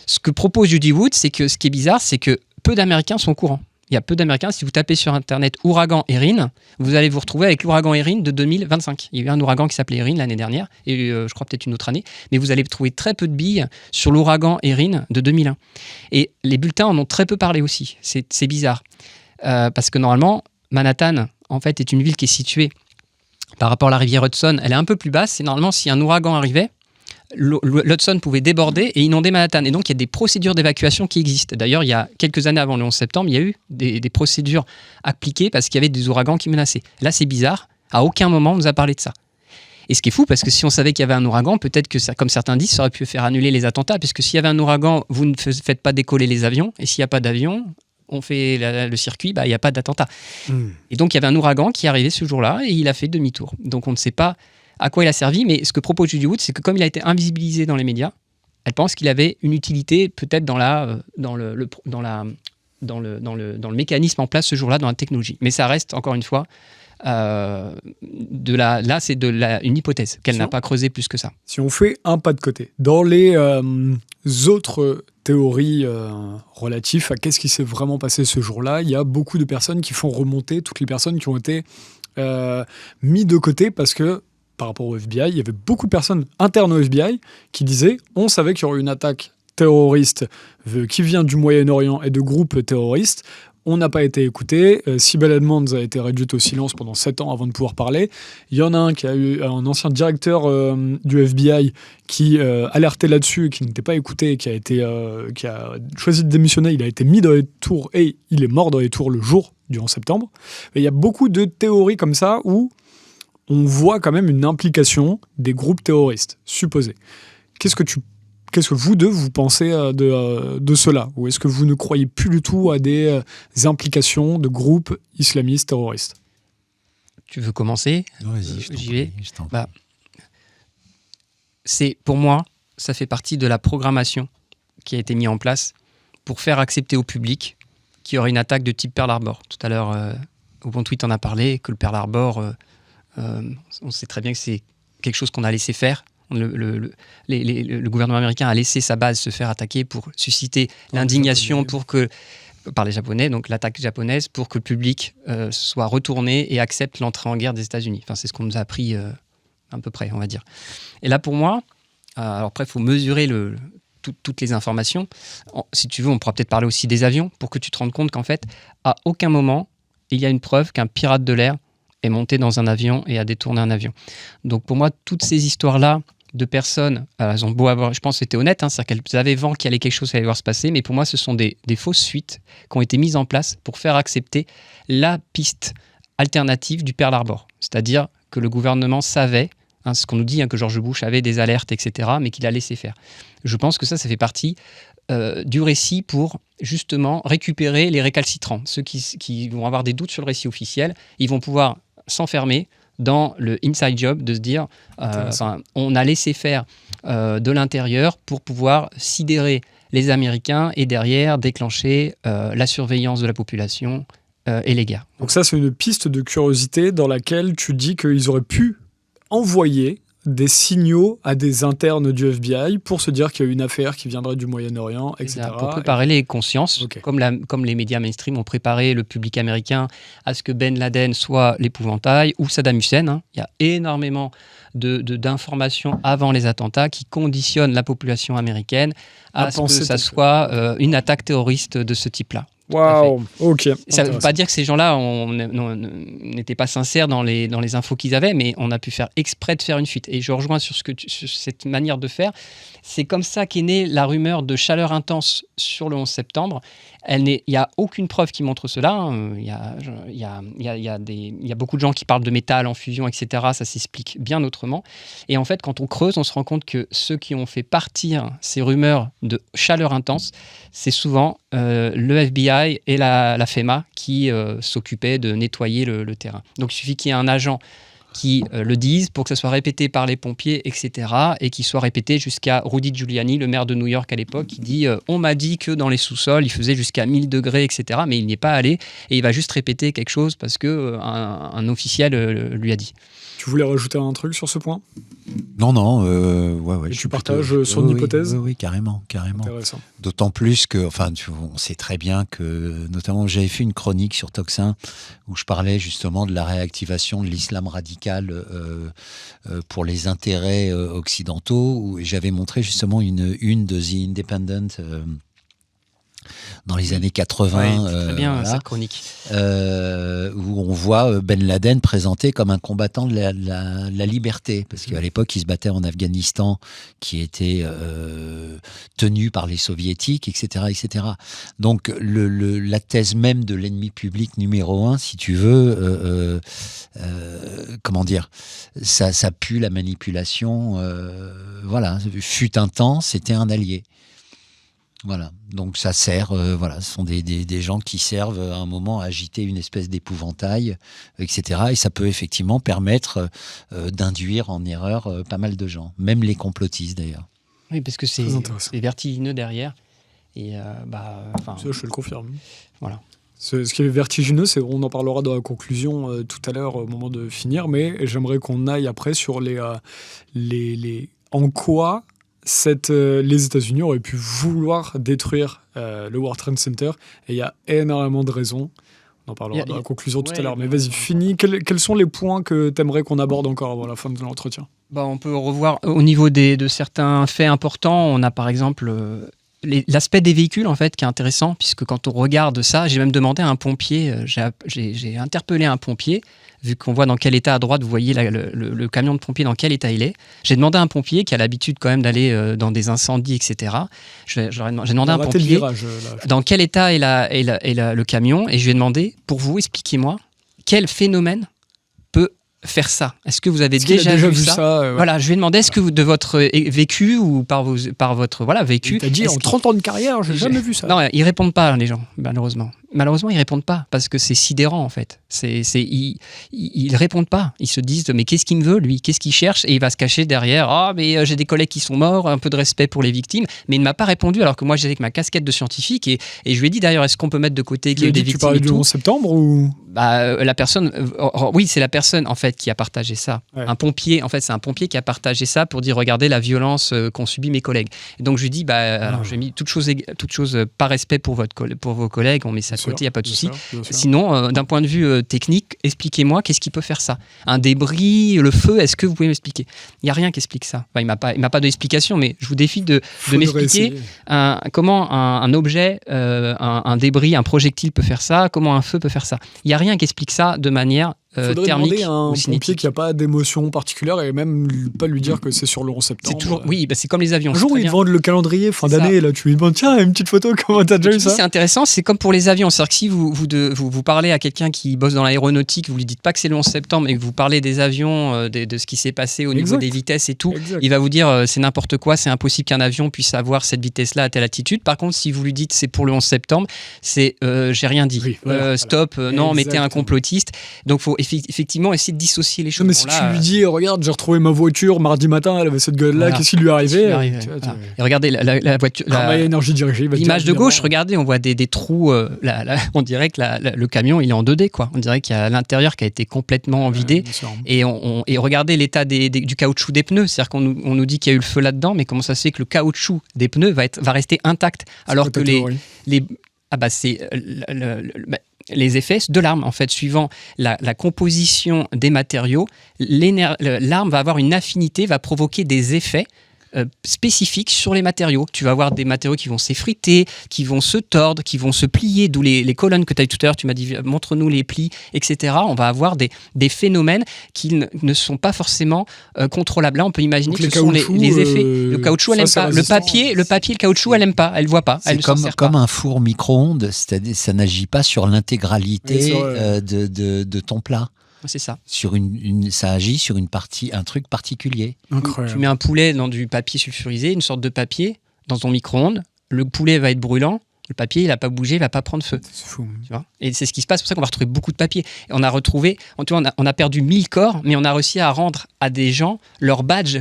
Ce que propose Judy Wood, c'est que ce qui est bizarre, c'est que peu d'Américains sont au courant. Il y a peu d'Américains, si vous tapez sur Internet ouragan Erin, vous allez vous retrouver avec l'ouragan Erin de 2025. Il y a eu un ouragan qui s'appelait Erin l'année dernière, et je crois peut-être une autre année, mais vous allez trouver très peu de billes sur l'ouragan Erin de 2001. Et les bulletins en ont très peu parlé aussi. C'est bizarre. Parce que normalement, Manhattan, en fait, est une ville qui est située par rapport à la rivière Hudson, elle est un peu plus basse, et normalement, si un ouragan arrivait, l'Hudson pouvait déborder et inonder Manhattan. Et donc, il y a des procédures d'évacuation qui existent. D'ailleurs, il y a quelques années avant le 11 septembre, il y a eu des procédures appliquées parce qu'il y avait des ouragans qui menaçaient. Là, c'est bizarre. À aucun moment, on nous a parlé de ça. Et ce qui est fou, parce que si on savait qu'il y avait un ouragan, peut-être que, comme certains disent, ça aurait pu faire annuler les attentats, puisque s'il y avait un ouragan, vous ne faites pas décoller les avions, et s'il n'y a pas d'avion, on fait le circuit, il n'y a pas d'attentat. Et donc, il y avait un ouragan qui est arrivé ce jour-là, et il a fait demi-tour. Donc, on ne sait pas à quoi il a servi, mais ce que propose Judy Wood, c'est que comme il a été invisibilisé dans les médias, elle pense qu'il avait une utilité peut-être dans le mécanisme en place ce jour-là, dans la technologie. Mais ça reste, encore une fois, une hypothèse qu'elle n'a pas creusée plus que ça.
Si on fait un pas de côté, dans les autres théories relatives à qu'est-ce qui s'est vraiment passé ce jour-là, il y a beaucoup de personnes qui font remonter toutes les personnes qui ont été mises de côté parce que par rapport au FBI, il y avait beaucoup de personnes internes au FBI qui disaient on savait qu'il y aurait une attaque terroriste qui vient du Moyen-Orient et de groupes terroristes. On n'a pas été écouté. Sibel Edmonds a été réduite au silence pendant 7 ans avant de pouvoir parler. Il y en a un qui a eu un ancien directeur du FBI qui alertait là-dessus, qui n'était pas écouté, qui a choisi de démissionner. Il a été mis dans les tours et il est mort dans les tours le jour du 11 septembre. Et il y a beaucoup de théories comme ça où on voit quand même une implication des groupes terroristes supposés. Qu'est-ce que vous deux, vous pensez de cela? Ou est-ce que vous ne croyez plus du tout à des implications de groupes islamistes terroristes?
Tu veux commencer?
Vas-y,
j'y vais. Pour moi, ça fait partie de la programmation qui a été mise en place pour faire accepter au public qu'il y aurait une attaque de type Pearl Harbor. Tout à l'heure, au bon tweet, on a parlé que le Pearl Harbor... on sait très bien que c'est quelque chose qu'on a laissé faire. Le gouvernement américain a laissé sa base se faire attaquer pour susciter l'indignation par les Japonais, donc l'attaque japonaise, pour que le public soit retourné et accepte l'entrée en guerre des États-Unis. Enfin, c'est ce qu'on nous a appris à peu près, on va dire. Et là, pour moi, alors après, il faut mesurer toutes les informations. Si tu veux, on pourra peut-être parler aussi des avions pour que tu te rendes compte qu'en fait, à aucun moment, il y a une preuve qu'un pirate de l'air est monté dans un avion et a détourné un avion. Donc pour moi, toutes ces histoires-là de personnes, elles ont beau avoir, je pense que c'était honnête, c'est-à-dire qu'elles avaient vent qu'il y allait quelque chose qui allait devoir se passer, mais pour moi, ce sont des fausses suites qui ont été mises en place pour faire accepter la piste alternative du Pearl Harbor. C'est-à-dire que le gouvernement savait, ce qu'on nous dit, que George Bush avait des alertes, etc., mais qu'il a laissé faire. Je pense que ça fait partie du récit pour justement récupérer les récalcitrants. Ceux qui vont avoir des doutes sur le récit officiel, ils vont pouvoir s'enfermer dans le inside job de se dire on a laissé faire de l'intérieur pour pouvoir sidérer les Américains et derrière déclencher la surveillance de la population et les guerres.
Donc ça, c'est une piste de curiosité dans laquelle tu dis qu'ils auraient pu envoyer des signaux à des internes du FBI pour se dire qu'il y a une affaire qui viendrait du Moyen-Orient, etc.
Pour préparer les consciences, comme les médias mainstream ont préparé le public américain à ce que Ben Laden soit l'épouvantail ou Saddam Hussein. Il y a énormément d'informations avant les attentats qui conditionnent la population américaine à ce que ça soit une attaque terroriste de ce type-là.
Waouh, ok.
Ça ne veut pas dire que ces gens-là n'étaient pas sincères dans les infos qu'ils avaient, mais on a pu faire exprès de faire une fuite. Et je rejoins sur cette manière de faire. C'est comme ça qu'est née la rumeur de chaleur intense sur le 11 septembre. Il n'y a aucune preuve qui montre cela. Il y a beaucoup de gens qui parlent de métal en fusion, etc. Ça s'explique bien autrement. Et en fait, quand on creuse, on se rend compte que ceux qui ont fait partir ces rumeurs de chaleur intense, c'est souvent le FBI et la FEMA qui s'occupaient de nettoyer le terrain. Donc il suffit qu'il y ait un agent qui le dise pour que ça soit répété par les pompiers, etc. et qu'il soit répété jusqu'à Rudy Giuliani, le maire de New York à l'époque, qui dit on m'a dit que dans les sous-sols, il faisait jusqu'à 1000 degrés, etc. Mais il n'y est pas allé et il va juste répéter quelque chose parce qu'un officiel lui a dit.
Tu voulais rajouter un truc sur ce point ?
Non, ouais.
Et tu partages son hypothèse ?
Oui, carrément.
Intéressant.
D'autant plus que, on sait très bien que, notamment, j'avais fait une chronique sur Toxin où je parlais justement de la réactivation de l'islam radical pour les intérêts occidentaux, où j'avais montré justement une de The Independent dans les années 80.
Très bien, cette chronique.
Où on voit Ben Laden présenté comme un combattant de la liberté. Parce qu'à l'époque, il se battait en Afghanistan, qui était tenu par les soviétiques, etc. etc. Donc, la thèse même de l'ennemi public numéro 1, si tu veux, comment dire, ça pue la manipulation. Fut un temps, c'était un allié. Voilà, donc ça sert, ce sont des gens qui servent à un moment à agiter une espèce d'épouvantail, etc. Et ça peut effectivement permettre d'induire en erreur pas mal de gens, même les complotistes d'ailleurs.
Oui, parce que c'est vertigineux derrière. Et
ça, je le confirme.
Voilà.
Ce qui est vertigineux, on en parlera dans la conclusion tout à l'heure au moment de finir, mais j'aimerais qu'on aille après sur en quoi les États-Unis auraient pu vouloir détruire le World Trade Center, et il y a énormément de raisons. On en parlera dans la conclusion tout à l'heure. Mais vas-y, finis. Quels sont les points que tu aimerais qu'on aborde encore avant la fin de l'entretien ?
On peut revoir au niveau de certains faits importants. On a par exemple l'aspect des véhicules, en fait, qui est intéressant, puisque quand on regarde ça, j'ai même demandé à un pompier, j'ai interpellé un pompier, vu qu'on voit dans quel état à droite, vous voyez le camion de pompier, dans quel état il est. J'ai demandé à un pompier qui a l'habitude quand même d'aller dans des incendies, etc. J'ai demandé à un pompier dans quel état est le camion, et je lui ai demandé, pour vous, expliquez-moi, quel phénomène peut faire ça. Est-ce que vous avez déjà vu ça Voilà, je lui ai demandé, est-ce que de votre vécu ou par votre vécu...
Il t'a dit, en 30 ans de carrière, j'ai jamais vu ça.
Non, ils répondent pas, les gens, malheureusement. Malheureusement, ils répondent pas, parce que c'est sidérant, en fait. Ils répondent pas. Ils se disent, mais qu'est-ce qu'il me veut, lui ? Qu'est-ce qu'il cherche ? Et il va se cacher derrière, mais j'ai des collègues qui sont morts, un peu de respect pour les victimes. Mais il ne m'a pas répondu, alors que moi, j'étais avec ma casquette de scientifique, et je lui ai dit, d'ailleurs, est-ce qu'on peut mettre de côté qu'il y a eu des victimes ? Tu
parlais du 11 septembre ou...
La personne, oui, c'est la personne, en fait, qui a partagé ça. Ouais. Un pompier, en fait, c'est un pompier qui a partagé ça pour dire, regardez la violence qu'ont subi mes collègues. Et donc, je lui ai dit, alors, j'ai mis toute chose par respect pour vos collègues, on met ça de côté, il n'y a pas de souci. Sinon, d'un point de vue technique, expliquez-moi qu'est-ce qui peut faire ça. Un débris, le feu, est-ce que vous pouvez m'expliquer ? Il n'y a rien qui explique ça. Enfin, il m'a pas d'explication, mais je vous défie de m'expliquer comment un objet, un débris, un projectile peut faire ça, comment un feu peut faire ça. Il n'y a rien qui explique ça de manière
Faudrait
thermique
demander à un
ou
pompier
cinétique.
qui n'a pas d'émotion particulière et même pas lui dire que c'est sur le 11 septembre.
C'est toujours, oui, c'est comme les avions.
Un
c'est
jour où
très
ils te
bien.
vendent le calendrier fin
C'est ça.
d'année, là, tu lui demandes tiens, une petite photo, comment t'as déjà eu
Tu dis,
ça?
c'est intéressant, c'est comme pour les avions. C'est-à-dire que si vous parlez à quelqu'un qui bosse dans l'aéronautique, vous lui dites pas que c'est le 11 septembre et que vous parlez des avions, de ce qui s'est passé au niveau
Exact.
des vitesses et tout,
Exact.
il va vous dire c'est n'importe quoi, c'est impossible qu'un avion puisse avoir cette vitesse-là à telle altitude. Par contre, si vous lui dites c'est pour le 11 septembre, c'est j'ai rien dit.
Oui, voilà,
Stop, non, mais t'es un
Exactement.
complotiste. Donc il faut effectivement essayer de dissocier les choses.
Non, mais
Bon,
si
là,
tu lui dis regarde, j'ai retrouvé ma voiture mardi matin, elle avait cette gueule-là,
Voilà.
qu'est-ce qui lui est
qu'est-ce qui
arrivé?
lui arrive,
Tu vois,
voilà. Et regardez la voiture.
Travail énergie dirigée. il va te
L'image
dire,
de gauche,
évidemment,
regardez, on voit des trous. On dirait que le camion, il est en 2D, quoi. On dirait qu'il y a l'intérieur qui a été complètement vidé.
bien sûr.
Et regardez l'état du caoutchouc des pneus. C'est-à-dire qu'on nous dit qu'il y a eu le feu là-dedans, mais comment ça se fait que le caoutchouc des pneus va rester intact alors
C'est
que
quoi ta théorie
c'est les effets de l'arme, en fait, suivant la composition des matériaux, l'arme va avoir une affinité, va provoquer des effets spécifiques sur les matériaux. Tu vas avoir des matériaux qui vont s'effriter, qui vont se tordre, qui vont se plier, d'où les colonnes que tu as eu tout à l'heure, tu m'as dit montre-nous les plis, etc. On va avoir des phénomènes qui ne sont pas forcément contrôlables. Là, on peut imaginer
Donc
que
les
ce sont les
caoutchoucs,
effets. Le caoutchouc, elle
ça,
aime
c'est
pas.
résistant.
Le papier, le caoutchouc, elle aime pas. Elle voit pas. Elle
C'est
ne s'en sert pas.
comme un four micro-ondes, c'est-à-dire ça n'agit pas sur l'intégralité
Oui, c'est vrai.
de ton plat.
C'est ça.
Sur ça agit sur un truc particulier.
Incroyable.
Tu mets un poulet dans du papier sulfurisé, une sorte de papier, dans ton micro-ondes. Le poulet va être brûlant. Le papier, il n'a pas bougé, il va pas prendre feu.
C'est fou.
Tu vois, et c'est ce qui se passe, c'est pour ça qu'on va retrouver beaucoup de papier. Et on a retrouvé, on a perdu 1000 corps, mais on a réussi à rendre à des gens leur badge,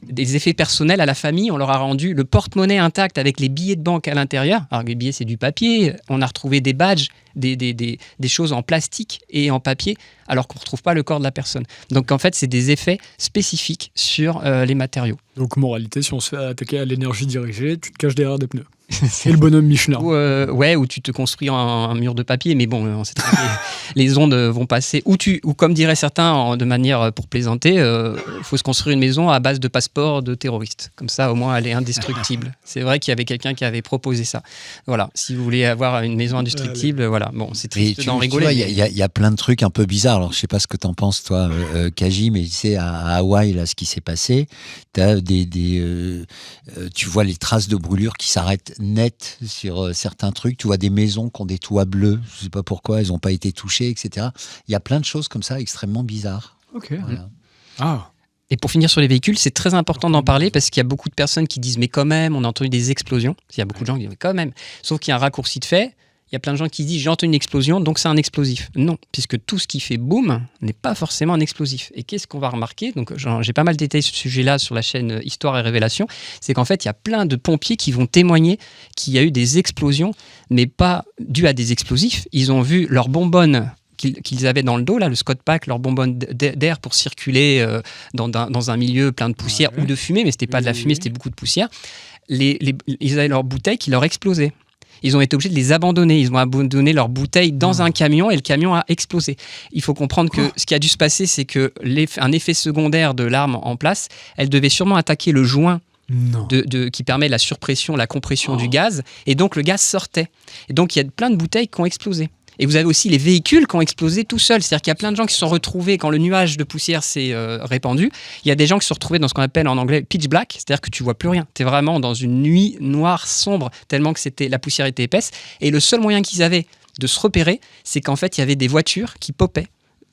des effets personnels à la famille. On leur a rendu le porte-monnaie intact avec les billets de banque à l'intérieur. Alors les billets, c'est du papier. On a retrouvé des badges, des choses en plastique et en papier, alors qu'on ne retrouve pas le corps de la personne. Donc en fait, c'est des effets spécifiques sur les matériaux.
Donc, moralité, si on se fait attaquer à l'énergie dirigée, tu te caches derrière des pneus. Et le bonhomme Michelin.
Ou tu te construis un mur de papier, mais bon, on sait très bien que les ondes vont passer. Ou comme diraient certains, de manière pour plaisanter, il faut se construire une maison à base de passeports de terroristes. Comme ça, au moins, elle est indestructible. C'est vrai qu'il y avait quelqu'un qui avait proposé ça. Voilà, si vous voulez avoir une maison indestructible, voilà. Bon, c'est triste d'en rigoler.
Il y a plein de trucs un peu bizarres. Alors, je sais pas ce que t'en penses, toi, Kaji, mais tu sais, à Hawaï, là, ce qui s'est passé, t'as tu vois les traces de brûlure qui s'arrêtent net sur certains trucs. Tu vois des maisons qui ont des toits bleus. Je sais pas pourquoi, elles n'ont pas été touchées, etc. Il y a plein de choses comme ça extrêmement bizarres.
Ok.
Voilà.
Ah.
Et pour finir sur les véhicules, c'est très important d'en parler parce qu'il y a beaucoup de personnes qui disent mais quand même, on a entendu des explosions. Il y a beaucoup de gens qui disent mais quand même. Sauf qu'il y a un raccourci de fait. Il y a plein de gens qui disent j'ai entendu une explosion, donc c'est un explosif. Non, puisque tout ce qui fait boum n'est pas forcément un explosif. Et qu'est-ce qu'on va remarquer? Donc j'ai pas mal détaillé ce sujet-là sur la chaîne Histoire et Révélation. C'est qu'en fait, il y a plein de pompiers qui vont témoigner qu'il y a eu des explosions, mais pas dues à des explosifs. Ils ont vu leur bonbonne qu'ils avaient dans le dos, là, le Scott Pack, leur bonbonne d'air pour circuler dans un milieu plein de poussière ou de fumée, mais c'était pas de la fumée, c'était beaucoup de poussière. Ils avaient leur bouteille qui leur explosait. Ils ont été obligés de les abandonner. Ils ont abandonné leur bouteille dans un camion et le camion a explosé. Il faut comprendre que ce qui a dû se passer, c'est qu'un effet secondaire de l'arme en place, elle devait sûrement attaquer le joint qui permet la surpression, la compression du gaz, et donc le gaz sortait. Et donc il y a plein de bouteilles qui ont explosé. Et vous avez aussi les véhicules qui ont explosé tout seuls. C'est-à-dire qu'il y a plein de gens qui se sont retrouvés, quand le nuage de poussière s'est répandu, il y a des gens qui se sont retrouvés dans ce qu'on appelle en anglais pitch black, c'est-à-dire que tu vois plus rien. Tu es vraiment dans une nuit noire, sombre, tellement que la poussière était épaisse. Et le seul moyen qu'ils avaient de se repérer, c'est qu'en fait, il y avait des voitures qui popaient,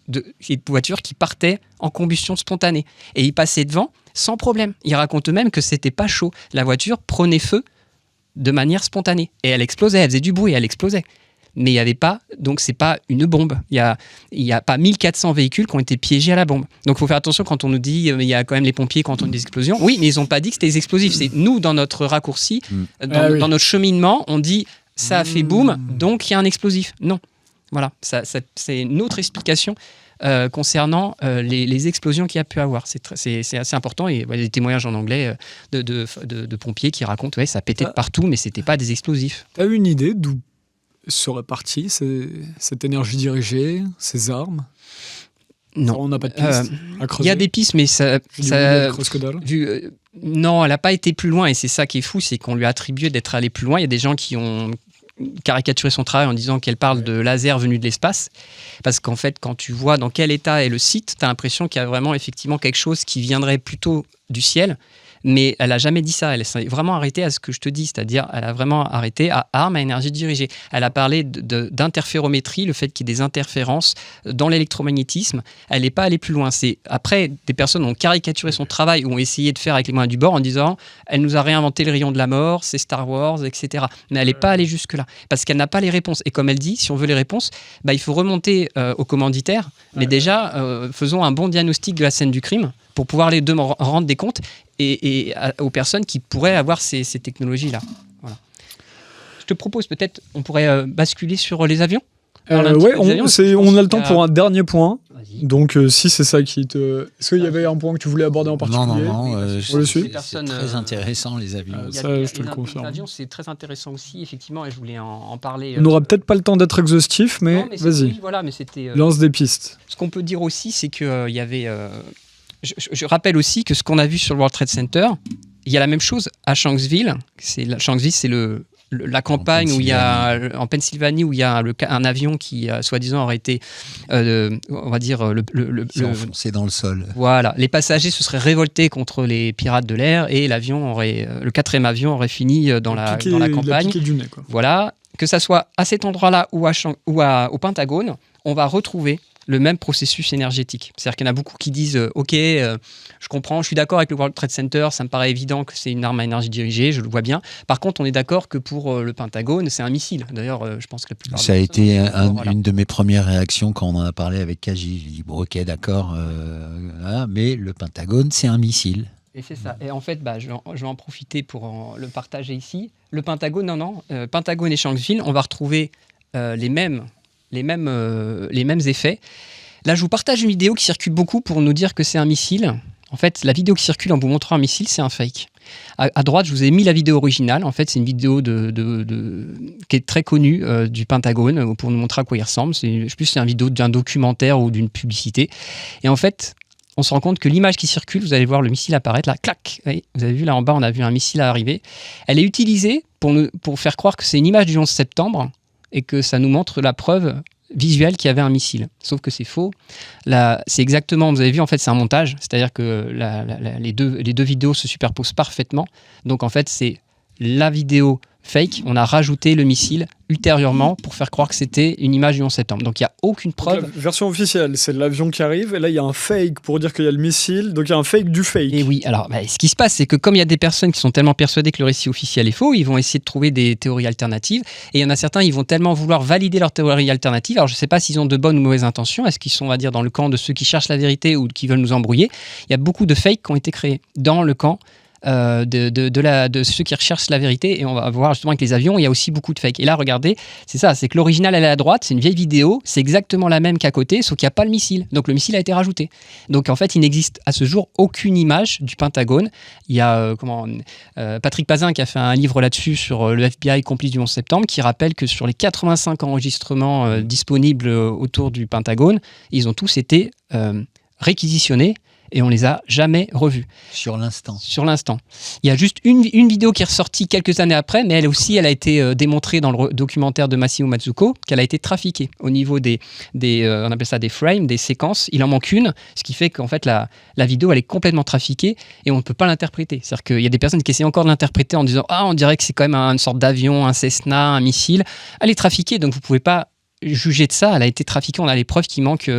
des voitures qui partaient en combustion spontanée. Et ils passaient devant sans problème. Ils racontent même que c'était pas chaud. La voiture prenait feu de manière spontanée. Et elle explosait, elle faisait du bruit, elle explosait. Mais il n'y avait pas, donc c'est pas une bombe. Il y a pas 1400 véhicules qui ont été piégés à la bombe. Donc il faut faire attention quand on nous dit il y a quand même les pompiers qui ont entendu des explosions. Oui, mais ils n'ont pas dit que c'était des explosifs. C'est nous, dans notre raccourci, dans notre cheminement, on dit ça a fait boum, donc il y a un explosif. Non. Voilà, c'est une autre explication concernant les explosions qu'il y a pu avoir. C'est assez important. Et il y a des témoignages en anglais de pompiers qui racontent ça pétait de partout, mais c'était pas des explosifs.
T'as une idée d'où serait partie cette énergie dirigée, ces armes?
Non.
On n'a pas de piste à creuser.
Il y a des pistes, mais non, elle n'a pas été plus loin. Et c'est ça qui est fou, c'est qu'on lui a attribué d'être allé plus loin. Il y a des gens qui ont caricaturer son travail en disant qu'elle parle de laser venu de l'espace, parce qu'en fait, quand tu vois dans quel état est le site, tu as l'impression qu'il y a vraiment effectivement quelque chose qui viendrait plutôt du ciel. Mais elle n'a jamais dit ça. Elle s'est vraiment arrêtée à ce que je te dis, c'est-à-dire elle a vraiment arrêté à armes à énergie dirigée. Elle a parlé d'interférométrie, le fait qu'il y ait des interférences dans l'électromagnétisme. Elle n'est pas allée plus loin. Après, des personnes ont caricaturé son travail ou ont essayé de faire avec les moyens du bord en disant elle nous a réinventé le rayon de la mort, c'est Star Wars, etc. Mais elle n'est pas allée jusque-là parce qu'elle n'a pas les réponses. Et comme elle dit, si on veut les réponses, il faut remonter au commanditaire. Mais déjà, faisons un bon diagnostic de la scène du crime pour pouvoir les deux rendre des comptes et aux personnes qui pourraient avoir ces technologies-là. Voilà. Je te propose peut-être, on pourrait basculer sur les avions.
On a le temps pour un dernier point. Vas-y. Donc, si c'est ça qui te... Est-ce qu'il y avait un point que tu voulais aborder en particulier ?
Non.
C'est
très intéressant, les avions.
Ça, je te le confirme.
Les avions, c'est très intéressant aussi, effectivement, et je voulais en parler.
On n'aura peut-être pas le temps d'être exhaustif, mais vas-y.
Oui, voilà, mais c'était...
Lance des pistes.
Ce qu'on peut dire aussi, c'est qu'il y avait... Je rappelle aussi que ce qu'on a vu sur le World Trade Center, il y a la même chose à Shanksville. Shanksville, c'est la campagne où il y a en Pennsylvanie où il y a un avion qui soi-disant aurait été on va dire
enfoncé dans le sol.
Voilà, les passagers se seraient révoltés contre les pirates de l'air et l'avion le 4e avion aurait fini dans la campagne.
Du nez, quoi.
Voilà, que ça soit à cet endroit-là ou au Pentagone, on va retrouver le même processus énergétique. C'est-à-dire qu'il y en a beaucoup qui disent « Ok, je comprends, je suis d'accord avec le World Trade Center, ça me paraît évident que c'est une arme à énergie dirigée, je le vois bien. Par contre, on est d'accord que pour le Pentagone, c'est un missile. » D'ailleurs, je pense que la plupart
ça a été une de mes premières réactions quand on en a parlé avec Kaji. J'ai dit « Bon, ok, d'accord, mais le Pentagone, c'est un missile. »
Et c'est ça. Et en fait, je vais en profiter pour le partager ici. Le Pentagone, Pentagone et Shanksville, on va retrouver les mêmes effets. Là, je vous partage une vidéo qui circule beaucoup pour nous dire que c'est un missile. En fait, la vidéo qui circule en vous montrant un missile, c'est un fake. À droite, je vous ai mis la vidéo originale. En fait, c'est une vidéo qui est très connue du Pentagone pour nous montrer à quoi il ressemble. Je ne sais plus si c'est une vidéo d'un documentaire ou d'une publicité. Et en fait, on se rend compte que l'image qui circule, vous allez voir le missile apparaître là, clac. Vous avez vu là en bas, on a vu un missile arriver. Elle est utilisée pour faire croire que c'est une image du 11 septembre et que ça nous montre la preuve visuelle qu'il y avait un missile. Sauf que c'est faux. Là, c'est exactement, vous avez vu, en fait, c'est un montage. C'est-à-dire que les deux vidéos se superposent parfaitement. Donc, en fait, c'est la vidéo fake. On a rajouté le missile ultérieurement pour faire croire que c'était une image du 11 septembre. Donc, il n'y a aucune preuve.
Donc, la version officielle, c'est l'avion qui arrive. Et là, il y a un fake pour dire qu'il y a le missile. Donc, il y a un fake du fake.
Et oui, alors, ce qui se passe, c'est que comme il y a des personnes qui sont tellement persuadées que le récit officiel est faux, ils vont essayer de trouver des théories alternatives. Et il y en a certains, ils vont tellement vouloir valider leur théorie alternative. Alors, je ne sais pas s'ils ont de bonnes ou mauvaises intentions. Est-ce qu'ils sont, on va dire, dans le camp de ceux qui cherchent la vérité ou qui veulent nous embrouiller ? Il y a beaucoup de fakes qui ont été créés dans le camp de ceux qui recherchent la vérité. Et on va voir justement avec les avions, il y a aussi beaucoup de fake. Et là, regardez, c'est ça, c'est que l'original, elle est à droite, c'est une vieille vidéo, c'est exactement la même qu'à côté, sauf qu'il n'y a pas le missile. Donc le missile a été rajouté. Donc en fait, il n'existe à ce jour aucune image du Pentagone. Il y a Patrick Pazin qui a fait un livre là-dessus sur le FBI complice du 11 septembre, qui rappelle que sur les 85 enregistrements disponibles autour du Pentagone, ils ont tous été réquisitionnés. Et on les a jamais revus.
Sur l'instant.
Il y a juste une vidéo qui est ressortie quelques années après, mais elle aussi, elle a été démontrée dans le documentaire de Massimo Mazzucco, qu'elle a été trafiquée. Au niveau on appelle ça des frames, des séquences, il en manque une, ce qui fait qu'en fait, la vidéo, elle est complètement trafiquée et on ne peut pas l'interpréter. C'est-à-dire qu'il y a des personnes qui essaient encore de l'interpréter en disant « Ah, on dirait que c'est quand même une sorte d'avion, un Cessna, un missile ». Elle est trafiquée, donc vous ne pouvez pas juger de ça, elle a été trafiquée, on a les preuves qu'il manque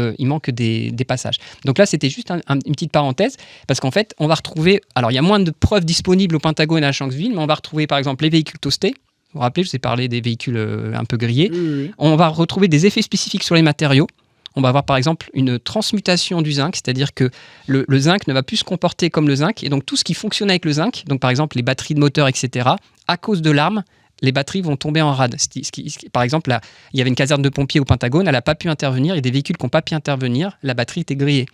des passages. Donc là, c'était juste une petite parenthèse, parce qu'en fait, on va retrouver, alors il y a moins de preuves disponibles au Pentagone et à Shanksville, mais on va retrouver par exemple les véhicules toastés. Vous vous rappelez, je vous ai parlé des véhicules un peu grillés. Oui. On va retrouver des effets spécifiques sur les matériaux. On va avoir par exemple une transmutation du zinc, c'est-à-dire que le zinc ne va plus se comporter comme le zinc, et donc tout ce qui fonctionne avec le zinc, donc par exemple les batteries de moteur, etc., à cause de l'arme, les batteries vont tomber en rade. Par exemple, là, il y avait une caserne de pompiers au Pentagone, elle n'a pas pu intervenir, il y a des véhicules qui n'ont pas pu intervenir, la batterie était grillée.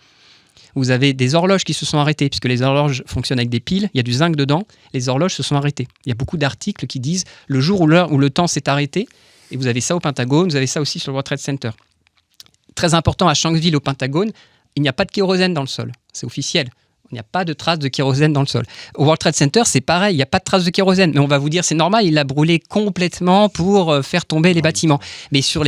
Vous avez des horloges qui se sont arrêtées, puisque les horloges fonctionnent avec des piles, il y a du zinc dedans, les horloges se sont arrêtées. Il y a beaucoup d'articles qui disent le jour ou l'heure où le temps s'est arrêté, et vous avez ça au Pentagone, vous avez ça aussi sur le World Trade Center. Très important, à Shanksville, au Pentagone, il n'y a pas de kérosène dans le sol, c'est officiel. Il n'y a pas de traces de kérosène dans le sol. Au World Trade Center, c'est pareil, il n'y a pas de traces de kérosène. Mais on va vous dire, c'est normal, il l'a brûlé complètement pour faire tomber les bâtiments. Mais sur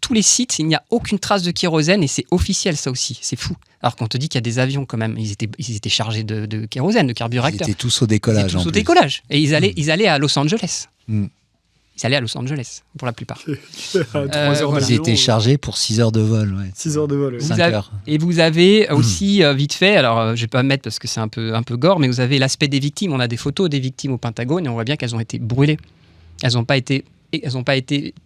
tous les sites, il n'y a aucune trace de kérosène et c'est officiel, ça aussi. C'est fou. Alors qu'on te dit qu'il y a des avions quand même, ils étaient chargés de kérosène, de carburéacteur.
Ils étaient tous au décollage.
Et ils allaient à Los Angeles. Ils allaient à Los Angeles, pour la plupart.
Ils étaient chargés pour 6 heures de vol. Ouais.
6 heures de vol, oui.
5 heures.
Et vous avez aussi, vite fait, alors je ne vais pas mettre parce que c'est un peu gore, mais vous avez l'aspect des victimes. On a des photos des victimes au Pentagone et on voit bien qu'elles ont été brûlées. Elles n'ont pas été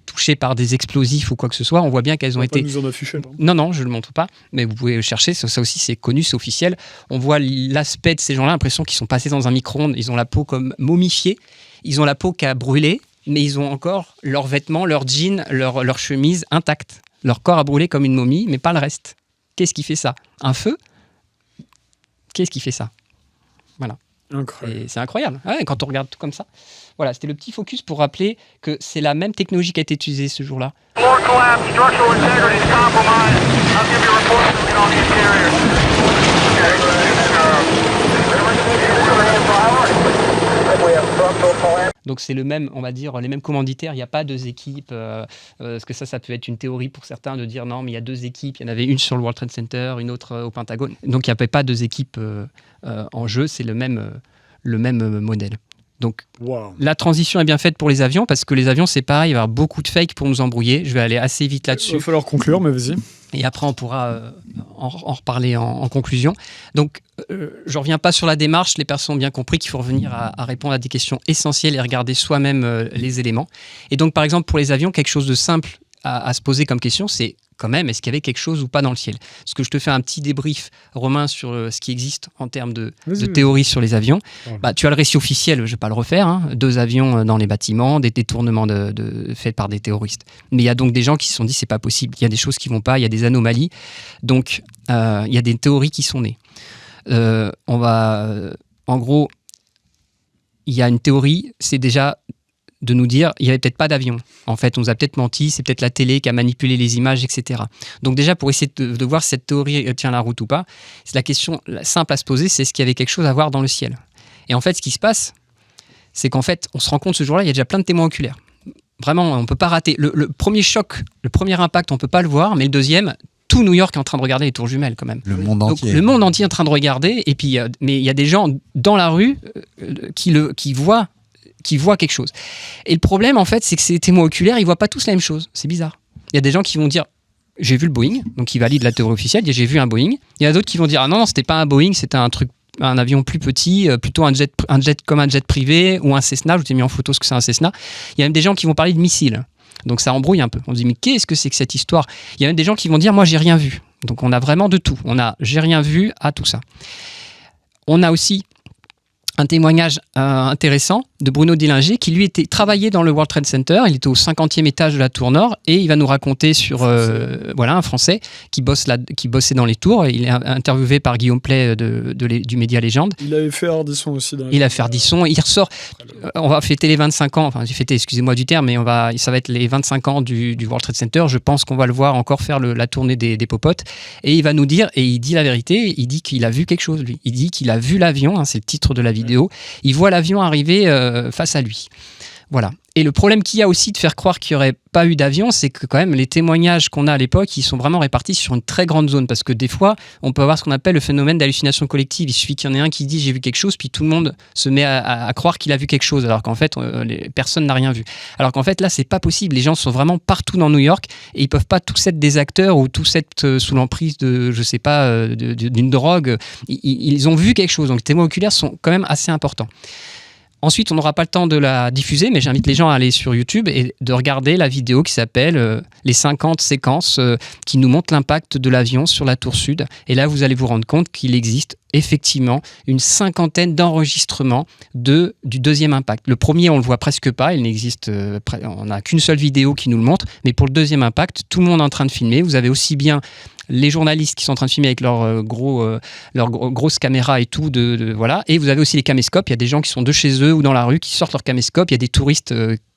touchées par des explosifs ou quoi que ce soit. On voit bien qu'elles ont été...
Nous en afficher, non ?
Non, je ne le montre pas, mais vous pouvez chercher. Ça aussi, c'est connu, c'est officiel. On voit l'aspect de ces gens-là, l'impression qu'ils sont passés dans un micro-ondes. Ils ont la peau comme momifiée. Ils ont la peau qui a brûlé, mais ils ont encore leurs vêtements, leurs jeans, leurs chemises intactes. Leur corps a brûlé comme une momie, mais pas le reste. Qu'est-ce qui fait ça ? Un feu ? Qu'est-ce qui fait ça ? Voilà.
Incroyable.
Et c'est incroyable, quand on regarde tout comme ça. Voilà, c'était le petit focus pour rappeler que c'est la même technologie qui a été utilisée ce jour-là. Donc c'est le même, on va dire, les mêmes commanditaires. Il n'y a pas 2 équipes. Parce que ça peut être une théorie pour certains de dire non, mais il y a 2 équipes. Il y en avait une sur le World Trade Center, une autre au Pentagone. Donc il n'y avait pas 2 équipes en jeu. C'est le même modèle. Donc la transition est bien faite pour les avions parce que les avions, c'est pareil, il va y avoir beaucoup de fakes pour nous embrouiller. Je vais aller assez vite là-dessus.
Il va falloir conclure, mais vas-y.
Et après, on pourra en reparler en conclusion. Donc, je ne reviens pas sur la démarche. Les personnes ont bien compris qu'il faut revenir à répondre à des questions essentielles et regarder soi-même les éléments. Et donc, par exemple, pour les avions, quelque chose de simple à se poser comme question, c'est quand même, est-ce qu'il y avait quelque chose ou pas dans le ciel ? Parce que je te fais un petit débrief, Romain, sur ce qui existe en termes de théorie sur les avions. Tu as le récit officiel, je ne vais pas le refaire, 2 avions dans les bâtiments, des détournements faits par des terroristes. Mais il y a donc des gens qui se sont dit, c'est pas possible, il y a des choses qui ne vont pas, il y a des anomalies. Donc, il y a des théories qui sont nées. En gros, il y a une théorie, c'est déjà de nous dire il n'y avait peut-être pas d'avion. En fait, on nous a peut-être menti, c'est peut-être la télé qui a manipulé les images, etc. Donc déjà, pour essayer de voir si cette théorie tient la route ou pas, c'est la question simple à se poser, c'est est-ce qu'il y avait quelque chose à voir dans le ciel ? Et en fait, ce qui se passe, c'est qu'en fait, on se rend compte ce jour-là, il y a déjà plein de témoins oculaires. Vraiment, on ne peut pas rater. Le premier choc, le premier impact, on ne peut pas le voir, mais le deuxième... Tout New York est en train de regarder les tours jumelles quand même.
Le monde entier.
Donc, le monde entier est en train de regarder. Et puis, mais il y a des gens dans la rue qui voient quelque chose. Et le problème, en fait, c'est que ces témoins oculaires, ils voient pas tous la même chose. C'est bizarre. Il y a des gens qui vont dire j'ai vu le Boeing, donc ils valident la théorie officielle. J'ai vu un Boeing. Il y a d'autres qui vont dire ah non, c'était pas un Boeing, c'était un avion plus petit, plutôt un jet comme un jet privé ou un Cessna. Je vous ai mis en photo ce que c'est un Cessna. Il y a même des gens qui vont parler de missiles. Donc ça embrouille un peu. On se dit mais qu'est-ce que c'est que cette histoire ? Il y a même des gens qui vont dire moi j'ai rien vu. Donc on a vraiment de tout. On a j'ai rien vu à tout ça. On a aussi un témoignage intéressant de Bruno Dillinger qui lui travaillait dans le World Trade Center. Il était au 50e étage de la tour nord et il va nous raconter sur un Français qui bossait dans les tours. Il est interviewé par Guillaume Play du Média Légende.
Il avait fait Ardisson aussi.
Il a fait Ardisson. Il ressort. On va fêter les 25 ans. Enfin, j'ai fêté, excusez-moi du terme, mais ça va être les 25 ans du World Trade Center. Je pense qu'on va le voir encore faire la tournée des popotes. Et il va nous dire, et il dit la vérité, il dit qu'il a vu quelque chose, lui. Il dit qu'il a vu l'avion, c'est le titre de la vidéo. Il voit l'avion arriver face à lui. Voilà. Et le problème qu'il y a aussi de faire croire qu'il n'y aurait pas eu d'avion, c'est que quand même les témoignages qu'on a à l'époque, ils sont vraiment répartis sur une très grande zone. Parce que des fois, on peut avoir ce qu'on appelle le phénomène d'hallucination collective. Il suffit qu'il y en ait un qui dit j'ai vu quelque chose, puis tout le monde se met à croire qu'il a vu quelque chose, alors qu'en fait, personne n'a rien vu. Alors qu'en fait, là, c'est pas possible. Les gens sont vraiment partout dans New York et ils peuvent pas tous être des acteurs ou tous être sous l'emprise de, je sais pas, d'une drogue. Ils ont vu quelque chose. Donc les témoins oculaires sont quand même assez importants. Ensuite, on n'aura pas le temps de la diffuser, mais j'invite les gens à aller sur YouTube et de regarder la vidéo qui s'appelle les 50 séquences qui nous montrent l'impact de l'avion sur la tour sud. Et là, vous allez vous rendre compte qu'il existe effectivement une 50aine d'enregistrements du deuxième impact. Le premier, on le voit presque pas, il n'existe, on n'a qu'une seule vidéo qui nous le montre, mais pour le deuxième impact, tout le monde est en train de filmer. Vous avez aussi bien les journalistes qui sont en train de filmer avec leurs grosses caméras et tout, voilà. Et vous avez aussi les caméscopes. Il y a des gens qui sont de chez eux ou dans la rue qui sortent leurs caméscopes. Il y a des touristes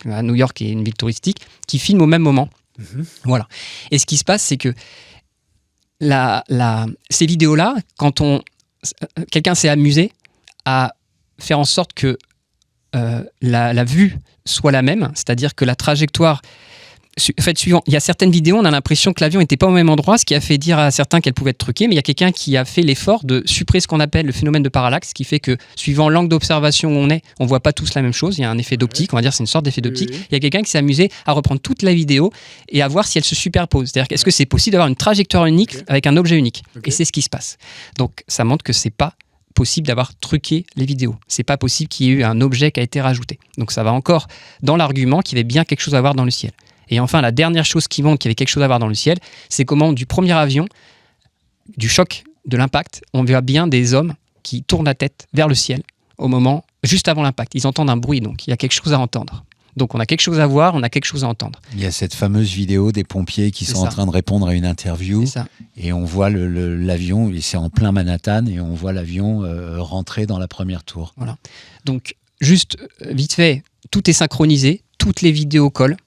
à New York, qui est une ville touristique, qui filment au même moment. Voilà. Et ce qui se passe, c'est que ces vidéos-là, quand on quelqu'un s'est amusé à faire en sorte que la vue soit la même, c'est-à-dire que la trajectoire suivant. Il y a certaines vidéos, on a l'impression que l'avion n'était pas au même endroit, ce qui a fait dire à certains qu'elle pouvait être truquée, mais il y a quelqu'un qui a fait l'effort de supprimer ce qu'on appelle le phénomène de parallaxe, qui fait que suivant l'angle d'observation où on voit pas tous la même chose, il y a un effet d'optique, on va dire c'est une sorte d'effet d'optique. Il y a quelqu'un qui s'est amusé à reprendre toute la vidéo et à voir si elle se superpose. C'est-à-dire est-ce que c'est possible d'avoir une trajectoire unique avec un objet unique. Et c'est ce qui se passe. Donc ça montre que c'est pas possible d'avoir truqué les vidéos. C'est pas possible qu'il y ait eu un objet qui a été rajouté. Donc ça va encore dans l'argument qu'il y avait bien quelque chose à voir dans le ciel. Et enfin, la dernière chose qui montre qu'il y avait quelque chose à voir dans le ciel, c'est comment du premier avion, du choc, de l'impact, on voit bien des hommes qui tournent la tête vers le ciel au moment, juste avant l'impact. Ils entendent un bruit, donc il y a quelque chose à entendre. Donc on a quelque chose à voir, on a quelque chose à entendre.
Il y a cette fameuse vidéo des pompiers qui sont en train de répondre à une interview et on voit l'avion, et c'est en plein Manhattan, et on voit l'avion rentrer dans la première tour.
Voilà. Donc juste vite fait, tout est synchronisé, toutes les vidéos collent.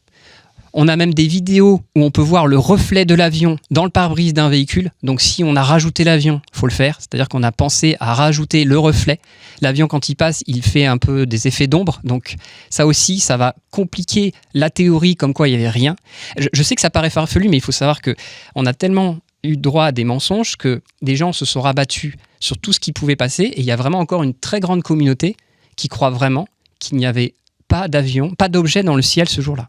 On a même des vidéos où on peut voir le reflet de l'avion dans le pare-brise d'un véhicule. Donc si on a rajouté l'avion, il faut le faire. C'est-à-dire qu'on a pensé à rajouter le reflet. L'avion, quand il passe, il fait un peu des effets d'ombre. Donc ça aussi, ça va compliquer la théorie comme quoi il n'y avait rien. Je sais que ça paraît farfelu, mais il faut savoir qu'on a tellement eu droit à des mensonges que des gens se sont rabattus sur tout ce qui pouvait passer. Et il y a vraiment encore une très grande communauté qui croit vraiment qu'il n'y avait pas d'avion, pas d'objet dans le ciel ce jour-là.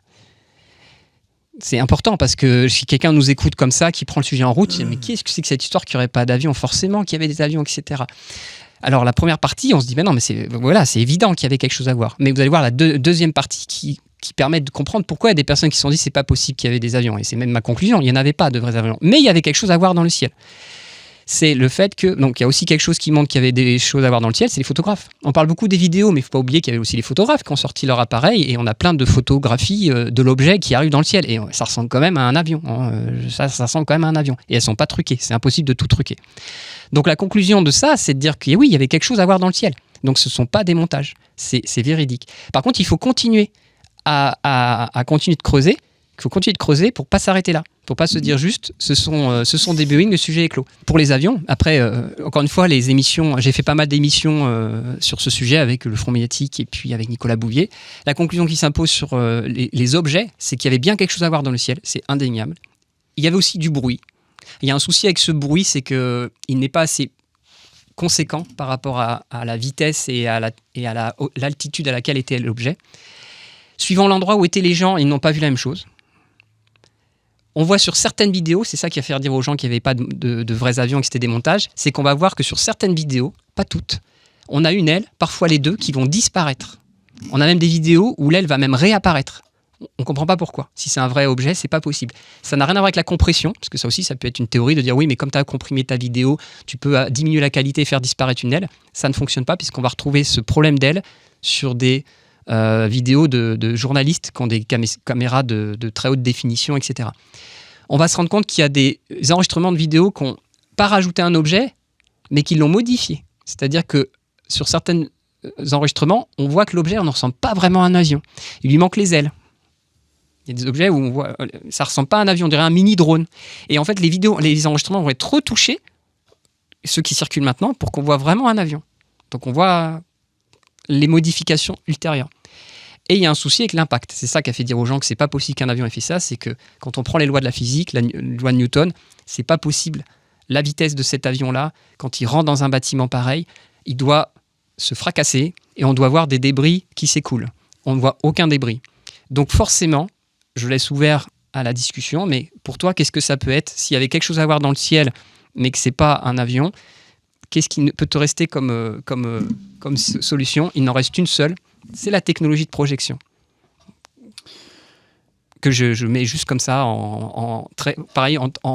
C'est important parce que si quelqu'un nous écoute comme ça, qui prend le sujet en route, il dit, mais qu'est-ce que c'est que cette histoire qu'il n'y aurait pas d'avion? Forcément qu'il y avait des avions, etc. Alors la première partie, on se dit, mais non, mais c'est évident qu'il y avait quelque chose à voir. Mais vous allez voir la deuxième partie qui permet de comprendre pourquoi il y a des personnes qui se sont dit, c'est pas possible qu'il y avait des avions. Et c'est même ma conclusion, il n'y en avait pas de vrais avions. Mais il y avait quelque chose à voir dans le ciel. C'est le fait que, donc il y a aussi quelque chose qui montre qu'il y avait des choses à voir dans le ciel, c'est les photographes. On parle beaucoup des vidéos, mais il ne faut pas oublier qu'il y avait aussi les photographes qui ont sorti leur appareil et on a plein de photographies de l'objet qui arrive dans le ciel. Et ça ressemble quand même à un avion. Ça ressemble quand même à un avion. Et elles ne sont pas truquées, c'est impossible de tout truquer. Donc la conclusion de ça, c'est de dire que oui, il y avait quelque chose à voir dans le ciel. Donc ce ne sont pas des montages, c'est véridique. Par contre, il faut continuer à continuer de creuser. Il faut continuer de creuser pour ne pas s'arrêter là. Pour pas se dire juste, ce sont des Boeing, le sujet est clos. Pour les avions, après, encore une fois, les émissions, j'ai fait pas mal d'émissions sur ce sujet avec le Front médiatique et puis avec Nicolas Bouvier. La conclusion qui s'impose sur les objets, c'est qu'il y avait bien quelque chose à voir dans le ciel, c'est indéniable. Il y avait aussi du bruit. Il y a un souci avec ce bruit, c'est qu'il n'est pas assez conséquent par rapport à la vitesse et à l'altitude à laquelle était l'objet. Suivant l'endroit où étaient les gens, ils n'ont pas vu la même chose. On voit sur certaines vidéos, c'est ça qui va faire dire aux gens qu'il n'y avait pas de vrais avions et que c'était des montages, c'est qu'on va voir que sur certaines vidéos, pas toutes, on a une aile, parfois les deux, qui vont disparaître. On a même des vidéos où l'aile va même réapparaître. On ne comprend pas pourquoi. Si c'est un vrai objet, c'est pas possible. Ça n'a rien à voir avec la compression, parce que ça aussi, ça peut être une théorie de dire oui, mais comme tu as comprimé ta vidéo, tu peux diminuer la qualité et faire disparaître une aile. Ça ne fonctionne pas, puisqu'on va retrouver ce problème d'aile sur des vidéos de journalistes qui ont des caméras de très haute définition, etc. On va se rendre compte qu'il y a des enregistrements de vidéos qui n'ont pas rajouté un objet, mais qui l'ont modifié. C'est-à-dire que sur certains enregistrements, on voit que l'objet, on ne ressemble pas vraiment à un avion. Il lui manque les ailes. Il y a des objets où on voit, ça ne ressemble pas à un avion, on dirait un mini-drone. Et en fait, les enregistrements vont être retouchés, ceux qui circulent maintenant, pour qu'on voit vraiment un avion. Donc on voit les modifications ultérieures. Et il y a un souci avec l'impact. C'est ça qui a fait dire aux gens que c'est pas possible qu'un avion ait fait ça. C'est que quand on prend les lois de la physique, la loi de Newton, c'est pas possible. La vitesse de cet avion-là, quand il rentre dans un bâtiment pareil, il doit se fracasser et on doit voir des débris qui s'écoulent. On ne voit aucun débris. Donc forcément, je laisse ouvert à la discussion, mais pour toi, qu'est-ce que ça peut être? S'il y avait quelque chose à voir dans le ciel, mais que c'est pas un avion, qu'est-ce qui peut te rester comme solution? Il n'en reste une seule. C'est la technologie de projection que je mets juste comme ça en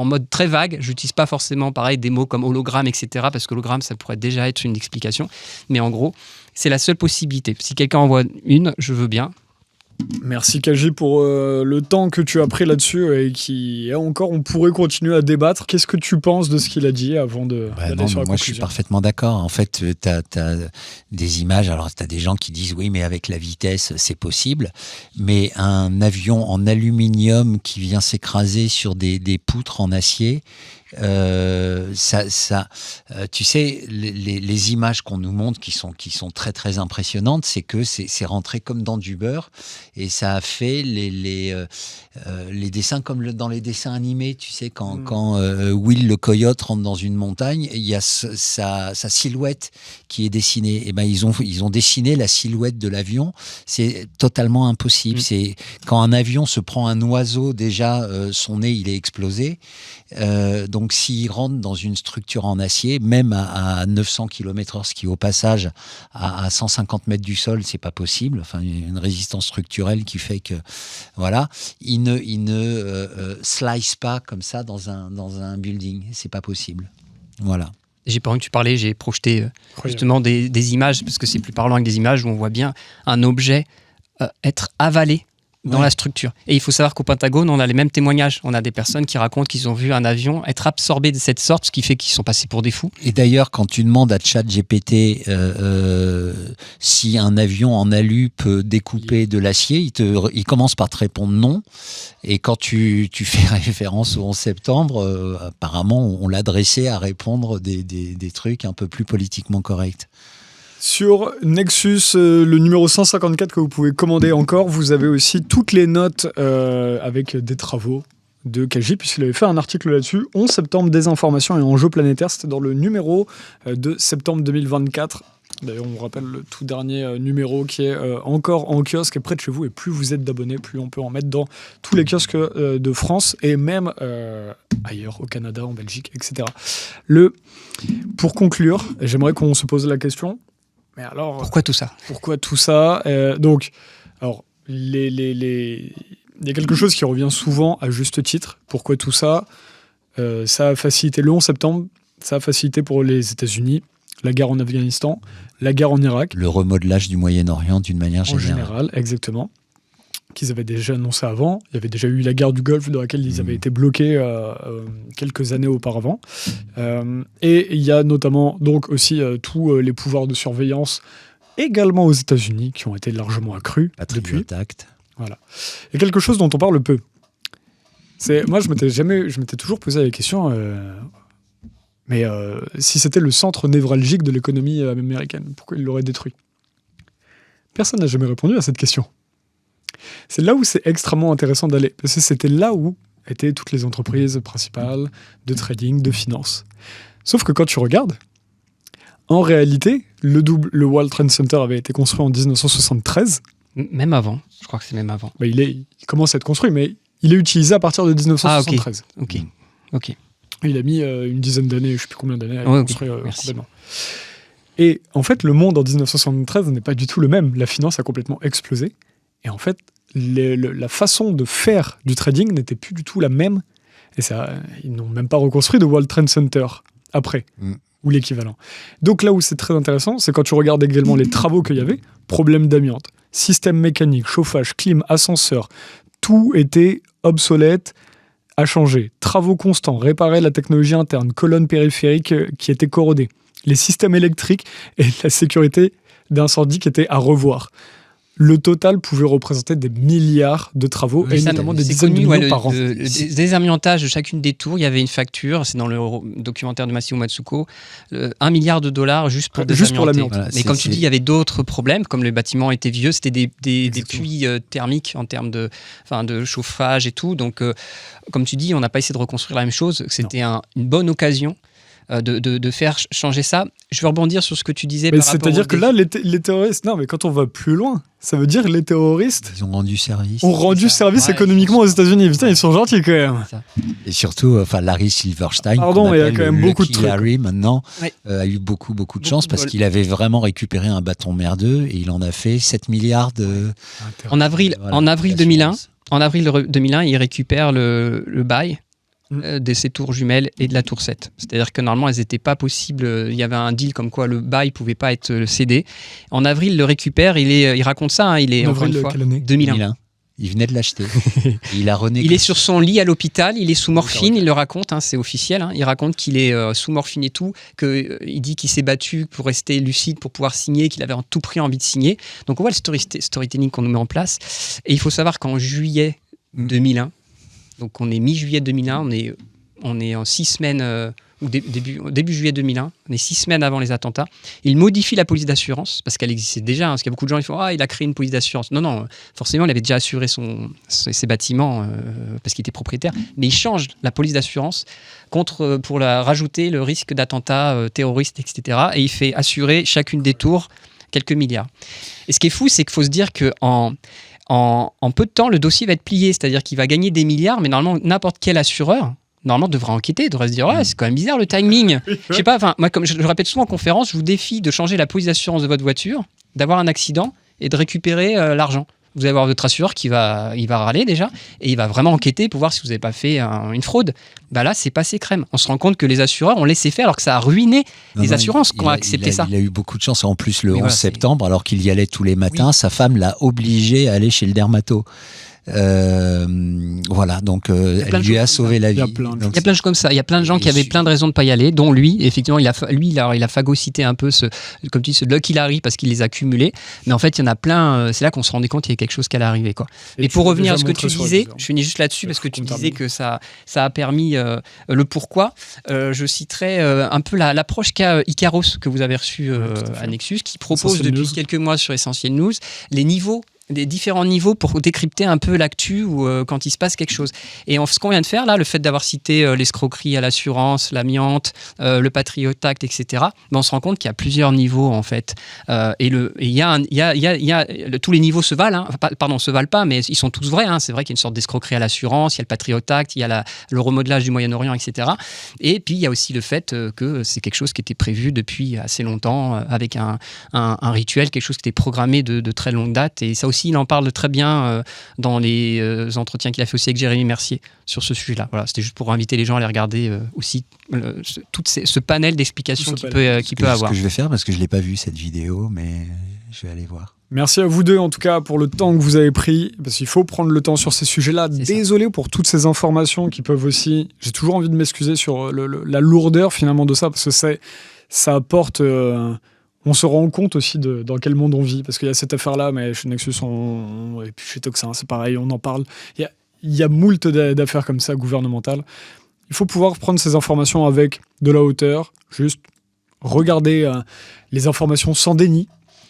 mode très vague. Je n'utilise pas forcément des mots comme hologramme, etc. parce que hologramme, ça pourrait déjà être une explication. Mais en gros, c'est la seule possibilité. Si quelqu'un en voit une, je veux bien.
Merci Kaji pour le temps que tu as pris là-dessus et encore on pourrait continuer à débattre. Qu'est-ce que tu penses de ce qu'il a dit avant d'aller sur la conclusion?
Moi je suis parfaitement d'accord. En fait, tu as des images, alors tu as des gens qui disent oui mais avec la vitesse c'est possible, mais un avion en aluminium qui vient s'écraser sur des poutres en acier, tu sais, les images qu'on nous montre qui sont très très impressionnantes, c'est que c'est rentré comme dans du beurre et ça a fait les dessins comme dans les dessins animés, tu sais, quand Will le coyote rentre dans une montagne, il y a sa silhouette qui est dessinée. Et ben ils ont dessiné la silhouette de l'avion. C'est totalement impossible. C'est quand un avion se prend un oiseau, déjà son nez il est explosé. Donc s'il rentre dans une structure en acier, même à 900 km/h, ce qui au passage à 150 mètres du sol, c'est pas possible. Enfin, il y a une résistance structurelle qui fait que voilà, il ne slice pas comme ça dans un building. C'est pas possible. Voilà.
Pendant que tu parlais, j'ai projeté justement des images, parce que c'est plus parlant avec des images où on voit bien un objet être avalé dans la structure. Et il faut savoir qu'au Pentagone, on a les mêmes témoignages. On a des personnes qui racontent qu'ils ont vu un avion être absorbé de cette sorte, ce qui fait qu'ils sont passés pour des fous.
Et d'ailleurs, quand tu demandes à ChatGPT si un avion en alu peut découper de l'acier, il commence par te répondre non. Et quand tu fais référence au 11 septembre, apparemment, on l'a dressé à répondre des trucs un peu plus politiquement corrects.
Sur Nexus, le numéro 154 que vous pouvez commander encore, vous avez aussi toutes les notes avec des travaux de Kaji, puisqu'il avait fait un article là-dessus. 11 septembre, désinformation et enjeux planétaires, c'était dans le numéro de septembre 2024. D'ailleurs, on vous rappelle le tout dernier numéro qui est encore en kiosque et près de chez vous. Et plus vous êtes d'abonnés, plus on peut en mettre dans tous les kiosques de France et même ailleurs, au Canada, en Belgique, etc. Pour conclure, j'aimerais qu'on se pose la question. Mais alors,
pourquoi tout ça ?
Pourquoi tout ça ? Donc, alors, il y a quelque chose qui revient souvent à juste titre. Pourquoi tout ça ? Ça a facilité le 11 septembre, ça a facilité pour les États-Unis, la guerre en Afghanistan, la guerre en Irak.
Le remodelage du Moyen-Orient d'une manière générale.
En général, exactement. Qu'ils avaient déjà annoncé avant. Il y avait déjà eu la guerre du Golfe dans laquelle ils avaient été bloqués quelques années auparavant. Et il y a notamment donc aussi tous les pouvoirs de surveillance également aux États-Unis qui ont été largement accrus depuis. Voilà. Et quelque chose dont on parle peu. Moi, je m'étais toujours posé la question. Mais si c'était le centre névralgique de l'économie américaine, pourquoi ils l'auraient détruit ? Personne n'a jamais répondu à cette question. C'est là où c'est extrêmement intéressant d'aller, parce que c'était là où étaient toutes les entreprises principales de trading, de finance. Sauf que quand tu regardes, en réalité, le World Trade Center avait été construit en 1973.
Même avant, je crois que c'est même avant.
Bah, il commence à être construit, mais il est utilisé à partir de 1973.
Ah, ok.
Il a mis une dizaine d'années, je ne sais plus combien d'années, à construire complètement. Et en fait, le monde en 1973 n'est pas du tout le même. La finance a complètement explosé. Et en fait, la façon de faire du trading n'était plus du tout la même. Et ça, ils n'ont même pas reconstruit de World Trade Center après, ou l'équivalent. Donc là où c'est très intéressant, c'est quand tu regardes également les travaux qu'il y avait, problème d'amiante, système mécanique, chauffage, clim, ascenseur, tout était obsolète, à changer. Travaux constants, réparer la technologie interne, colonnes périphériques qui étaient corrodées, les systèmes électriques et la sécurité d'incendie qui étaient à revoir. Le total pouvait représenter des milliards de travaux, et notamment des dizaines de millions par an.
Le désamiantage de chacune des tours, il y avait une facture, c'est dans le documentaire de Masao Matsuko, $1 milliard juste pour désamianter.
Voilà,
mais comme tu dis, il y avait d'autres problèmes, comme le bâtiment était vieux, c'était des puits thermiques en termes de chauffage et tout. Donc, comme tu dis, on n'a pas essayé de reconstruire la même chose. C'était une bonne occasion de faire changer ça. Je veux rebondir sur ce que tu disais.
C'est-à-dire que là, les terroristes... Non, mais quand on va plus loin, ça veut dire que les terroristes...
Ils ont rendu service.
Ont rendu service économiquement aux États-Unis. Putain, ils sont gentils quand même.
Et surtout, Larry Silverstein,
il y a quand même beaucoup de trucs.
Larry, maintenant, a eu beaucoup de chance parce qu'il avait vraiment récupéré un bâton merdeux et il en a fait 7 milliards de...
En avril 2001, il récupère le bail de ces tours jumelles et de la tour 7. C'est-à-dire que normalement, elles n'étaient pas possibles. Il y avait un deal comme quoi le bail ne pouvait pas être cédé. En avril, il le récupère. Il raconte ça. Il est, encore une fois, 2001.
Il venait de l'acheter. Il a renégocié.
Il est sur son lit à l'hôpital. Il est sous morphine. Il le raconte. C'est officiel. Il raconte qu'il est sous morphine et tout. Il dit qu'il s'est battu pour rester lucide, pour pouvoir signer, qu'il avait en tout prix envie de signer. Donc, on voit le storytelling qu'on nous met en place. Et il faut savoir qu'en juillet 2001, donc on est mi-juillet 2001, on est on est en 6 semaines, ou début juillet 2001, on est 6 semaines avant les attentats. Il modifie la police d'assurance, parce qu'elle existait déjà, parce qu'il y a beaucoup de gens qui font « Ah, il a créé une police d'assurance ». Non, forcément, il avait déjà assuré ses bâtiments, parce qu'il était propriétaire, mais il change la police d'assurance pour rajouter le risque d'attentats terroristes, etc. Et il fait assurer chacune des tours quelques milliards. Et ce qui est fou, c'est qu'il faut se dire qu'en peu de temps, le dossier va être plié, c'est-à-dire qu'il va gagner des milliards, mais normalement, n'importe quel assureur devrait enquêter, devrait se dire c'est quand même bizarre le timing. Je sais pas, moi comme je le répète souvent en conférence, je vous défie de changer la police d'assurance de votre voiture, d'avoir un accident et de récupérer l'argent. Vous allez avoir votre assureur il va râler déjà et il va vraiment enquêter pour voir si vous n'avez pas fait une fraude. Là, c'est passé crème. On se rend compte que les assureurs ont laissé faire alors que ça a ruiné les assurances qui ont accepté ça.
Il a eu beaucoup de chance. En plus, le 11 septembre, alors qu'il y allait tous les matins, sa femme l'a obligé à aller chez le dermato. Voilà, donc elle lui a sauvé la vie.
Il y a plein de choses comme ça. Il y a plein de gens qui avaient plein de raisons de ne pas y aller, dont lui. Effectivement, il a phagocyté un peu ce Lucky Larry parce qu'il les a cumulés. Mais en fait, il y en a plein. C'est là qu'on se rendait compte qu'il y avait quelque chose qui allait arriver, quoi. Et pour revenir à ce que tu disais, je finis juste là-dessus parce que tu disais que ça a permis le pourquoi. Je citerai un peu l'approche qu'a Icaros que vous avez reçu à Nexus, qui propose depuis quelques mois sur Essentiel News des différents niveaux pour décrypter un peu l'actu ou quand il se passe quelque chose. Et ce qu'on vient de faire là, le fait d'avoir cité l'escroquerie à l'assurance, l'amiante, le Patriot Act, etc., on se rend compte qu'il y a plusieurs niveaux en fait. Et il y a tous les niveaux se valent, se valent pas, mais ils sont tous vrais. C'est vrai qu'il y a une sorte d'escroquerie à l'assurance, il y a le Patriot Act, il y a le remodelage du Moyen-Orient, etc. Et puis il y a aussi le fait que c'est quelque chose qui était prévu depuis assez longtemps, avec un rituel, quelque chose qui était programmé de très longue date. Et ça aussi, il en parle très bien dans les entretiens qu'il a fait aussi avec Jérémy Mercier sur ce sujet-là. Voilà, c'était juste pour inviter les gens à aller regarder aussi ce panel d'explications qu'il peut avoir.
Ce que je vais faire, parce que je ne l'ai pas vu cette vidéo, mais je vais aller voir.
Merci à vous deux en tout cas pour le temps que vous avez pris, parce qu'il faut prendre le temps sur ces sujets-là. Désolé pour toutes ces informations qui peuvent aussi... J'ai toujours envie de m'excuser sur la lourdeur finalement de ça, parce que ça apporte... On se rend compte aussi dans quel monde on vit, parce qu'il y a cette affaire-là, mais chez Nexus et puis chez Toxin, c'est pareil, on en parle. Il y a moult d'affaires comme ça, gouvernementales. Il faut pouvoir prendre ces informations avec de la hauteur, juste regarder les informations sans déni,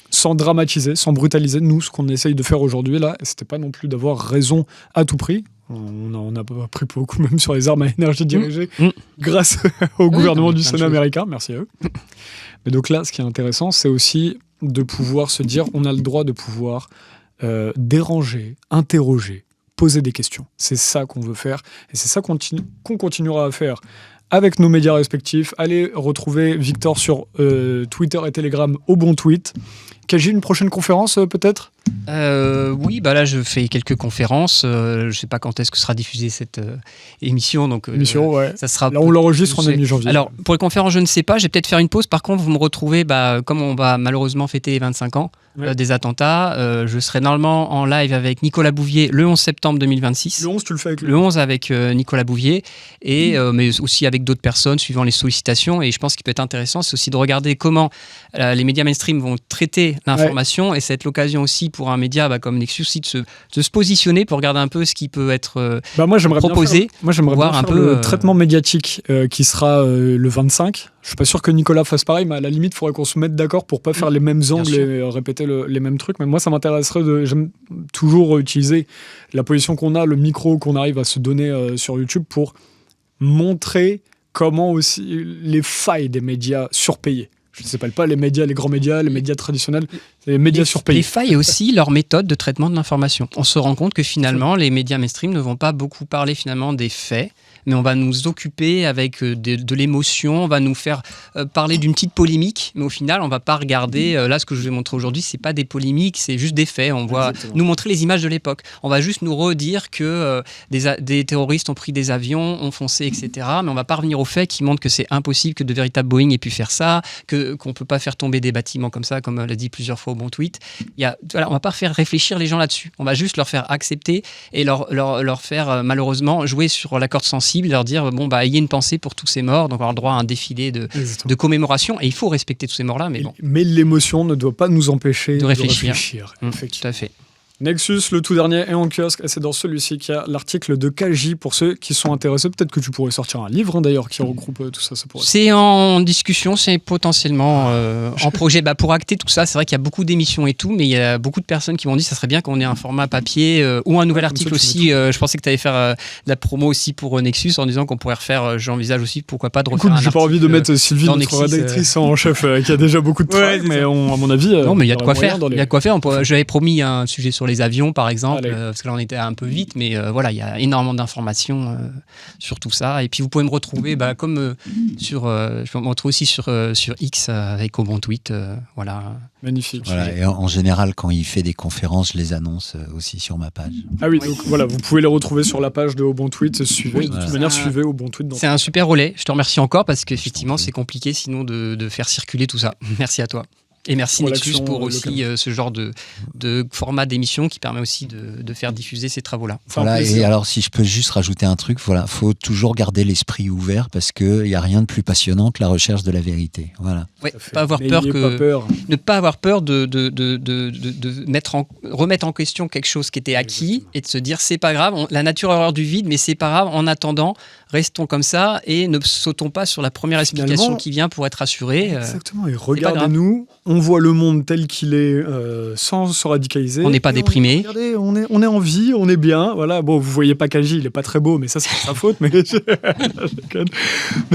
sans dramatiser, sans brutaliser. Nous, ce qu'on essaye de faire aujourd'hui, là, c'était pas non plus d'avoir raison à tout prix. On a appris beaucoup, même sur les armes à énergie dirigée, grâce au gouvernement du Sénat américain. Merci à eux. Mais donc là, ce qui est intéressant, c'est aussi de pouvoir se dire, on a le droit de pouvoir déranger, interroger, poser des questions. C'est ça qu'on veut faire, et c'est ça qu'on continuera à faire avec nos médias respectifs. Allez retrouver Victor sur Twitter et Telegram au bon tweet. Kaji, une prochaine conférence peut-être ?
Oui, là je fais quelques conférences. Je ne sais pas quand est-ce que sera diffusée cette émission. Donc, ça sera
là, on l'enregistre en mi-janvier.
Alors, pour les conférences, je ne sais pas. Je vais peut-être faire une pause. Par contre, vous me retrouvez, comme on va malheureusement fêter les 25 ans des attentats. Je serai normalement en live avec Nicolas Bouvier le 11 septembre 2026.
Le 11, tu le fais avec lui ?
Le 11 avec Nicolas Bouvier, mais aussi avec d'autres personnes suivant les sollicitations. Et je pense qu'il peut être intéressant, c'est aussi de regarder comment les médias mainstream vont traiter l'information. Et c'est l'occasion aussi pour un média comme Nexus aussi de se positionner pour regarder un peu ce qui peut être proposé.
Moi, j'aimerais bien faire le traitement médiatique qui sera le 25. Je suis pas sûr que Nicolas fasse pareil, mais à la limite, il faudrait qu'on se mette d'accord pour pas faire les mêmes angles et répéter les mêmes trucs. Mais moi, ça m'intéresserait j'aime toujours utiliser la position qu'on a, le micro qu'on arrive à se donner sur YouTube pour montrer comment aussi les failles des médias surpayés. Je ne sais pas les médias, les grands médias, les médias traditionnels, les médias surpayés.
Les failles et aussi leur méthode de traitement de l'information. On se rend compte que finalement, les médias mainstream ne vont pas beaucoup parler finalement des faits, mais on va nous occuper avec de l'émotion, on va nous faire parler d'une petite polémique, mais au final, on ne va pas regarder, là, ce que je vais montrer aujourd'hui, ce n'est pas des polémiques, c'est juste des faits. On va nous montrer les images de l'époque. On va juste nous redire que des terroristes ont pris des avions, ont foncé, etc. Mais on ne va pas revenir aux faits qui montrent que c'est impossible que de véritables Boeing aient pu faire ça, qu'on ne peut pas faire tomber des bâtiments comme ça, comme l'a dit plusieurs fois au bon tweet. On ne va pas faire réfléchir les gens là-dessus. On va juste leur faire accepter et leur faire malheureusement jouer sur la corde sensible, leur dire ayez une pensée pour tous ces morts, donc avoir le droit à un défilé de commémoration, et il faut respecter tous ces morts-là. Mais
l'émotion ne doit pas nous empêcher de réfléchir.
Tout à fait.
Nexus, le tout dernier, est en kiosque et c'est dans celui-ci qu'il y a l'article de Kaji pour ceux qui sont intéressés. Peut-être que tu pourrais sortir un livre d'ailleurs qui regroupe tout ça.
C'est en discussion, c'est potentiellement en projet. Pour acter tout ça, c'est vrai qu'il y a beaucoup d'émissions et tout, mais il y a beaucoup de personnes qui m'ont dit que ça serait bien qu'on ait un format papier ou un nouvel article aussi. Je pensais que tu allais faire de la promo aussi pour Nexus en disant qu'on pourrait refaire, j'envisage aussi pourquoi pas de refaire un article.
J'ai pas envie de mettre Sylvie, notre rédactrice en chef, qui a déjà beaucoup de travail, mais à mon avis...
Non, mais il y a de quoi faire. Il y a de quoi faire. J'avais promis un sujet sur les avions, par exemple, parce que là on était un peu vite, mais voilà, il y a énormément d'informations sur tout ça. Et puis vous pouvez me retrouver, comme je peux me retrouver aussi sur X avec Au Bon Tweet, voilà.
Magnifique.
Voilà, et en général, quand il fait des conférences, je les annonce aussi sur ma page.
Ah oui, donc voilà, vous pouvez les retrouver sur la page de Au Bon Tweet. Suivez, de toute manière, suivez Au Bon Tweet.
C'est un super relais. Je te remercie encore parce qu'effectivement, c'est compliqué sinon de faire circuler tout ça. Merci à toi. Et merci Nexus pour aussi ce genre de format d'émission qui permet aussi de faire diffuser ces travaux-là.
Voilà, et alors si je peux juste rajouter un truc, voilà, faut toujours garder l'esprit ouvert parce qu'il n'y a rien de plus passionnant que la recherche de la vérité. Voilà.
Ouais, ne pas avoir peur de remettre en question quelque chose qui était acquis et de se dire c'est pas grave, la nature a horreur du vide, mais c'est pas grave, en attendant, restons comme ça et ne sautons pas sur la première explication qui vient pour être rassuré.
Exactement, et regardez-nous. On voit le monde tel qu'il est sans se radicaliser.
On n'est pas déprimé.
Regardez, on est en vie, on est bien. Voilà. Bon, vous voyez pas Kaji, il est pas très beau, mais ça c'est sa faute. Mais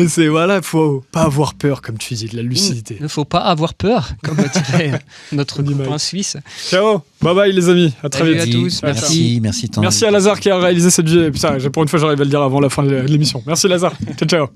c'est voilà, faut pas avoir peur, comme tu dis, de la lucidité.
Il ne faut pas avoir peur, comme dirait notre copain suisse.
Ciao, bye bye les amis, à très vite.
À tous.
Merci.
Merci à Lazare qui a réalisé cette vidéo. Putain, pour une fois j'arrive à le dire avant la fin de l'émission. Merci Lazare. Ciao.